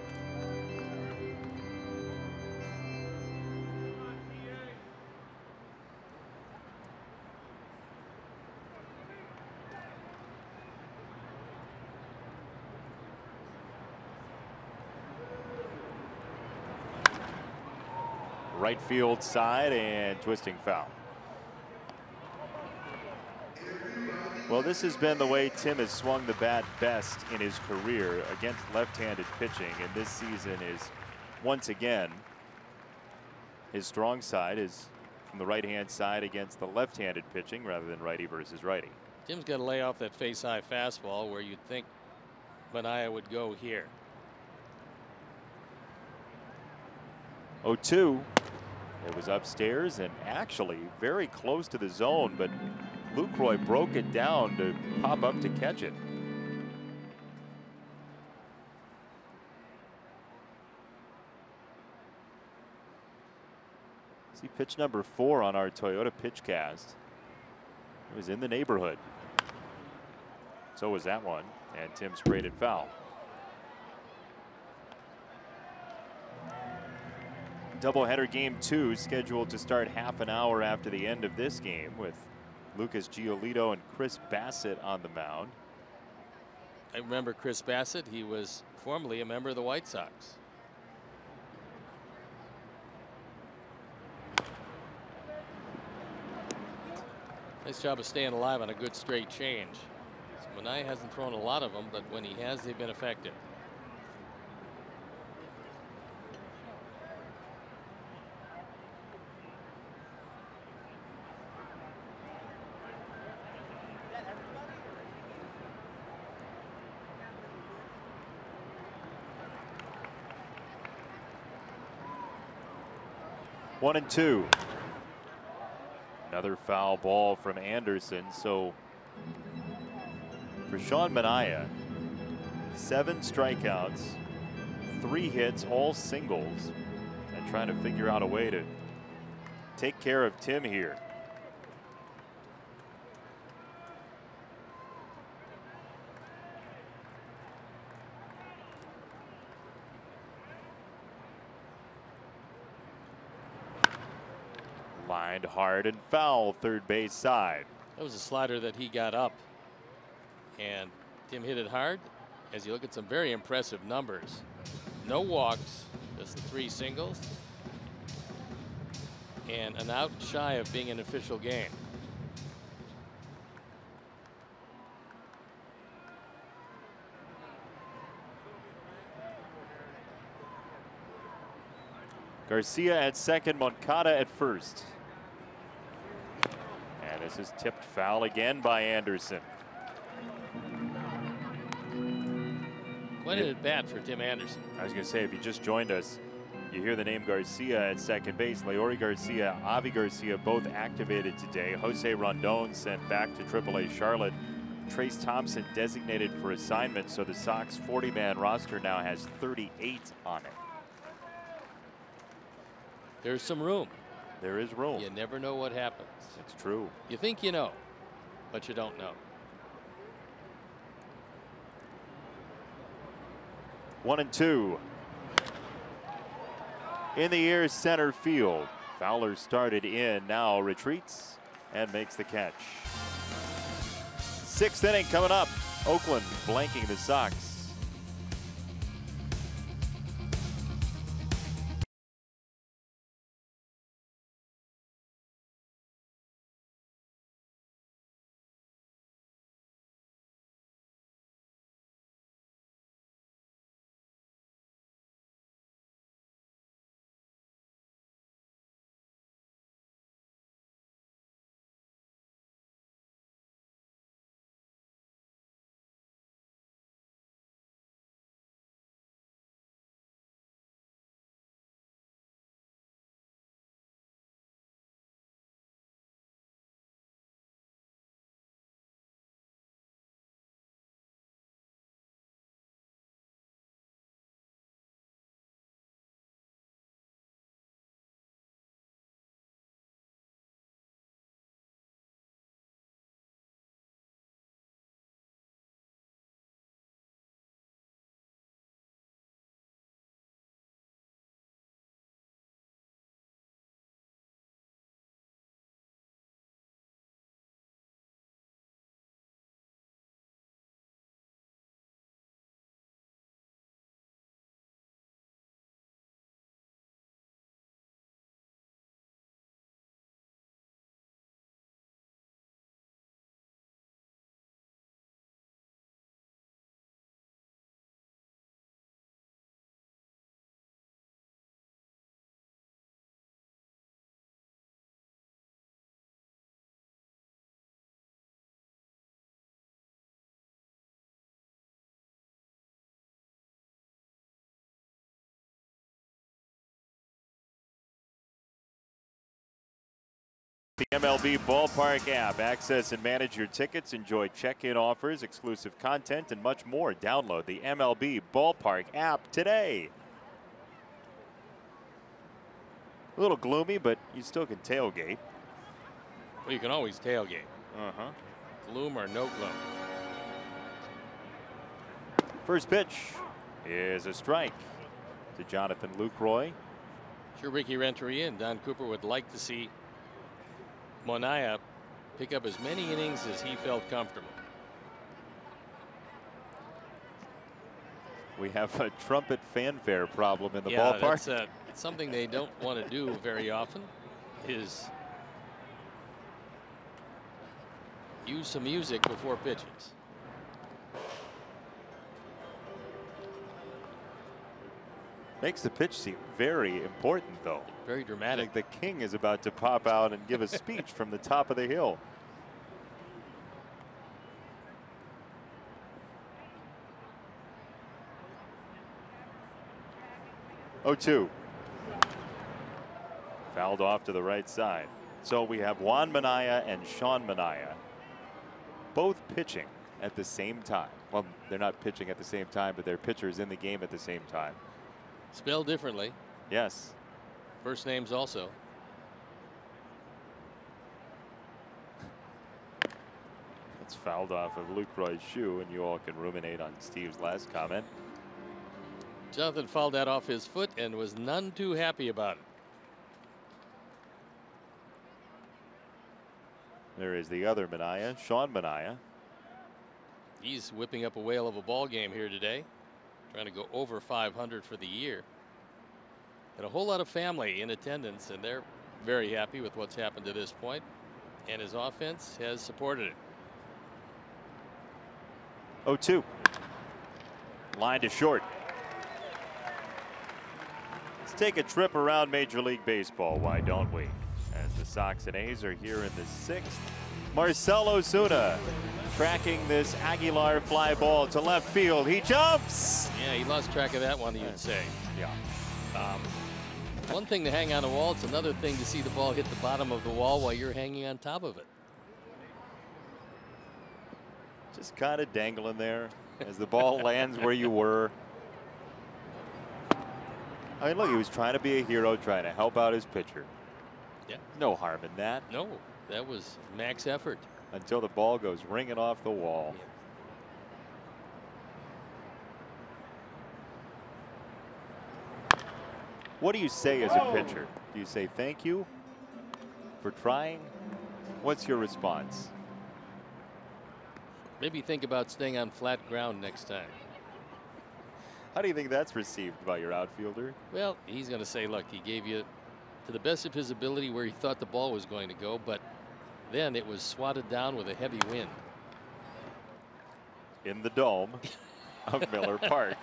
Right field side and twisting foul. Well, this has been the way Tim has swung the bat best in his career against left-handed pitching, and this season is once again his strong side is from the right-hand side against the left-handed pitching rather than righty versus righty. Tim's got to lay off that face-high fastball where you'd think Manaea would go here. 0-2. It was upstairs and actually very close to the zone, but Lucroy broke it down to pop up to catch it. See pitch number 4 on our Toyota pitch cast. It was in the neighborhood. So was that one, and Tim sprayed it foul. Doubleheader game 2 scheduled to start half an hour after the end of this game, with Lucas Giolito and Chris Bassett on the mound. I remember Chris Bassett. He was formerly a member of the White Sox. Nice job of staying alive on a good straight change. So Manaea hasn't thrown a lot of them, but when he has, they've been effective. One and 2. Another foul ball from Anderson. So for Sean Manaea, 7 strikeouts, 3 hits, all singles, and trying to figure out a way to take care of Tim here. Lined hard and foul, third base side. That was a slider that he got up, and Tim hit it hard. As you look at some very impressive numbers, no walks, just 3 singles, and an out shy of being an official game. Garcia at second, Moncada at first. And this is tipped foul again by Anderson. Quite an at bat for Tim Anderson. I was going to say, if you just joined us, you hear the name Garcia at second base. Leori Garcia, Avi Garcia, both activated today. Jose Rondon sent back to AAA Charlotte. Trace Thompson designated for assignment, so the Sox 40-man roster now has 38 on it. There's some room. There is room. You never know what happens. It's true. You think you know, but you don't know. 1-2. In the air, center field. Fowler started in, now retreats and makes the catch. 6th inning coming up. Oakland blanking the Sox. The MLB Ballpark app. Access and manage your tickets. Enjoy check-in offers, exclusive content, and much more. Download the MLB Ballpark app today. A little gloomy, but you still can tailgate. Well, you can always tailgate. Gloom or no gloom. First pitch is a strike to Jonathan Lucroy. Sure, Ricky Renteria and Don Cooper would like to see Monaya pick up as many innings as he felt comfortable. We have a trumpet fanfare problem in the yeah, ballpark. That's something they don't want to do very often, is use some music before pitches. Makes the pitch seem very important, though. Very dramatic. Like the king is about to pop out and give a speech from the top of the hill. Oh, 2. Fouled off to the right side. So we have Juan Minaya and Sean Minaya both pitching at the same time. Well, they're not pitching at the same time, but they're pitchers in the game at the same time. Spelled differently. Yes. First names also. It's fouled off of Lucroy's shoe, and you all can ruminate on Steve's last comment. Jonathan fouled that off his foot and was none too happy about it. There is the other Minaya, Sean Minaya. He's whipping up a whale of a ball game here today, trying to go over 500 for the year. And a whole lot of family in attendance, and they're very happy with what's happened to this point, and his offense has supported it. 0-2. Line to short. It's take a trip around Major League Baseball, why don't we? As the Sox and A's are here in the 6th. Marcell Ozuna tracking this Aguilar fly ball to left field. He jumps! Yeah, he lost track of that one, you'd say. Yeah. One thing to hang on a wall, it's another thing to see the ball hit the bottom of the wall while you're hanging on top of it. Just kind of dangling there as the ball lands where you were. I mean, look, he was trying to be a hero, trying to help out his pitcher. Yeah. No harm in that. No, that was max effort. Until the ball goes ringing off the wall. Yeah. What do you say as a pitcher? Do you say thank you for trying? What's your response? Maybe think about staying on flat ground next time. How do you think that's received by your outfielder? Well, he's going to say, look, he gave you to the best of his ability where he thought the ball was going to go, but then it was swatted down with a heavy wind. In the dome of Miller Park.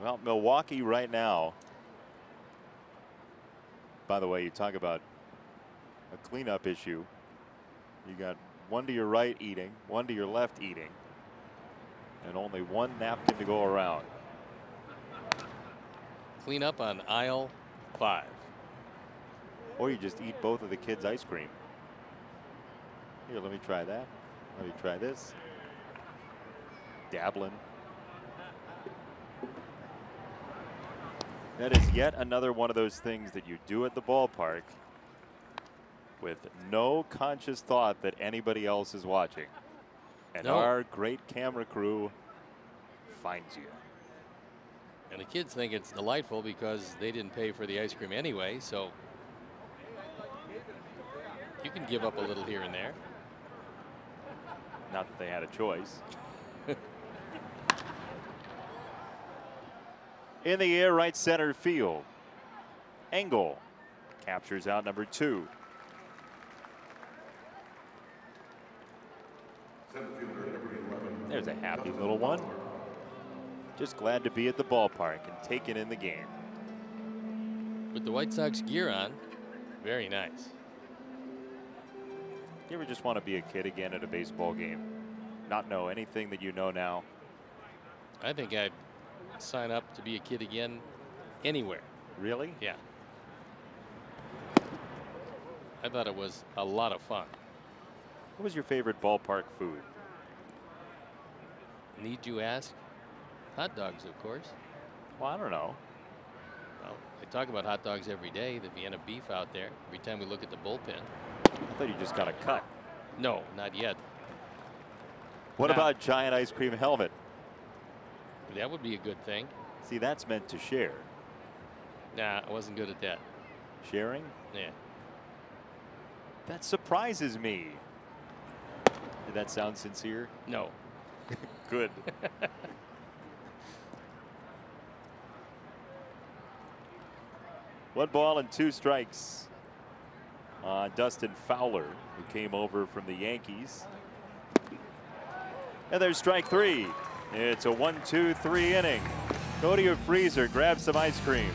Well, Milwaukee right now. By the way, you talk about a cleanup issue. You got one to your right eating, one to your left eating, and only one napkin to go around. Clean up on aisle 5. Or you just eat both of the kids' ice cream. Here, let me try that. Let me try this. Dabbling. That is yet another one of those things that you do at the ballpark with no conscious thought that anybody else is watching. And our great camera crew finds you. And the kids think it's delightful because they didn't pay for the ice cream anyway, so you can give up a little here and there. Not that they had a choice. In the air, right center field. Engel captures out number 2. There's a happy little one. Just glad to be at the ballpark and taking in the game. With the White Sox gear on, very nice. You ever just want to be a kid again at a baseball game? Not know anything that you know now? I think I'd sign up to be a kid again anywhere. Really? Yeah. I thought it was a lot of fun. What was your favorite ballpark food? Need you ask? Hot dogs, of course. Well, I don't know. Well, I talk about hot dogs every day. The Vienna beef out there. Every time we look at the bullpen. I thought you just got a cut. No, not yet. What about giant ice cream helmet? That would be a good thing. See, that's meant to share. Nah, I wasn't good at that. Sharing? Yeah. That surprises me. Did that sound sincere? No. Good. 1 ball and 2 strikes on Dustin Fowler, who came over from the Yankees. And there's strike 3. It's a 1-2-3 inning. Go to your freezer, grab some ice cream.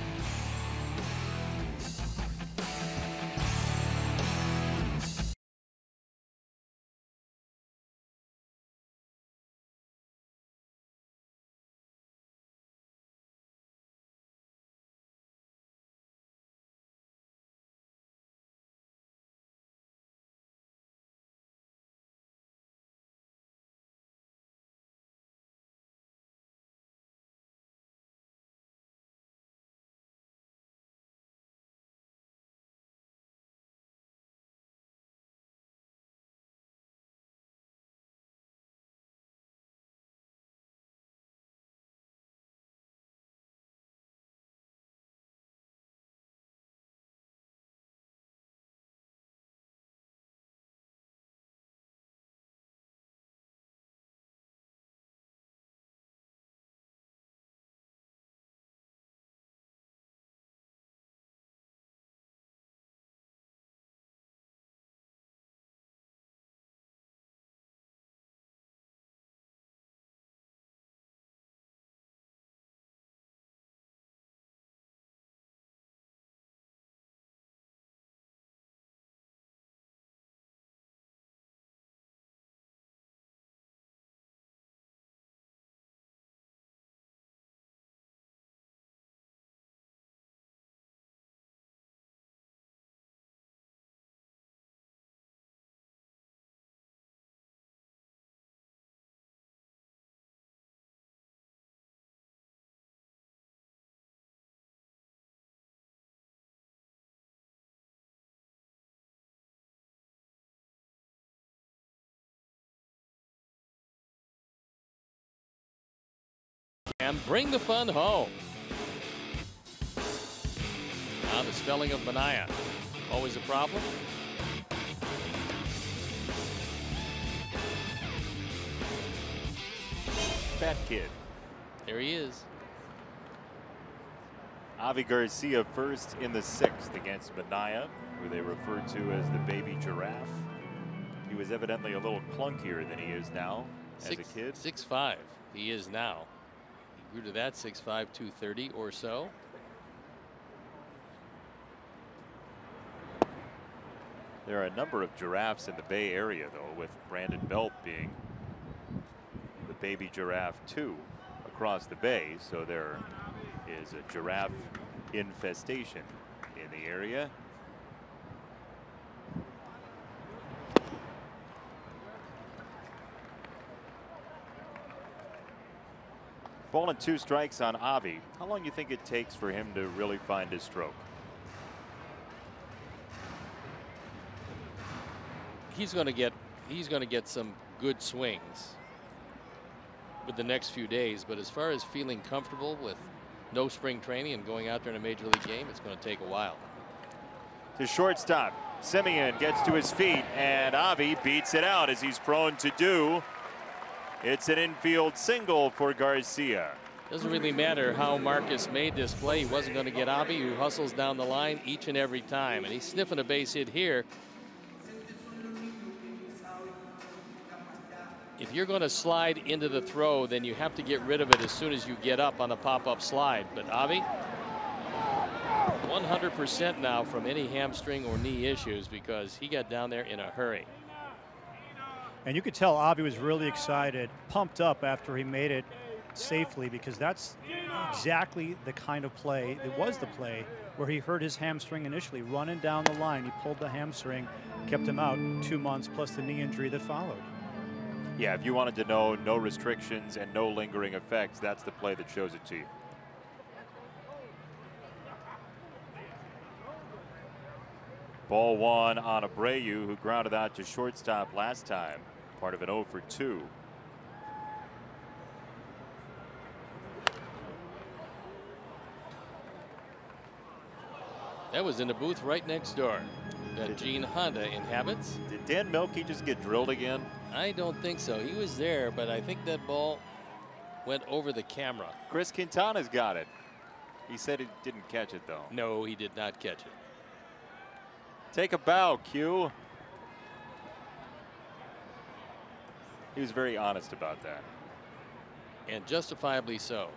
and bring the fun home. Now the spelling of Mania. Always a problem. Fat Kid. There he is. Avi Garcia first in the 6th against Mania, who they refer to as the baby giraffe. He was evidently a little clunkier than he is now as a kid. 6'5" he is now. He grew to that 6'5", 230 or so. There are a number of giraffes in the Bay Area, though, with Brandon Belt being the baby giraffe 2 across the bay. So there is a giraffe infestation in the area. Ball and 2 strikes on Avi. How long do you think it takes for him to really find his stroke? He's going to get some good swings with the next few days, but as far as feeling comfortable with no spring training and going out there in a major league game, it's going to take a while. To shortstop, Simeon gets to his feet, and Avi beats it out as he's prone to do. It's an infield single for Garcia. Doesn't really matter how Marcus made this play. He wasn't going to get Avi, who hustles down the line each and every time, and he's sniffing a base hit here. If you're going to slide into the throw, then you have to get rid of it as soon as you get up on a pop-up slide. But Avi, 100% now from any hamstring or knee issues, because he got down there in a hurry. And you could tell Avi was really excited, pumped up after he made it safely, because that's exactly the kind of play. It was the play where he hurt his hamstring initially. Running down the line, he pulled the hamstring, kept him out 2 months, plus the knee injury that followed. Yeah, if you wanted to know no restrictions and no lingering effects, that's the play that shows it to you. Ball 1 on Abreu, who grounded out to shortstop last time, part of an 0 for 2. That was in the booth right next door that Gene Honda inhabits. Did Dan Melke just get drilled again? I don't think so. He was there, but I think that ball went over the camera. Chris Quintana's got it. He said he didn't catch it, though. No, he did not catch it. Take a bow, Q. He was very honest about that. And justifiably so.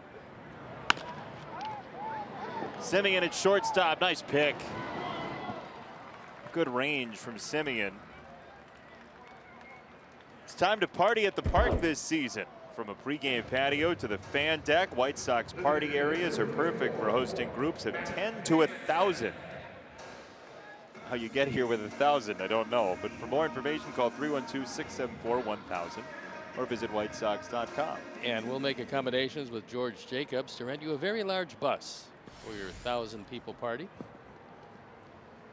Simeon at shortstop. Nice pick. Good range from Simeon. It's time to party at the park this season. From a pregame patio to the fan deck, White Sox party areas are perfect for hosting groups of 10 to 1,000. How you get here with 1,000, I don't know. But for more information, call 312-674-1000 or visit whitesox.com. And we'll make accommodations with George Jacobs to rent you a very large bus for your 1,000-people party.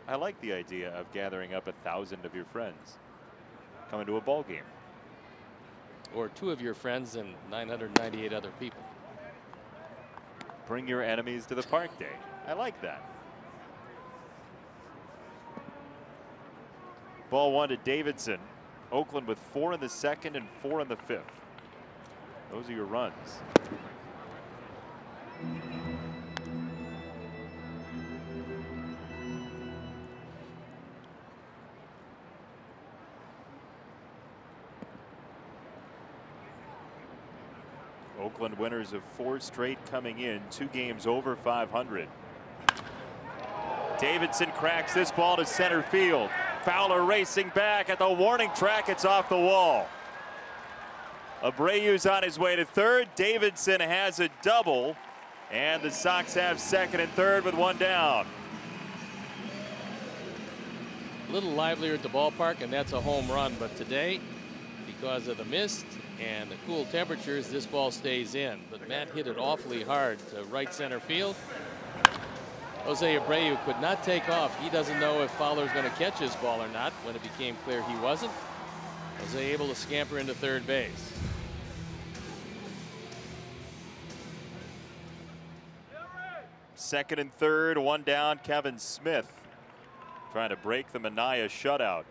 I like the idea of gathering up 1,000 of your friends coming to a ball game. Or 2 of your friends and 998 other people. Bring your enemies to the park day. I like that. Ball 1 to Davidson. Oakland with 4 in the 2nd and 4 in the 5th. Those are your runs. Oakland winners of 4 straight coming in, 2 games over 500. Davidson cracks this ball to center field. Fowler racing back at the warning track. It's off the wall. Abreu's on his way to third. Davidson has a double, and the Sox have 2nd and 3rd with 1 down. A little livelier at the ballpark, and that's a home run. But today, because of the mist and the cool temperatures, this ball stays in. But Matt hit it awfully hard to right center field. Jose Abreu could not take off. He doesn't know if Fowler's going to catch his ball or not. When it became clear he wasn't, Jose able to scamper into third base. Second and third, one down. Kevin Smith trying to break the Mania shutout.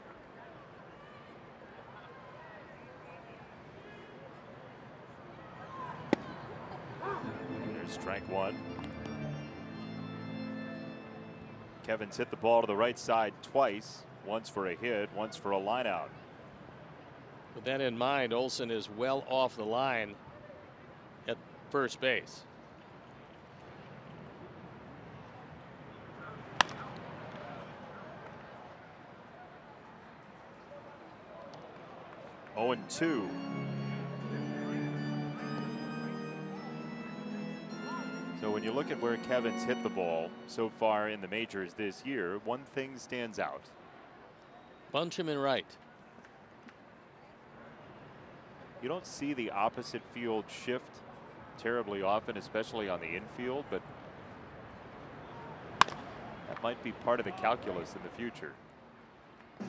There's strike one. Kevin's hit the ball to the right side twice, once for a hit, once for a line out. With that in mind, Olson is well off the line at first base. Oh, and 2. So when you look at where Kevin's hit the ball so far in the majors this year, one thing stands out. Bunch him in right. You don't see the opposite field shift terribly often, especially on the infield, but that might be part of the calculus in the future.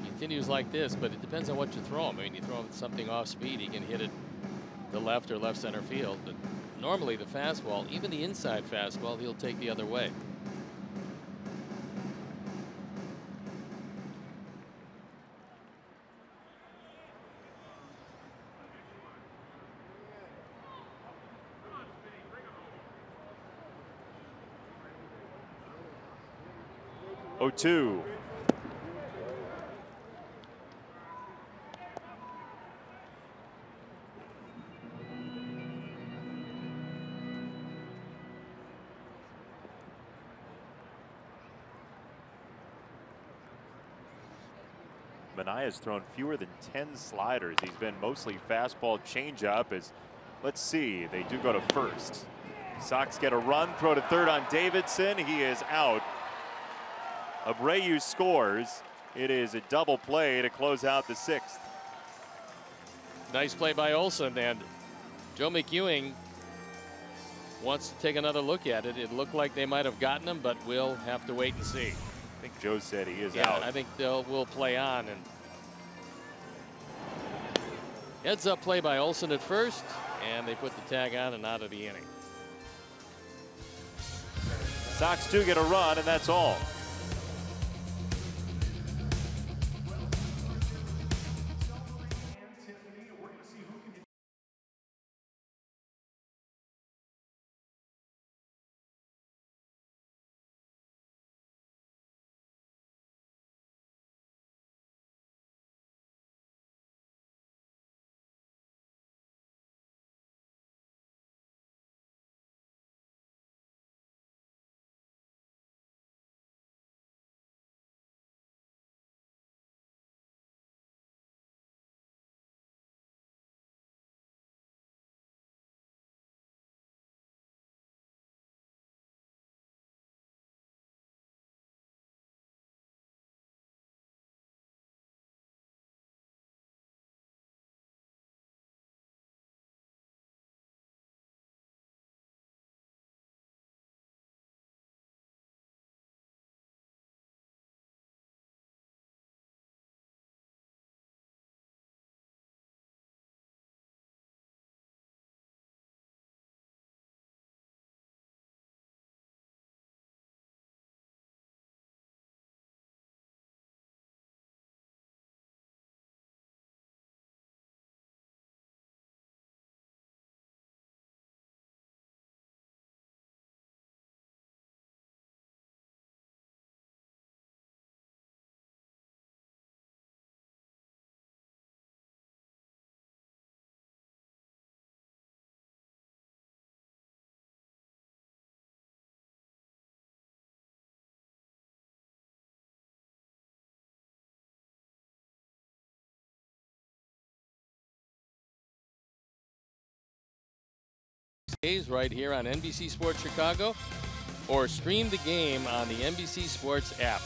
He continues like this, but it depends on what you throw him. I mean, you throw him something off speed, he can hit it to left or left center field. But normally the fastball, even the inside fastball, he'll take the other way. Oh, 2. Mania's thrown fewer than 10 sliders. He's been mostly fastball changeup. As let's see, they do go to first. Sox get a run, throw to third on Davidson. He is out. Abreu scores. It is a double play to close out the 6th. Nice play by Olson, and Joe McEwing wants to take another look at it. It looked like they might have gotten him, but we'll have to wait and see. I think Joe said he is Yeah, out. I think we'll play on. And heads up play by Olson at first, and they put the tag on and out of the inning. Sox do get a run, and that's all. Right here on NBC Sports Chicago, or stream the game on the NBC Sports app.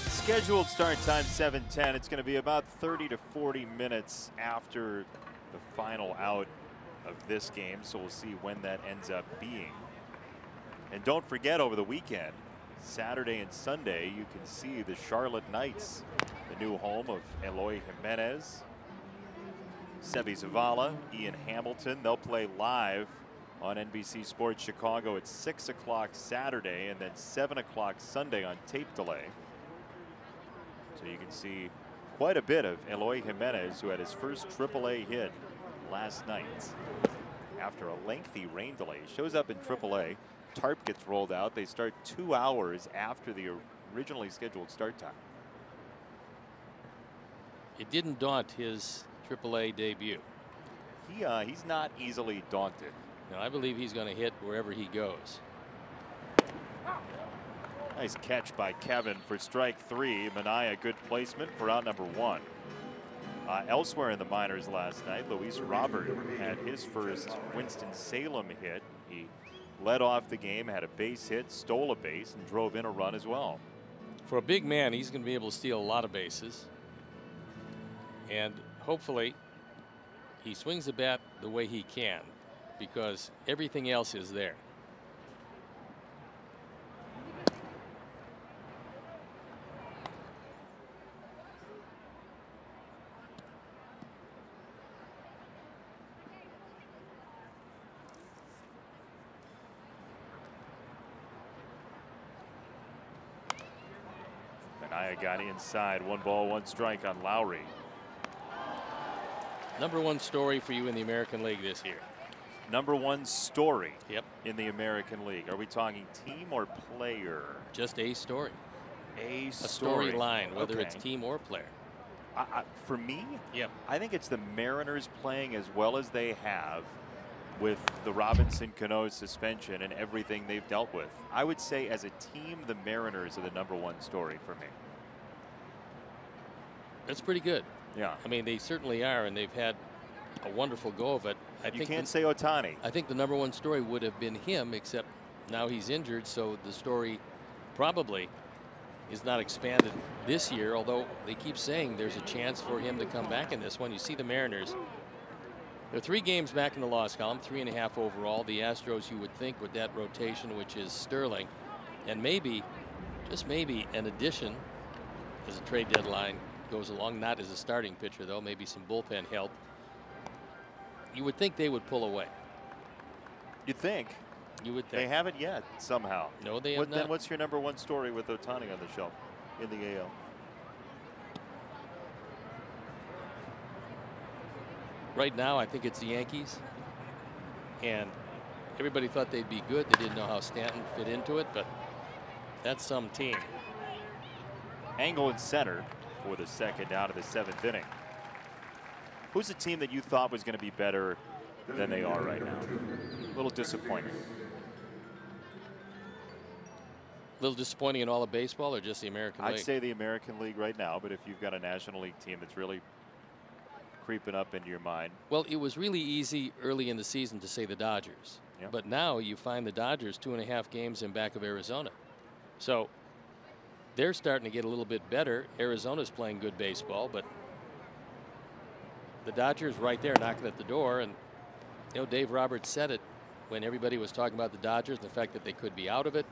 Scheduled start time 7:10. It's going to be about 30 to 40 minutes after the final out of this game, so we'll see when that ends up being. And don't forget, over the weekend, Saturday and Sunday, you can see the Charlotte Knights, the new home of Eloy Jimenez, Sebi Zavala, Ian Hamilton. They'll play live on NBC Sports Chicago at 6 o'clock Saturday and then 7 o'clock Sunday on tape delay. So you can see quite a bit of Eloy Jimenez, who had his first AAA hit last night after a lengthy rain delay. He shows up in AAA. Tarp gets rolled out. They start 2 hours after the originally scheduled start time. It didn't daunt his AAA debut. He's not easily daunted. No, I believe he's going to hit wherever he goes. Nice catch by Kevin for strike 3. Manaya, good placement for out number 1. Elsewhere in the minors last night, Luis Robert had his first Winston-Salem hit. He led off the game, had a base hit, stole a base, and drove in a run as well. For a big man, he's going to be able to steal a lot of bases. And hopefully, he swings the bat the way he can, because everything else is there. Manaya got inside. 1 ball, 1 strike on Lowry. Number 1 story for you in the American League this year. Number 1 story. Yep. In the American League. Are we talking team or player? Just a story. A storyline, whether okay. it's team or player. For me, yep. I think it's the Mariners playing as well as they have with the Robinson Cano suspension and everything they've dealt with. I would say as a team, the Mariners are the number 1 story for me. That's pretty good. Yeah. I mean, they certainly are, and they've had a wonderful go of it. You can't say Ohtani. I think the number 1 story would have been him, except now he's injured, so the story probably is not expanded this year, although they keep saying there's a chance for him to come back in this one. You see the Mariners, they're 3 games back in the loss column, 3.5 overall. The Astros, you would think, with that rotation, which is Sterling, and maybe, just maybe, an addition as a trade deadline goes along, not as a starting pitcher though, maybe some bullpen help. You would think they would pull away. You'd think. You would think. They haven't yet somehow. No, they have not. Then what's your number 1 story with Ohtani on the shelf in the AL? Right now, I think it's the Yankees, and everybody thought they'd be good. They didn't know how Stanton fit into it, but that's some team. Angle in center for the 2nd out of the 7th inning. Who's a team that you thought was going to be better than they are right now? A little disappointing. A little disappointing in all of baseball, or just the American League? I'd say the American League right now, but if you've got a National League team that's really creeping up into your mind. Well, it was really easy early in the season to say the Dodgers. Yep. But now you find the Dodgers 2.5 games in back of Arizona. So they're starting to get a little bit better. Arizona's playing good baseball, but the Dodgers right there knocking at the door. And, you know, Dave Roberts said it when everybody was talking about the Dodgers, the fact that they could be out of it.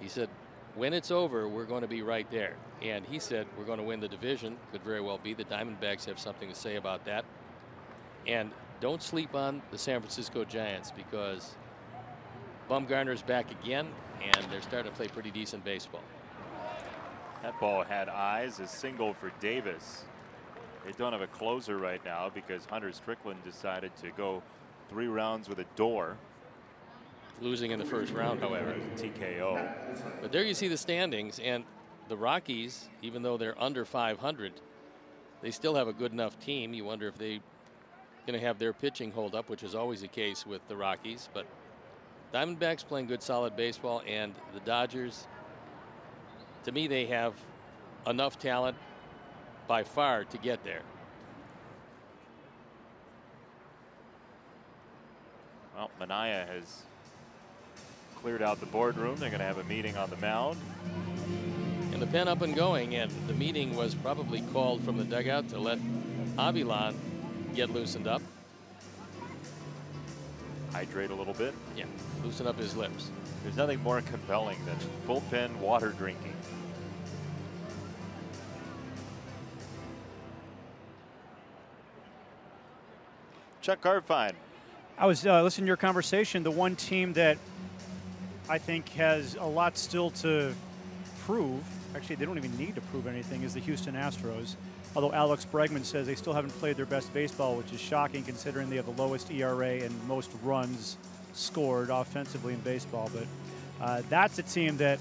He said, when it's over, we're going to be right there. And he said, we're going to win the division. Could very well be. The Diamondbacks have something to say about that. And don't sleep on the San Francisco Giants, because Bumgarner's back again, and they're starting to play pretty decent baseball. That ball had eyes. A single for Davis. They don't have a closer right now because Hunter Strickland decided to go 3 rounds with a door. Losing in the first round, however. TKO. But there you see the standings, and the Rockies, even though they're under 500, they still have a good enough team. You wonder if they're going to have their pitching hold up, which is always the case with the Rockies. But Diamondbacks playing good, solid baseball, and the Dodgers, to me, they have enough talent by far to get there. Well, Manaya has cleared out the boardroom. They're going to have a meeting on the mound. And the pen up and going, and the meeting was probably called from the dugout to let Avilan get loosened up. Hydrate a little bit. Yeah, loosen up his lips. There's nothing more compelling than bullpen water drinking. Chuck Garfien I was listening to your conversation. The one team that I think has a lot still to prove, actually they don't even need to prove anything, is the Houston Astros. Although Alex Bregman says they still haven't played their best baseball, which is shocking considering they have the lowest ERA and most runs scored offensively in baseball. But that's a team that,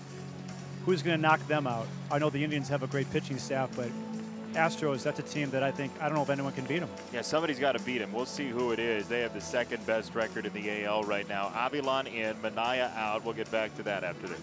who's going to knock them out? I know the Indians have a great pitching staff, but Astros, that's a team that I don't know if anyone can beat them. Yeah, somebody's got to beat them. We'll see who it is. They have the second best record in the AL right now. Avilan in, Minaya out. We'll get back to that after this.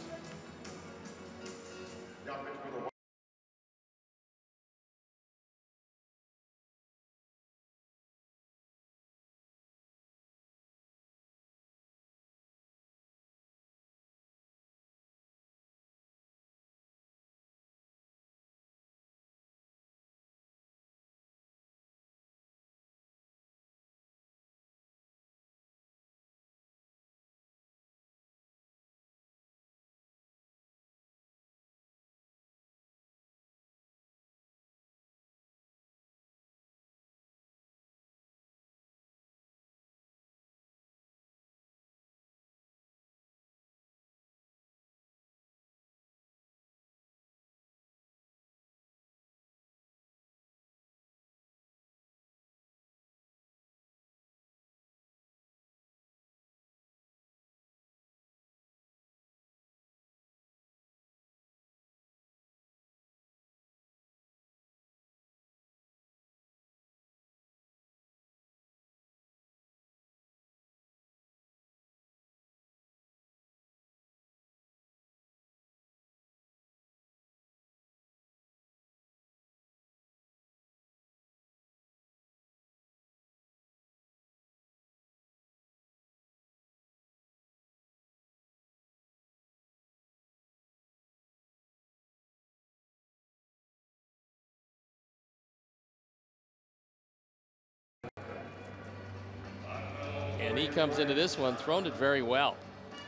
And he comes into this one, thrown it very well.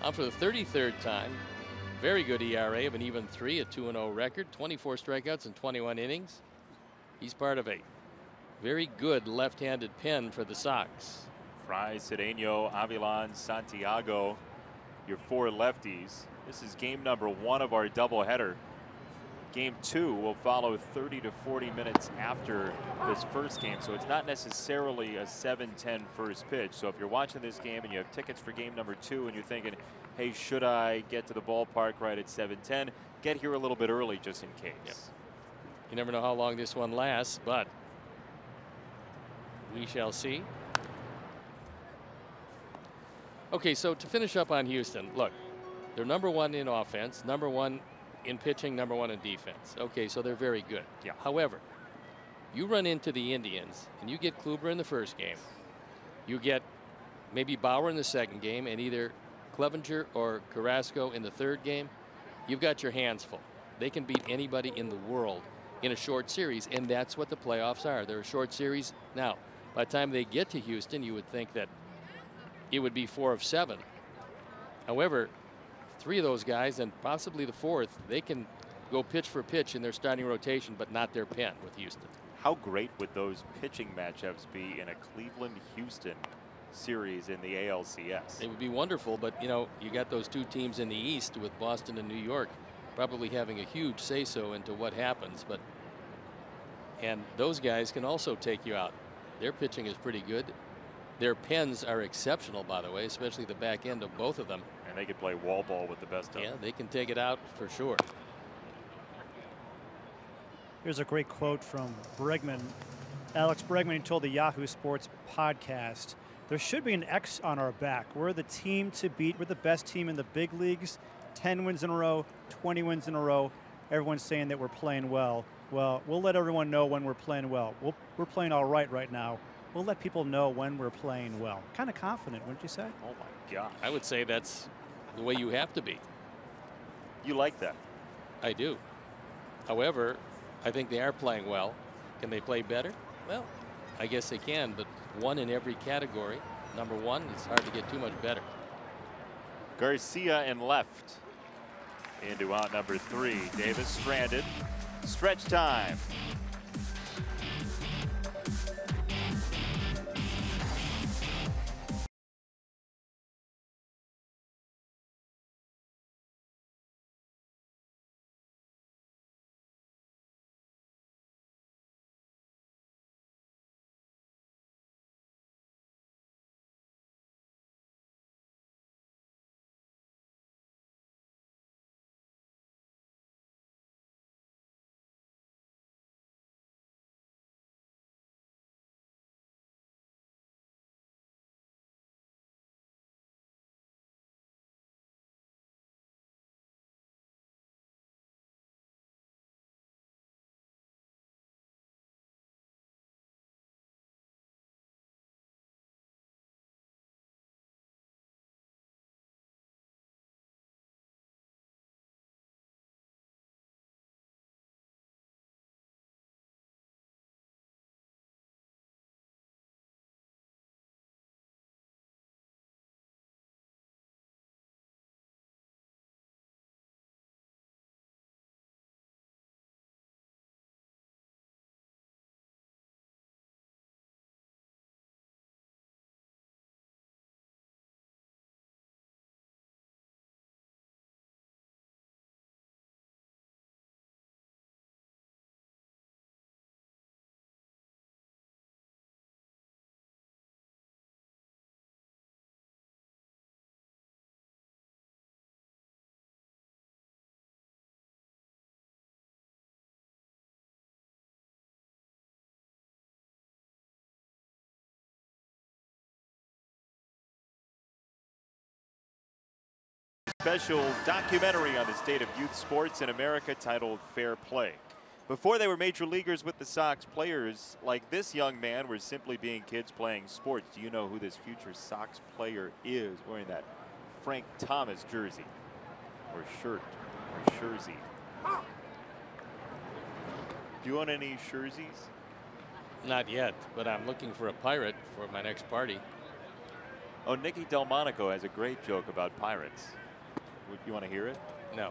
On for the 33rd time. Very good ERA of an even 3, a 2-0 record, 24 strikeouts in 21 innings. He's part of a very good left-handed pen for the Sox. Fry, Cedeno, Avilan, Santiago, your 4 lefties. This is game number 1 of our doubleheader. Game 2 will follow 30 to 40 minutes after this first game, so it's not necessarily a 7-10 first pitch. So if you're watching this game and you have tickets for game number 2 and you're thinking, hey, should I get to the ballpark right at 7:10? Get here a little bit early just in case. Yep. You never know how long this one lasts, but we shall see. Okay, so to finish up on Houston, look, they're #1 in offense, #1 in pitching, #1 in defense. Okay, so they're very good. Yeah. However, you run into the Indians and you get Kluber in the first game. You get maybe Bauer in the second game and either Clevenger or Carrasco in the third game. You've got your hands full. They can beat anybody in the world in a short series, and that's what the playoffs are. They're a short series. Now, by the time they get to Houston, you would think that it would be 4 of 7. However, 3 of those guys, and possibly the 4th, they can go pitch for pitch in their starting rotation, but not their pen with Houston. How great would those pitching matchups be in a Cleveland-Houston series in the ALCS? It would be wonderful, but you know, you got those 2 teams in the East with Boston and New York probably having a huge say-so into what happens, and those guys can also take you out. Their pitching is pretty good. Their pens are exceptional, by the way, especially the back end of both of them. And they could play wall ball with the best of them. Yeah, they can take it out for sure. Here's a great quote from Bregman. Alex Bregman, he told the Yahoo Sports podcast, there should be an X on our back. We're the team to beat. We're the best team in the big leagues. 10 wins in a row, 20 wins in a row. Everyone's saying that we're playing well. Well, we'll let everyone know when we're playing well. We're playing all right now. We'll let people know when we're playing well. Kind of confident, wouldn't you say? Oh, my God. I would say that's the way you have to be. You like that? I do. However, I think they are playing well. Can they play better? Well, I guess they can, but 1 in every category. #1, it's hard to get too much better. Garcia in left. Into out number 3. Davis stranded. Stretch time. special documentary on the state of youth sports in America titled Fair Play. Before they were major leaguers with the Sox, players like this young man were simply being kids playing sports. Do you know who this future Sox player is wearing that Frank Thomas jersey or shirt or jersey? Do you own any jerseys? Not yet, but I'm looking for a pirate for my next party. Oh, Nicky Delmonico has a great joke about pirates. Would you want to hear it? No.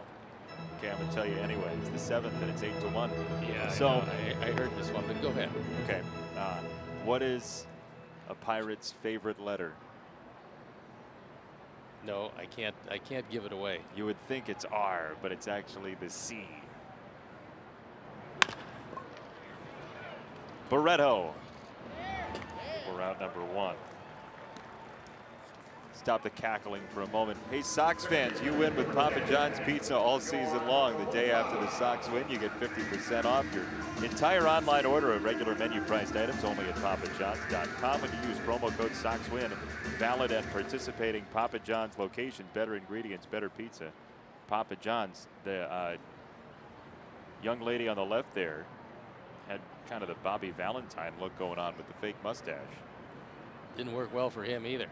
Okay, I'm going to tell you anyway. It's the 7th and it's 8-1. Yeah, so I heard this one, but go ahead. Okay. What is a pirate's favorite letter? No, I can't give it away. You would think it's R, but it's actually the C. Barreto for round number 1. Stop the cackling for a moment. Hey, Sox fans, you win with Papa John's Pizza all season long. The day after the Sox win, you get 50% off your entire online order of regular menu priced items only at papajohns.com. When you use promo code SOXWIN, valid at participating Papa John's locations. Better ingredients, better pizza. Papa John's. The young lady on the left there had kind of the Bobby Valentine look going on with the fake mustache. Didn't work well for him either.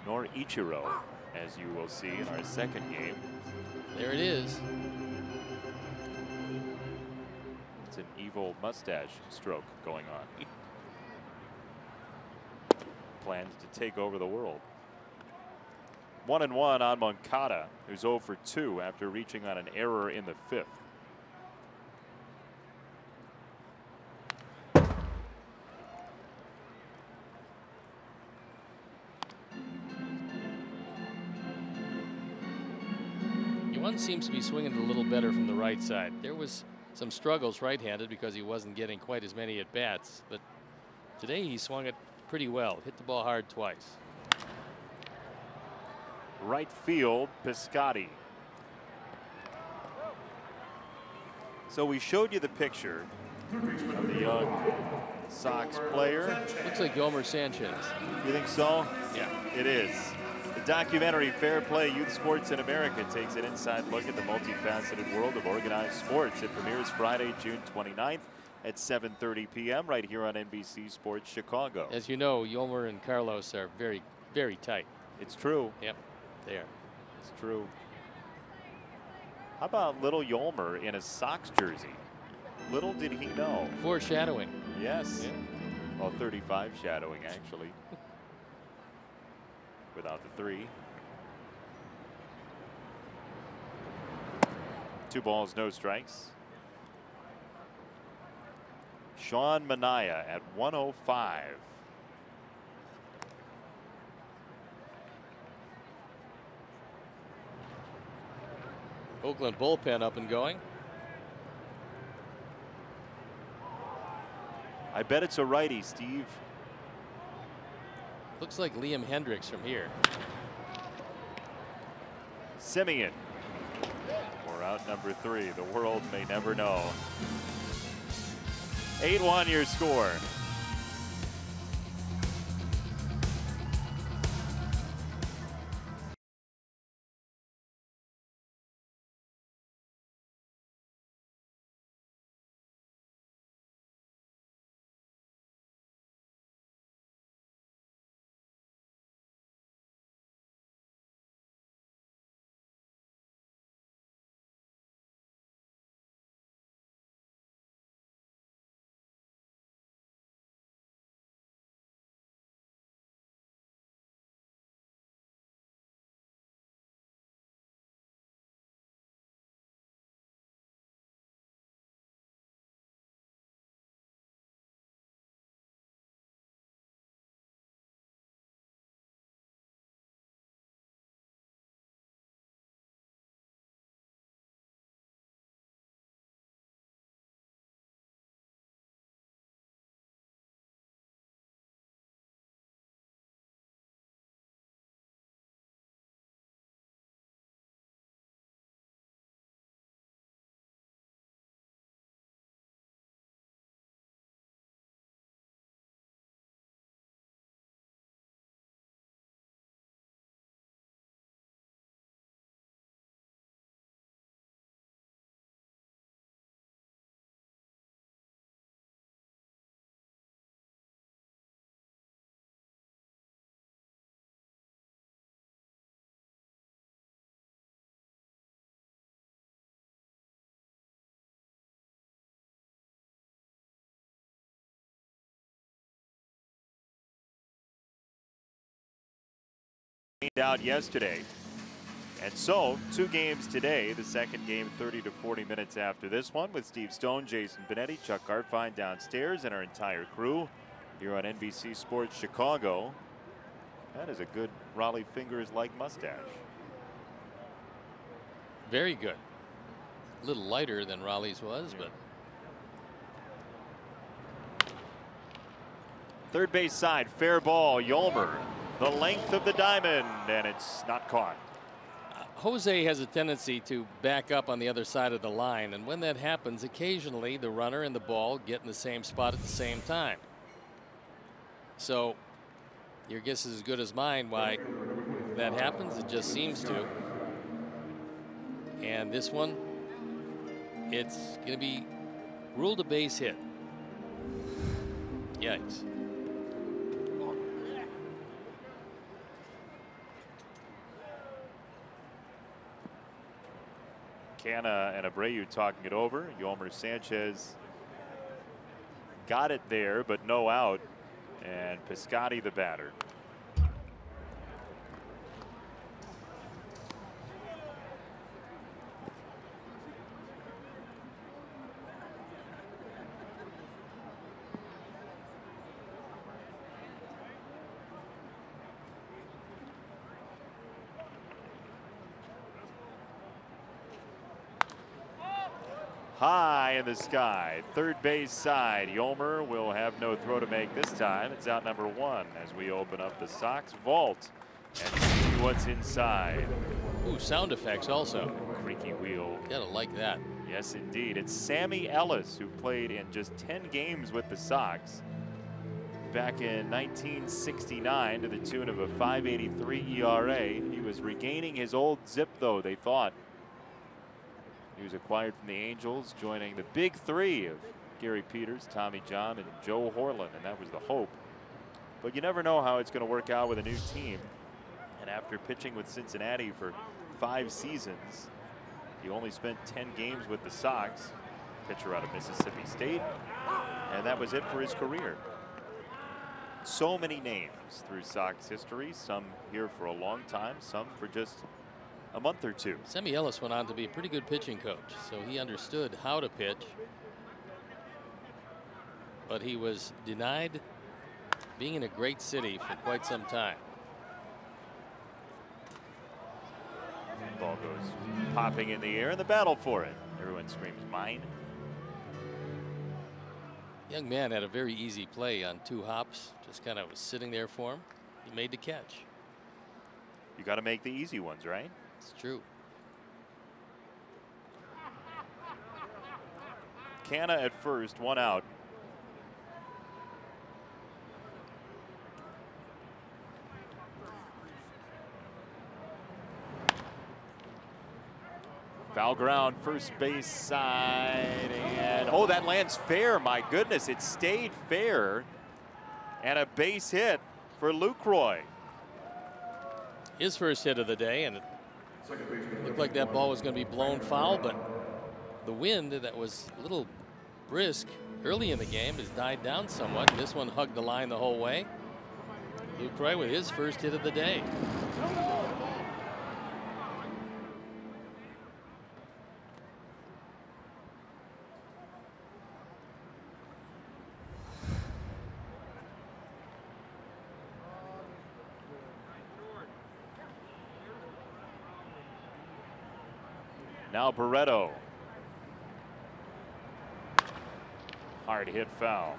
Nor Ichiro, as you will see in our second game. There it is. It's an evil mustache stroke going on. Plans to take over the world. 1-1 on Moncada, who's 0 for 2 after reaching on an error in the 5th. One seems to be swinging a little better from the right side. There was some struggles right-handed because he wasn't getting quite as many at bats, but today he swung it pretty well. Hit the ball hard twice. Right field, Piscotty. So we showed you the picture of the young Sox player. Looks like Gomer Sanchez. You think so? Yeah. It is. The documentary Fair Play Youth Sports in America takes an inside look at the multifaceted world of organized sports. It premieres Friday, June 29th at 7:30 p.m. right here on NBC Sports Chicago. As you know, Yolmer and Carlos are very, very tight. It's true. Yep, they are. It's true. How about little Yolmer in a Sox jersey? Little did he know. Foreshadowing. Yes. Yeah. Well, 35 shadowing, actually. Without the 3. 2 balls, no strikes. Sean Manaea at 105. Oakland bullpen up and going. I bet it's a righty, Steve. Looks like Liam Hendricks from here. Simeon for out number 3. The world may never know. 8-1 your score. rained out yesterday. And so, 2 games today. The second game 30 to 40 minutes after this one with Steve Stone, Jason Benetti, Chuck Hartfine downstairs, and our entire crew here on NBC Sports Chicago. That is a good Raleigh Fingers-like mustache. Very good. A little lighter than Raleigh's was, but. Third base side, fair ball, Yolmer. The length of the diamond, and it's not caught. Jose has a tendency to back up on the other side of the line, and when that happens, occasionally the runner and the ball get in the same spot at the same time. So your guess is as good as mine why that happens. It just seems to. And this one, it's going to be ruled a base hit. Yikes. Canna and Abreu talking it over. Yolmer Sanchez got it there, but no out. And Piscotty the batter. High in the sky, third base side. Yolmer will have no throw to make this time. It's out number 1 as we open up the Sox vault and see what's inside. Ooh, sound effects also. Creaky wheel. Gotta like that. Yes, indeed. It's Sammy Ellis, who played in just 10 games with the Sox back in 1969 to the tune of a .583 ERA. He was regaining his old zip, though, they thought. He was acquired from the Angels, joining the big 3 of Gary Peters, Tommy John, and Joe Horland, and that was the hope. But you never know how it's going to work out with a new team. And after pitching with Cincinnati for 5 seasons, he only spent 10 games with the Sox, pitcher out of Mississippi State, and that was it for his career. So many names through Sox history, some here for a long time, some for just a month or 2. Sammy Ellis went on to be a pretty good pitching coach, so he understood how to pitch. But he was denied being in a great city for quite some time. Ball goes popping in the air, and the battle for it. Everyone screams, mine. Young man had a very easy play on 2 hops, just kind of was sitting there for him. He made the catch. You got to make the easy ones, right? It's true. Canna at first, 1 out. Foul ground, first base side, and oh, that lands fair. My goodness, it stayed fair, and a base hit for Lucroy. His first hit of the day, and it looked like that ball was going to be blown foul, but the wind that was a little brisk early in the game has died down somewhat. This one hugged the line the whole way. Lucroy with his first hit of the day. Now Barreto. Hard hit foul.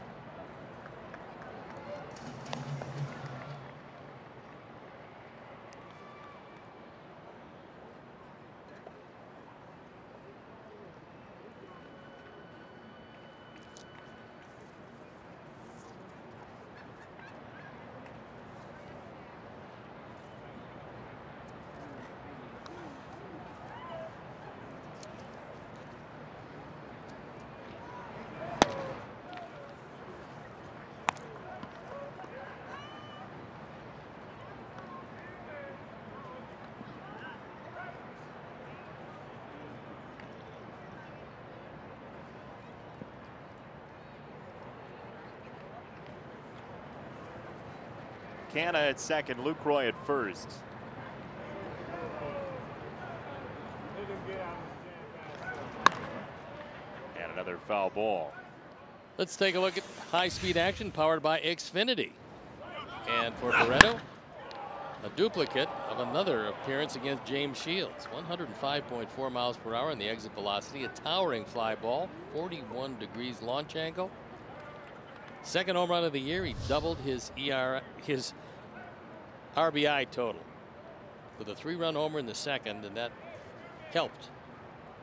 Canna at second, Lucroy at first. And another foul ball. Let's take a look at high-speed action powered by Xfinity. And for Barreto, a duplicate of another appearance against James Shields. 105.4 miles per hour in the exit velocity, a towering fly ball, 41 degrees launch angle. Second home run of the year. He doubled his RBI total with a 3-run homer in the second, and that helped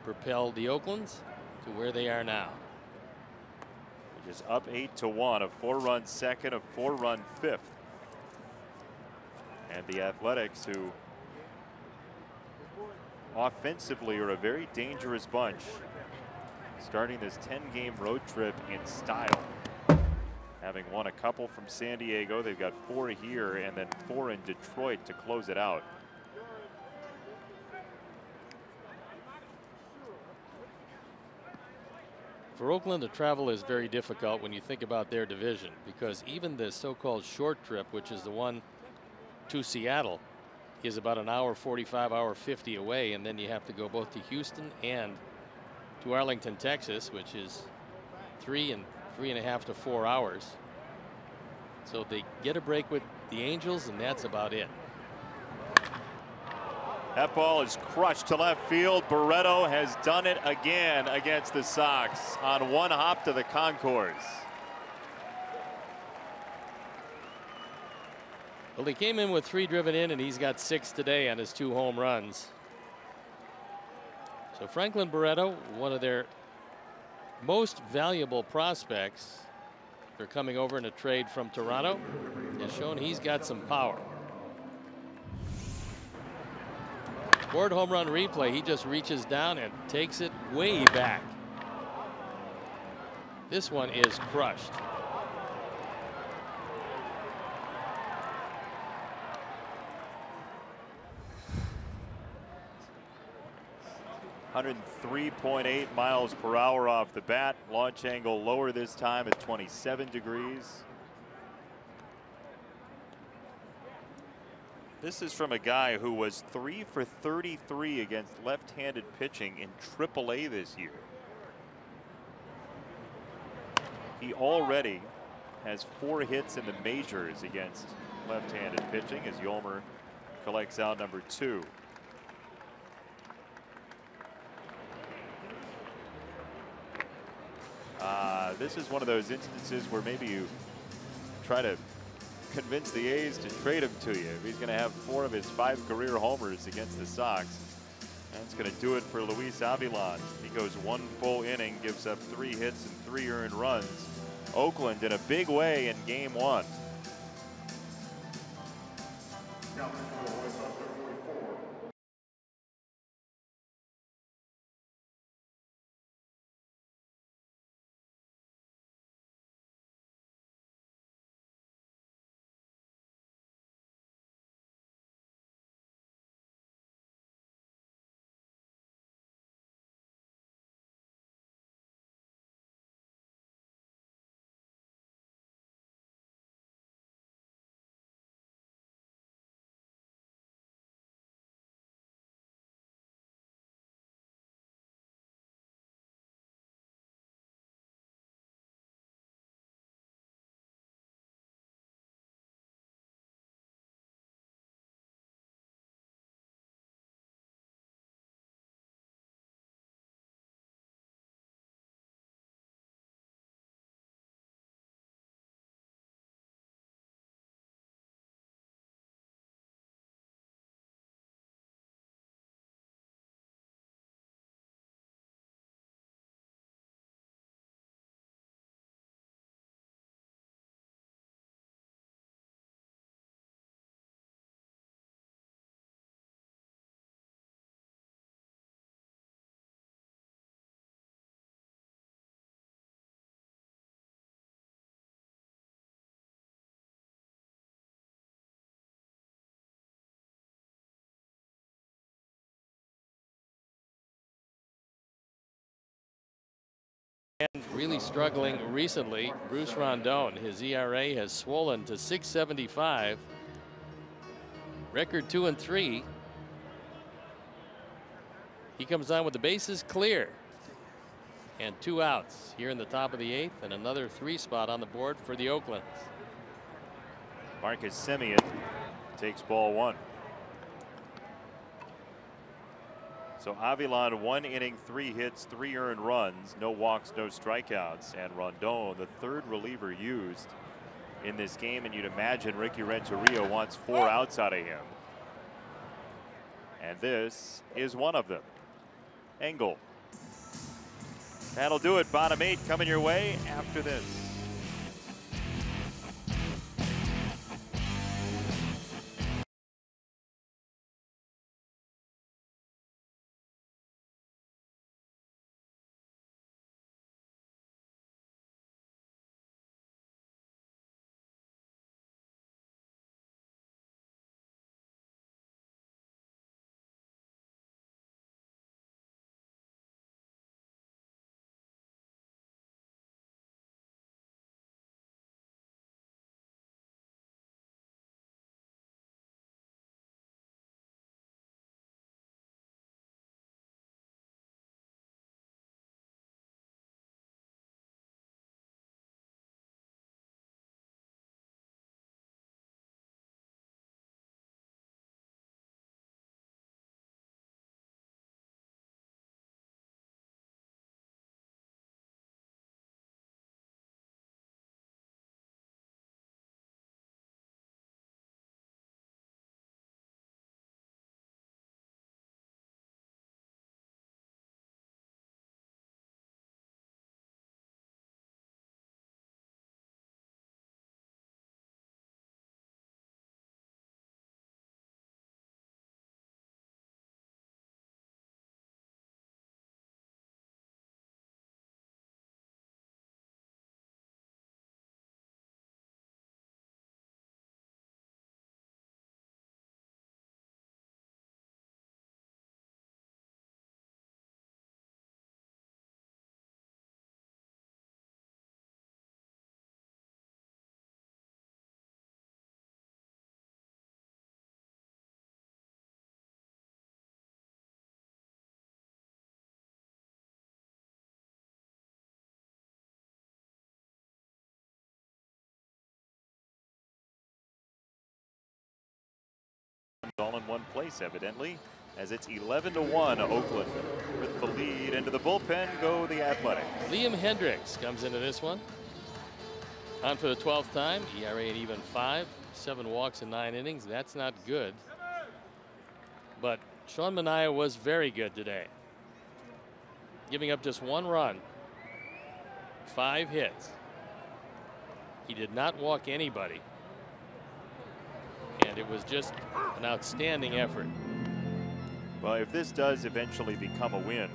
propel the Oaklands to where they are now. Which is up 8-1, a 4-run second, a 4-run fifth. And the Athletics, who offensively are a very dangerous bunch, starting this 10-game road trip in style. Having won a couple from San Diego, they've got 4 here and then 4 in Detroit to close it out. For Oakland, the travel is very difficult when you think about their division, because even the so-called short trip, which is the one to Seattle, is about an hour 45, hour 50 away, and then you have to go both to Houston and to Arlington, Texas, which is 3.5 to 4 hours. So they get a break with the Angels, and that's about it. That ball is crushed to left field. Barreto has done it again against the Sox on one hop to the concourse. Well, he came in with 3 driven in, and he's got 6 today on his 2 home runs. So Franklin Barreto, one of their most valuable prospects, they're coming over in a trade from Toronto, has shown he's got some power. Board home run replay, he just reaches down and takes it way back. This one is crushed. .3 miles per hour off the bat. Launch angle lower this time at 27 degrees. This is from a guy who was 3 for 33 against left-handed pitching in AAA this year. He already has 4 hits in the majors against left-handed pitching as Yolmer collects out number 2. This is one of those instances where maybe you try to convince the A's to trade him to you. He's going to have 4 of his 5 career homers against the Sox. That's going to do it for Luis Avilan. He goes 1 full inning, gives up 3 hits and 3 earned runs. Oakland in a big way in game 1. And really struggling recently, Bruce Rondon. His ERA has swollen to 6.75. Record 2-3. He comes on with the bases clear. And 2 outs here in the top of the 8th, and another 3 spot on the board for the Oaklands. Marcus Semien takes ball 1. So Avilan, 1 inning, 3 hits, 3 earned runs, no walks, no strikeouts. And Rondon, the 3rd reliever used in this game. And you'd imagine Ricky Renteria wants 4 outs out of him. And this is one of them. Engel. That'll do it. Bottom 8 coming your way after this. All in one place, evidently, as it's 11-1 Oakland. With the lead into the bullpen go the Athletics. Liam Hendricks comes into this one. On for the 12th time. ERA at even 5. 7 walks in 9 innings. That's not good. But Sean Manaea was very good today. Giving up just 1 run. 5 hits. He did not walk anybody. And it was just an outstanding effort. Well, if this does eventually become a win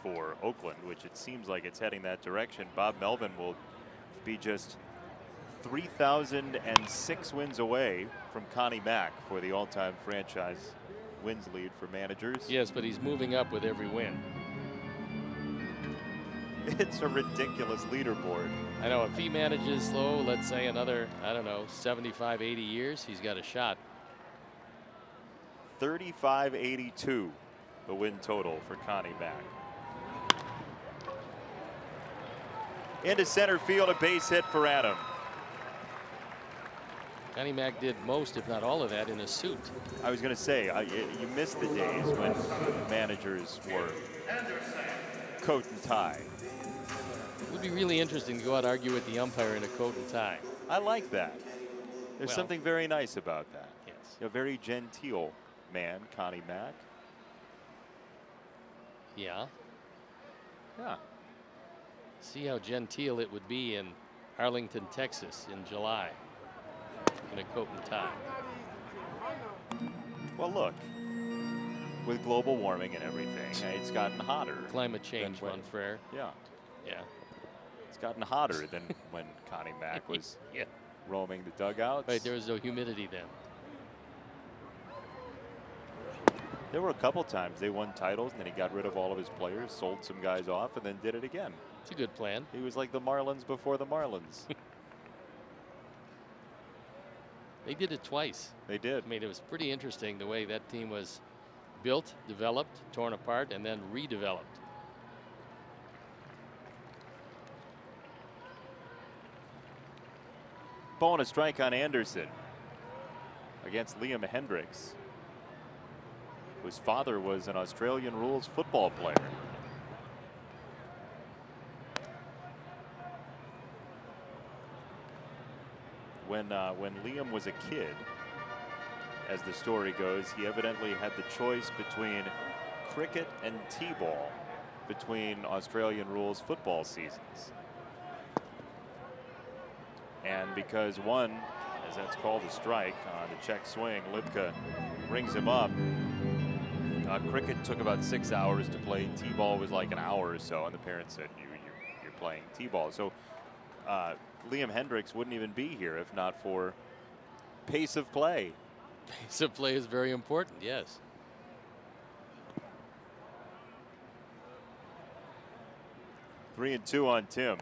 for Oakland, which it seems like it's heading that direction, Bob Melvin will be just 3,006 wins away from Connie Mack for the all-time franchise wins lead for managers. Yes, but he's moving up with every win. It's a ridiculous leaderboard. I know if he manages slow, let's say another, I don't know, 75, 80 years, he's got a shot. 35-82, the win total for Connie Mack. Into center field, a base hit for Adam. Connie Mack did most, if not all of that, in a suit. I was going to say, you missed the days when managers wore coat and tie. It would be really interesting to go out and argue with the umpire in a coat and tie. I like that. There's Well, something very nice about that. Yes. A very genteel man, Connie Mack. Yeah. Yeah. See how genteel it would be in Arlington, Texas in July in a coat and tie. Well, look, with global warming and everything, it's gotten hotter. Climate change, when- Manfred. Yeah. Yeah. It's gotten hotter than when Connie Mack was Yeah. roaming the dugouts. Right, there was no humidity then. There were a couple times they won titles and then he got rid of all of his players, sold some guys off, and then did it again. It's a good plan. He was like the Marlins before the Marlins. They did it twice. They did. I mean, it was pretty interesting the way that team was built, developed, torn apart, and then redeveloped. Ball and a strike on Anderson against Liam Hendricks, whose father was an Australian rules football player. When Liam was a kid, as the story goes, he evidently had the choice between cricket and t-ball between Australian rules football seasons. And because one, as that's called a strike on the check swing, Lipka rings him up. Cricket took about 6 hours to play. T-ball was like an hour or so, and the parents said, you're playing T-ball. So Liam Hendricks wouldn't even be here if not for pace of play. Pace of play is very important, yes. Three and two on Tim.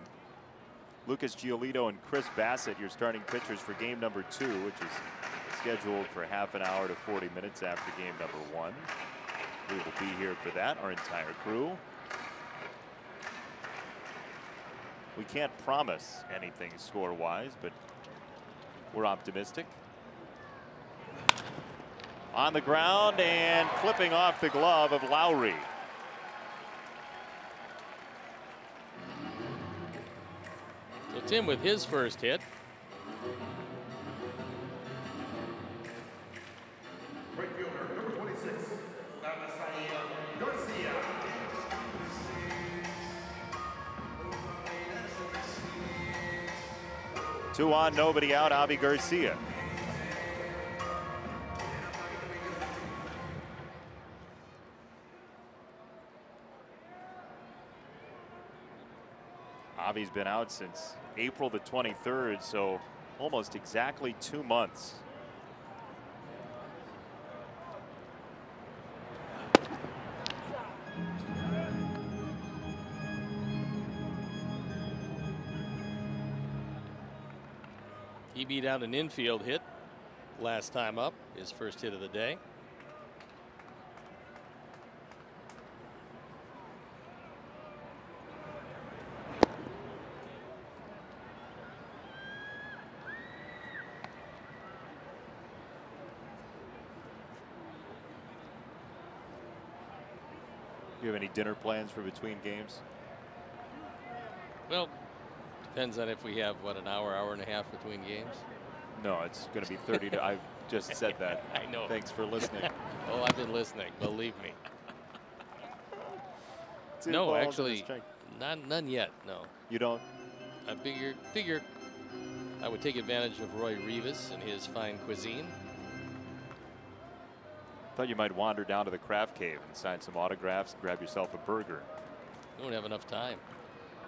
Lucas Giolito and Chris Bassett, your starting pitchers for game number 2, which is scheduled for half an hour to 40 minutes after game number 1. We will be here for that, our entire crew. We can't promise anything score-wise, but we're optimistic. On the ground and clipping off the glove of Lowry. So Tim with his first hit. Right fielder, number 26, Garcia. 2 on, nobody out, Avi Garcia. Avi's been out since April the 23rd, so almost exactly 2 months. He beat out an infield hit last time up, his first hit of the day. Do you have any dinner plans for between games? Well, depends on if we have, what, an hour, hour and a half between games? No, it's going to be 30 to. I just said that. I know. Thanks for listening. Oh, I've been listening, believe me. 2 No, balls and a actually, strike. none yet, no. You don't? I figure I would take advantage of Roy Rivas and his fine cuisine. Thought you might wander down to the craft cave and sign some autographs and grab yourself a burger. Don't have enough time.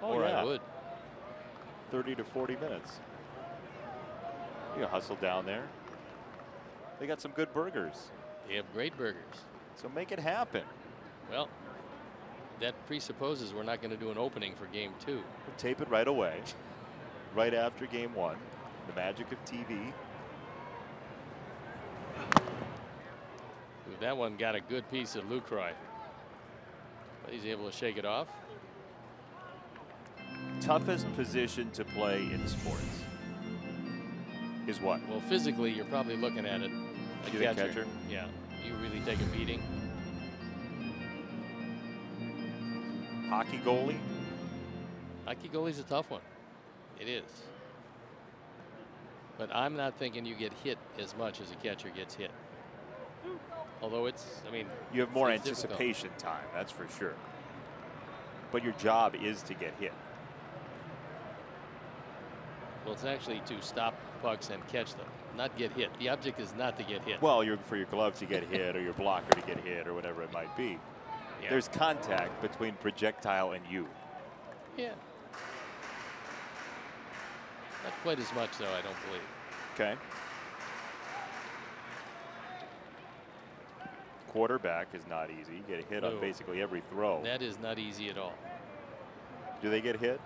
Oh, or yeah. I would. 30 to 40 minutes. You hustle down there. They got some good burgers. They have great burgers. So make it happen. Well, that presupposes we're not going to do an opening for game 2. We'll tape it right away. Right after game 1. The magic of TV. That one got a good piece of Lucroy. But he's able to shake it off. Toughest position to play in sports is what? Well, physically, you're probably looking at it. You think catcher? Yeah. You really take a beating. Hockey goalie? Hockey goalie's a tough one. It is. But I'm not thinking you get hit as much as a catcher gets hit. Although it's, I mean, you have more it's anticipation time, that's for sure. But your job is to get hit. Well, it's actually to stop pucks and catch them, not get hit. The object is not to get hit. Well, for your glove to get hit or your blocker to get hit or whatever it might be. Yeah. There's contact between projectile and you. Yeah. Not quite as much, though, I don't believe. Okay. Quarterback is not easy. You get hit on basically every throw. That is not easy at all. Do they get hit?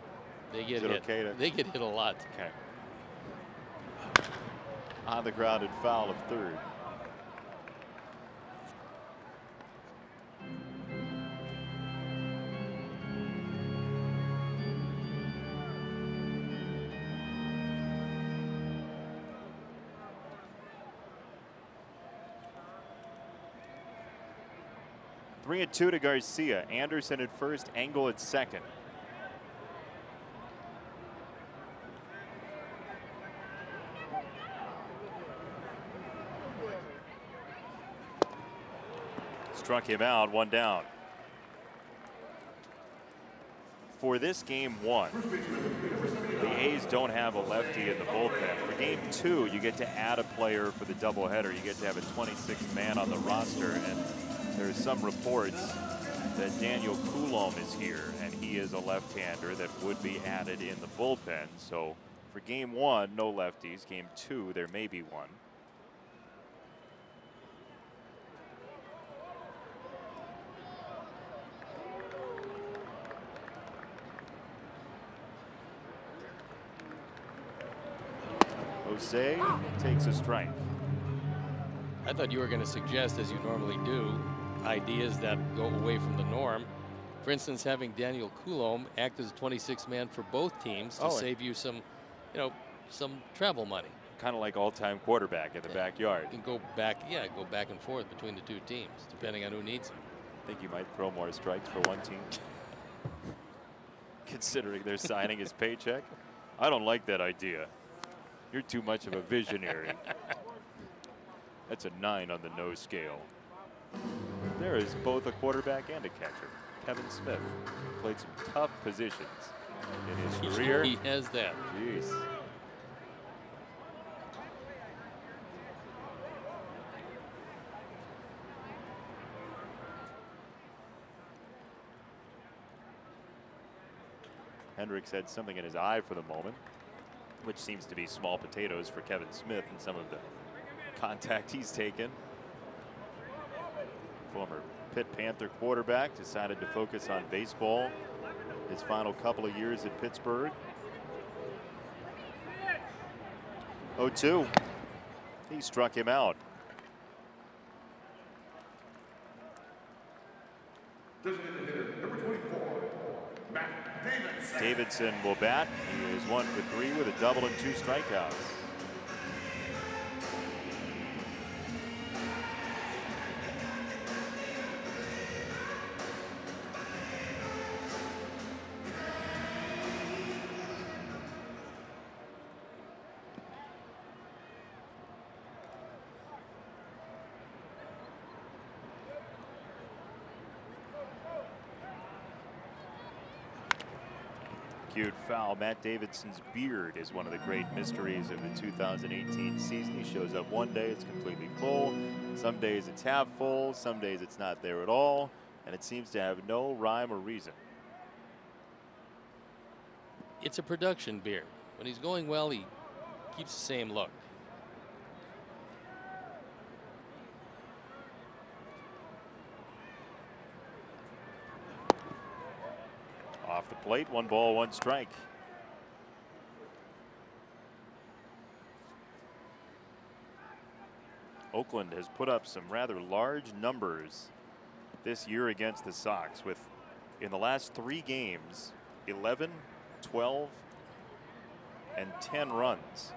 They get is it hit. Okay to... They get hit a lot. Okay. On the ground and foul of third. 3-2 to Garcia. Anderson at first, Engel at second. Struck him out, 1 down. For this game 1, the A's don't have a lefty in the bullpen. For game 2, you get to add a player for the doubleheader. You get to have a 26th man on the roster, and there's some reports that Daniel Coulomb is here, and he is a left-hander that would be added in the bullpen. So for game 1, no lefties. Game 2, there may be one. Jose takes a strike. I thought you were going to suggest, as you normally do, ideas that go away from the norm. For instance, having Daniel Coulomb act as a 26th man for both teams to save you some, some travel money. Kind of like all-time quarterback in the backyard. You can go back, go back and forth between the two teams, depending on who needs him. I think you might throw more strikes for one team, considering they're signing his paycheck. I don't like that idea. You're too much of a visionary. That's a 9 on the no scale. There is both a quarterback and a catcher. Kevin Smith played some tough positions in his career. He has that. Jeez. Hendricks had something in his eye for the moment, which seems to be small potatoes for Kevin Smith and some of the contact he's taken. Former Pitt Panther quarterback decided to focus on baseball his final couple of years at Pittsburgh. 0-2. He struck him out. Davidson will bat. He is 1 for 3 with a double and 2 strikeouts. Cute foul. Matt Davidson's beard is one of the great mysteries of the 2018 season. He shows up one day, it's completely full. Some days it's half full. Some days it's not there at all. And it seems to have no rhyme or reason. It's a production beard. When he's going well, he keeps the same look. Off the plate, 1 ball, 1 strike. Oakland has put up some rather large numbers this year against the Sox, with in the last 3 games 11, 12, and 10 runs.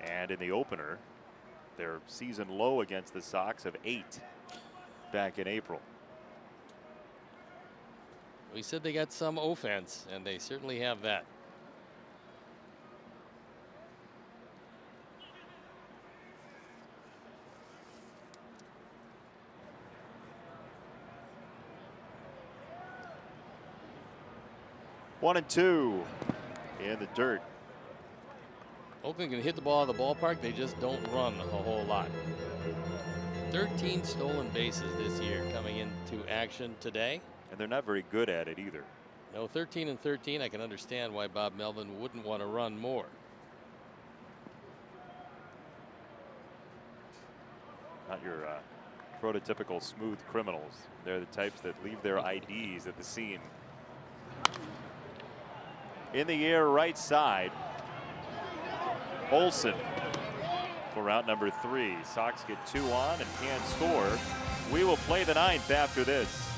And in the opener, their season low against the Sox of 8 back in April. We said they got some offense, and they certainly have that. One and 2 in the dirt. Oakland can hit the ball out of the ballpark. They just don't run a whole lot. 13 stolen bases this year coming into action today. And they're not very good at it either. No, 13 and 13. I can understand why Bob Melvin wouldn't want to run more. Not your prototypical smooth criminals. They're the types that leave their IDs at the scene. In the air, right side. Olsen for out number 3. Sox get 2 on and can't score. We will play the 9th after this.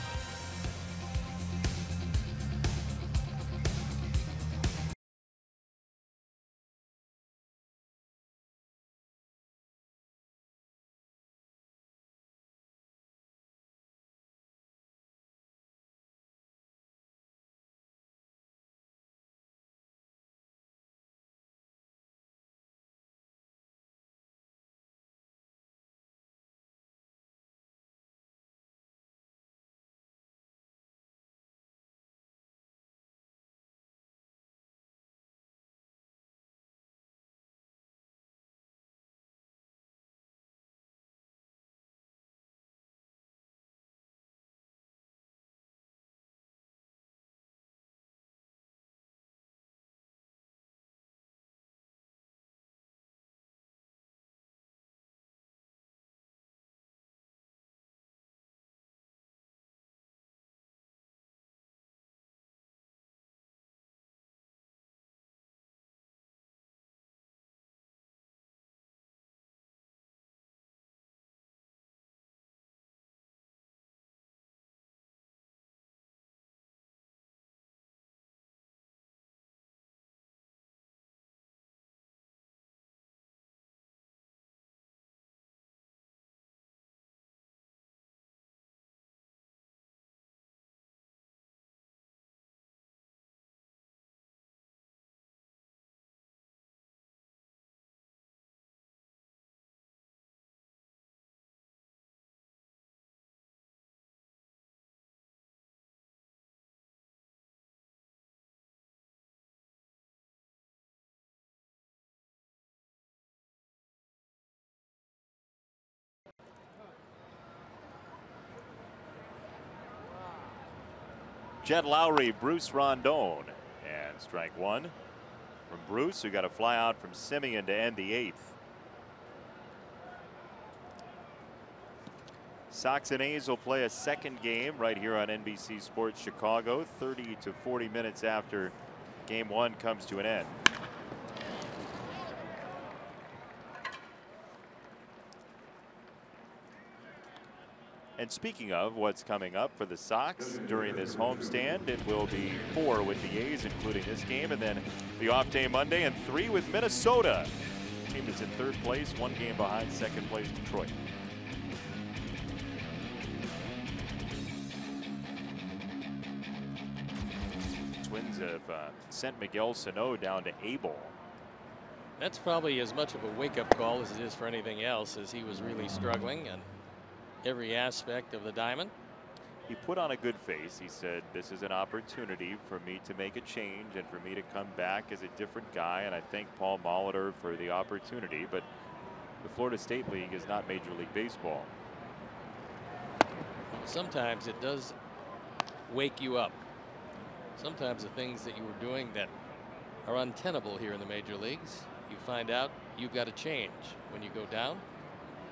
Jed Lowry, Bruce Rondon, and strike one from Bruce, who got a fly out from Simeon to end the 8th. Sox and A's will play a second game right here on NBC Sports Chicago, 30 to 40 minutes after game 1 comes to an end. And speaking of what's coming up for the Sox during this homestand, it will be 4 with the A's, including this game, and then the off day Monday, and 3 with Minnesota. The team that's in 3rd place, 1 game behind 2nd place Detroit. Twins have sent Miguel Sano down to A-ball. That's probably as much of a wake-up call as it is for anything else, as he was really struggling and every aspect of the diamond. He put on a good face. He said, this is an opportunity for me to make a change and for me to come back as a different guy, and I thank Paul Molitor for the opportunity, but the Florida State League is not Major League Baseball. Sometimes it does wake you up. Sometimes the things that you were doing that are untenable here in the major leagues, you find out you've got to change. When you go down,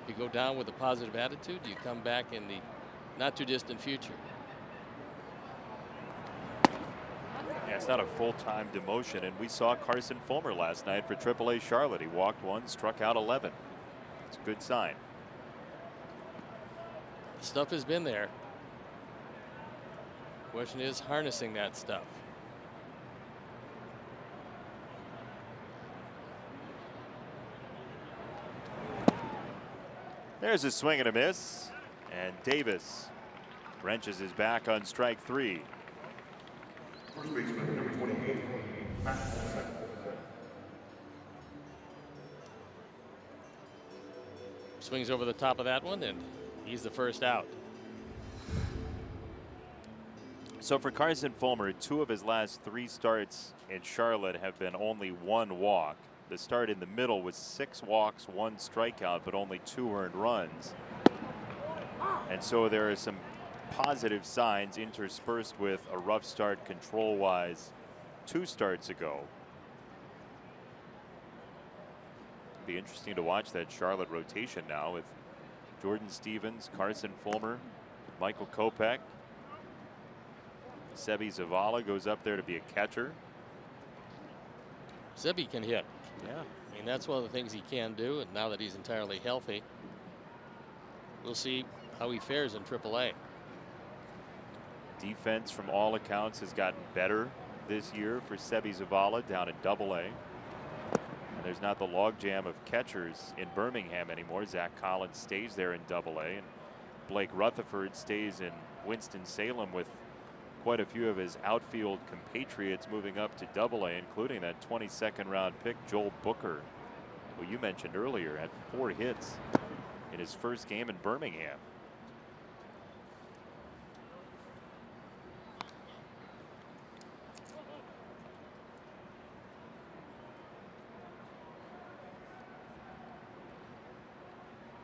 you go down with a positive attitude, you come back in the not too distant future. Yeah, it's not a full-time demotion, and we saw Carson Fulmer last night for AAA Charlotte. He walked 1, struck out 11. It's a good sign. The stuff has been there. Question is harnessing that stuff. There's a swing and a miss, and Davis wrenches his back on strike 3. First baseman, number 28, Manfred. Swings over the top of that one, and he's the first out. So for Carson Fulmer, 2 of his last 3 starts in Charlotte have been only 1 walk. The start in the middle was 6 walks, 1 strikeout, but only 2 earned runs. And so there are some positive signs interspersed with a rough start control-wise 2 starts ago. Be interesting to watch that Charlotte rotation now with Jordan Stevens, Carson Fulmer, Michael Kopech. Sebi Zavala goes up there to be a catcher. Sebi can hit. Yeah. I mean, that's one of the things he can do, and now that he's entirely healthy, we'll see how he fares in AAA. Defense from all accounts has gotten better this year for Sebi Zavala down in AA. And there's not the logjam of catchers in Birmingham anymore. Zach Collins stays there in AA, and Blake Rutherford stays in Winston-Salem with quite a few of his outfield compatriots moving up to AA, including that 22nd round pick Joel Booker, who you mentioned earlier had 4 hits in his first game in Birmingham.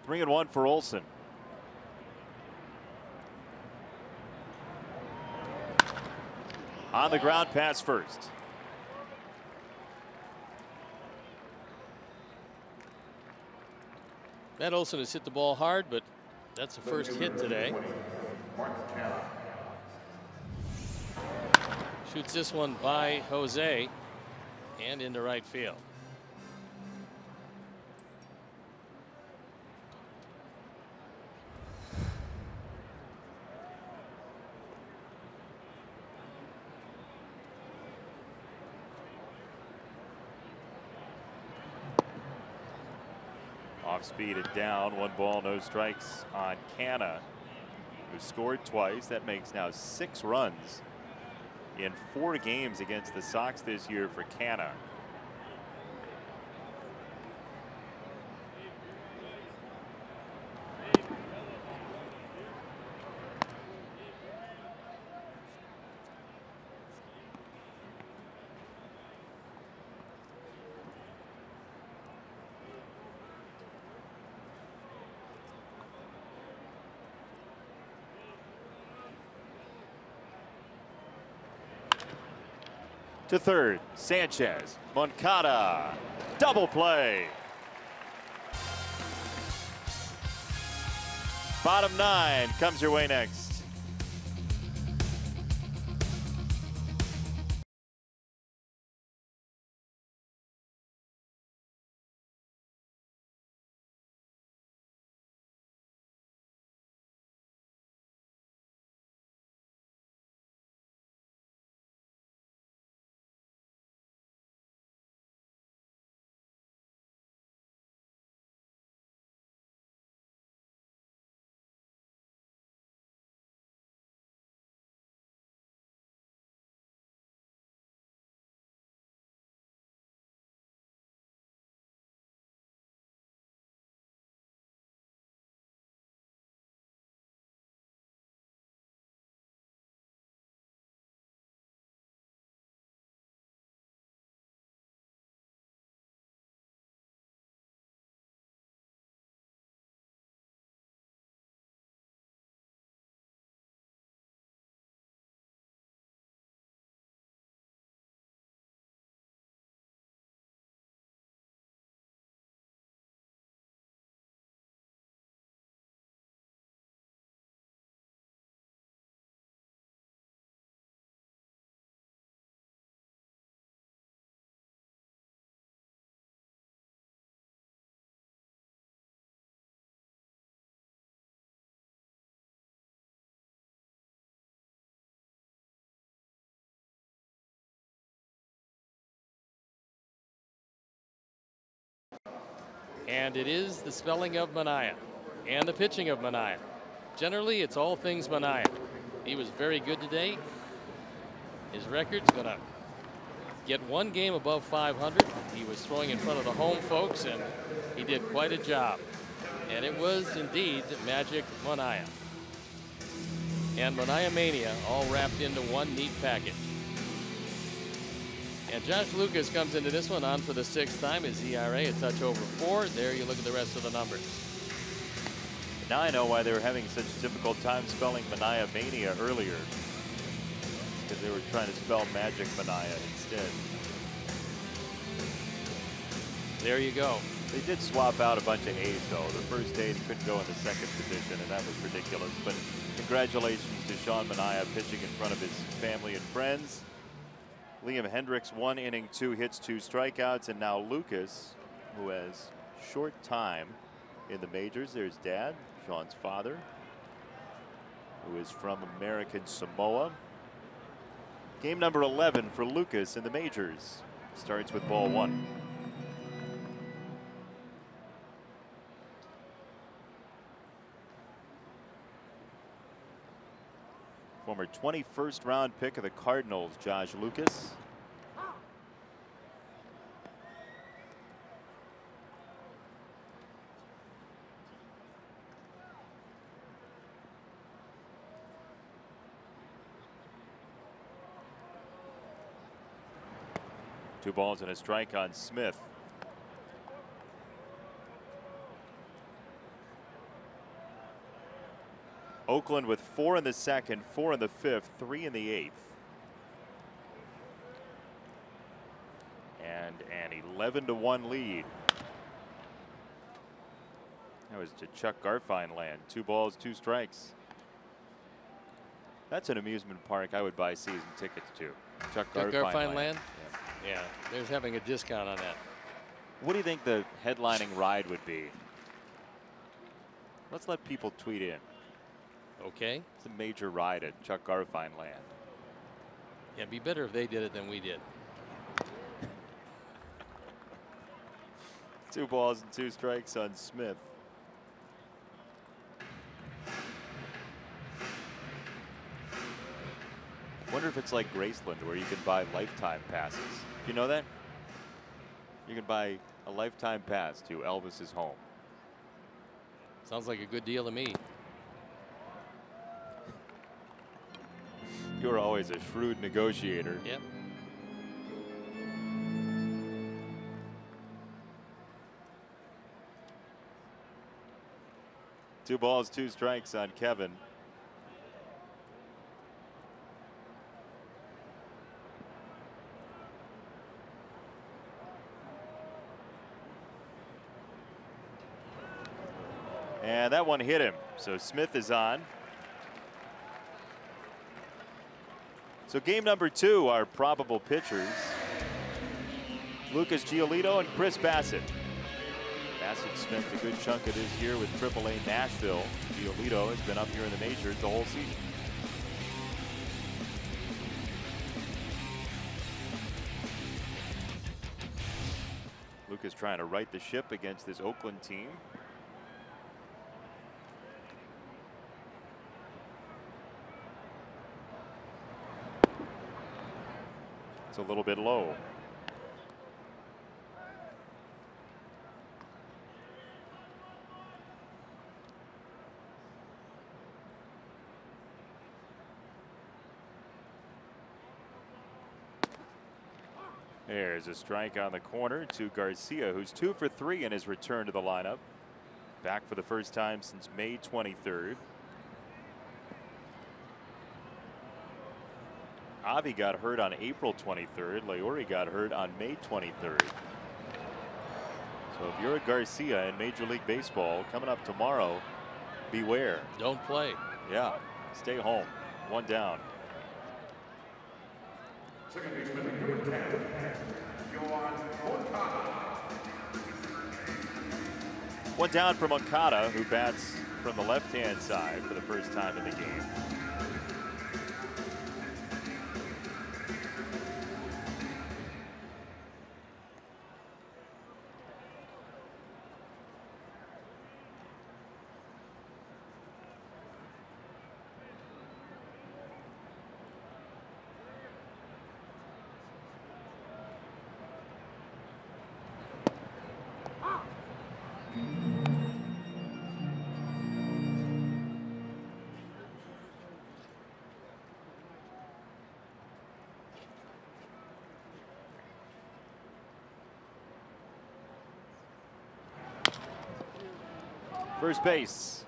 Three and 1 for Olsen. On the ground pass first. Matt Olson has hit the ball hard, but that's the first hit today. Shoots this one by Jose and into right field. Off speed it down. 1 ball, no strikes on Canna, who scored twice. That makes now 6 runs in 4 games against the Sox this year for Canna. To third, Sanchez. Moncada. Double play. Bottom 9 comes your way next. And it is the spelling of Manaea and the pitching of Manaea. Generally, it's all things Manaea. He was very good today. His record's going to get one game above 500. He was throwing in front of the home folks, and he did quite a job. And it was indeed Magic Manaea and Manaea Mania all wrapped into one neat package. And Josh Lucas comes into this one on for the 6th time. His ERA a touch over 4. There you look at the rest of the numbers. Now I know why they were having such a difficult time spelling Manaea Mania earlier. Because they were trying to spell Magic Manaea instead. There you go. They did swap out a bunch of A's though. The first day he couldn't go in the second position, and that was ridiculous. But congratulations to Sean Manaea pitching in front of his family and friends. Liam Hendricks, 1 inning, 2 hits, 2 strikeouts, and now Lucas, who has short time in the majors. There's Dad, Sean's father, who is from American Samoa. Game number 11 for Lucas in the majors. Starts with ball 1. Former 21st round pick of the Cardinals, Josh Lucas. Two balls and a strike on Smith. Oakland with 4 in the second, 4 in the 5th, 3 in the 8th. And an 11-1 lead. That was to Chuck Garfien land. 2 balls, 2 strikes. That's an amusement park I would buy season tickets to. Chuck Garfien land. Yeah, there's having a discount on that. What do you think the headlining ride would be? Let's let people tweet in. Okay. It's a major ride at Chuck Garfien land. Yeah, it'd be better if they did it than we did. 2 balls and 2 strikes on Smith. Wonder if it's like Graceland where you can buy lifetime passes. Do you know that? You can buy a lifetime pass to Elvis's home. Sounds like a good deal to me. You're always a shrewd negotiator. Yep. Two balls, 2 strikes on Kevin. And that one hit him. So Smith is on. So game number 2, our probable pitchers, Lucas Giolito and Chris Bassett. Bassett spent a good chunk of his year with AAA Nashville. Giolito has been up here in the majors the whole season. Lucas trying to right the ship against this Oakland team. It's a little bit low. There's a strike on the corner to Garcia, who's 2 for 3 in his return to the lineup. Back for the first time since May 23rd. Avi got hurt on April 23rd. Leori got hurt on May 23rd. So if you're a Garcia in Major League Baseball coming up tomorrow, beware. Don't play. Yeah, stay home. 1 down. Second baseman, number 10, One down for Moncada, who bats from the left-hand side for the first time in the game. First base.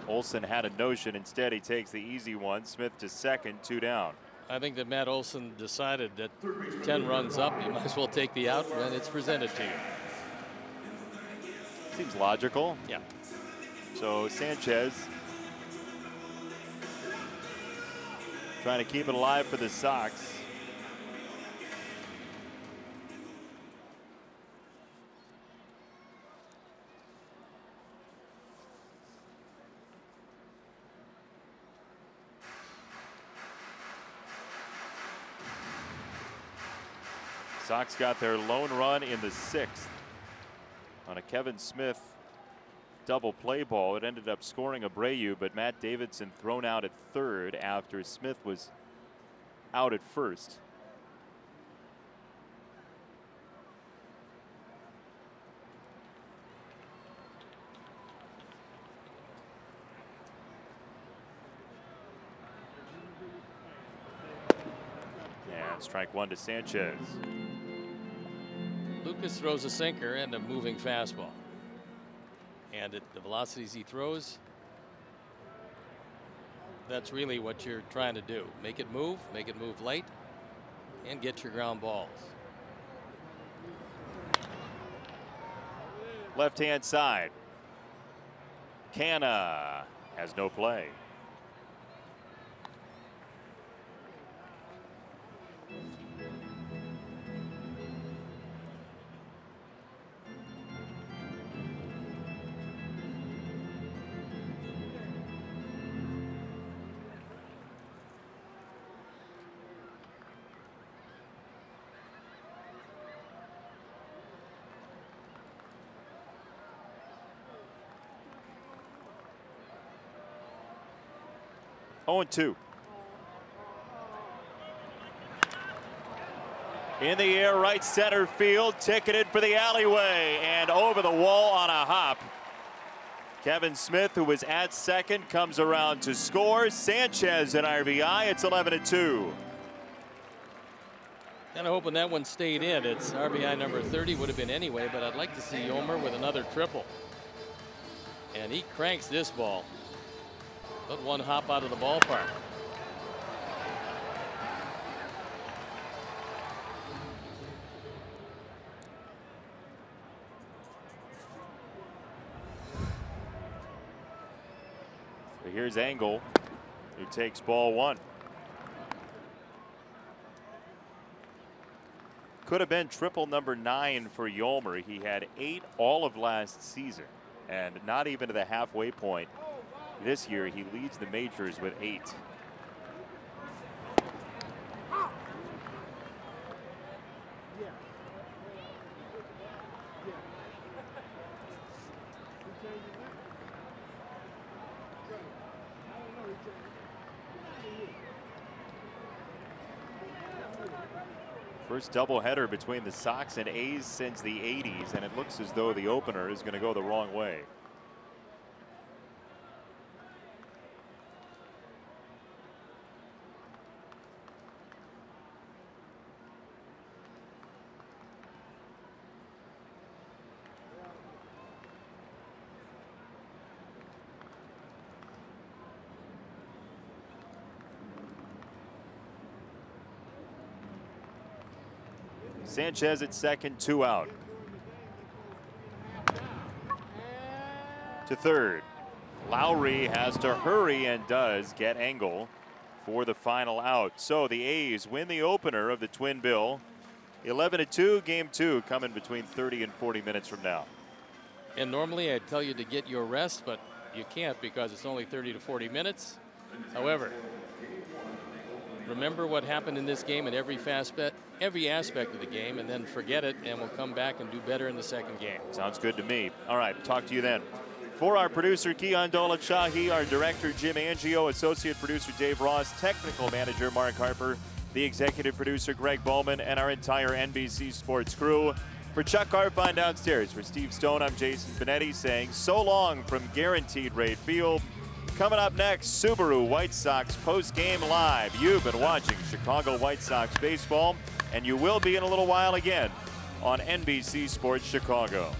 Olson had a notion. Instead, he takes the easy one. Smith to second, 2 down. I think that Matt Olson decided that 10 runs up, you might as well take the out when it's presented to you. Seems logical. Yeah. So Sanchez trying to keep it alive for the Sox. Sox got their lone run in the 6th on a Kevin Smith double play ball. It ended up scoring Abreu, but Matt Davidson thrown out at 3rd after Smith was out at 1st. And strike 1 to Sanchez. Lucas throws a sinker and a moving fastball. And at the velocities he throws, that's really what you're trying to do. Make it move late, and get your ground balls. Left-hand side. Canna has no play. Oh, 2. In the air, right center field, ticketed for the alleyway and over the wall on a hop. Kevin Smith, who was at second, comes around to score. Sanchez an RBI. It's 11-2. Kind of hoping that one stayed in. It's RBI number 30, would have been anyway, but I'd like to see Yomer with another triple. And he cranks this ball. Let one hop out of the ballpark. So here's Engel, who takes ball one. Could have been triple number 9 for Yolmer. He had 8 all of last season, and not even to the halfway point this year. He leads the majors with 8. First doubleheader between the Sox and A's since the 80s, and it looks as though the opener is going to go the wrong way. Sanchez at second, 2 out. To third. Lowry has to hurry and does get Engel for the final out. So the A's win the opener of the Twin Bill. 11-2, game 2 coming between 30 and 40 minutes from now. And normally I'd tell you to get your rest, but you can't because it's only 30 to 40 minutes. However, remember what happened in this game in every aspect of the game, and then forget it, and we'll come back and do better in the second game. Sounds good to me. All right, talk to you then. For our producer, Keon Dolan-Shahi, our director, Jim Angio, associate producer, Dave Ross, technical manager, Mark Harper, the executive producer, Greg Bowman, and our entire NBC Sports crew. For Chuck Harpine downstairs, for Steve Stone, I'm Jason Benetti saying so long from Guaranteed Rate Field. Coming up next, Subaru White Sox post-game live. You've been watching Chicago White Sox baseball, and you will be in a little while again on NBC Sports Chicago.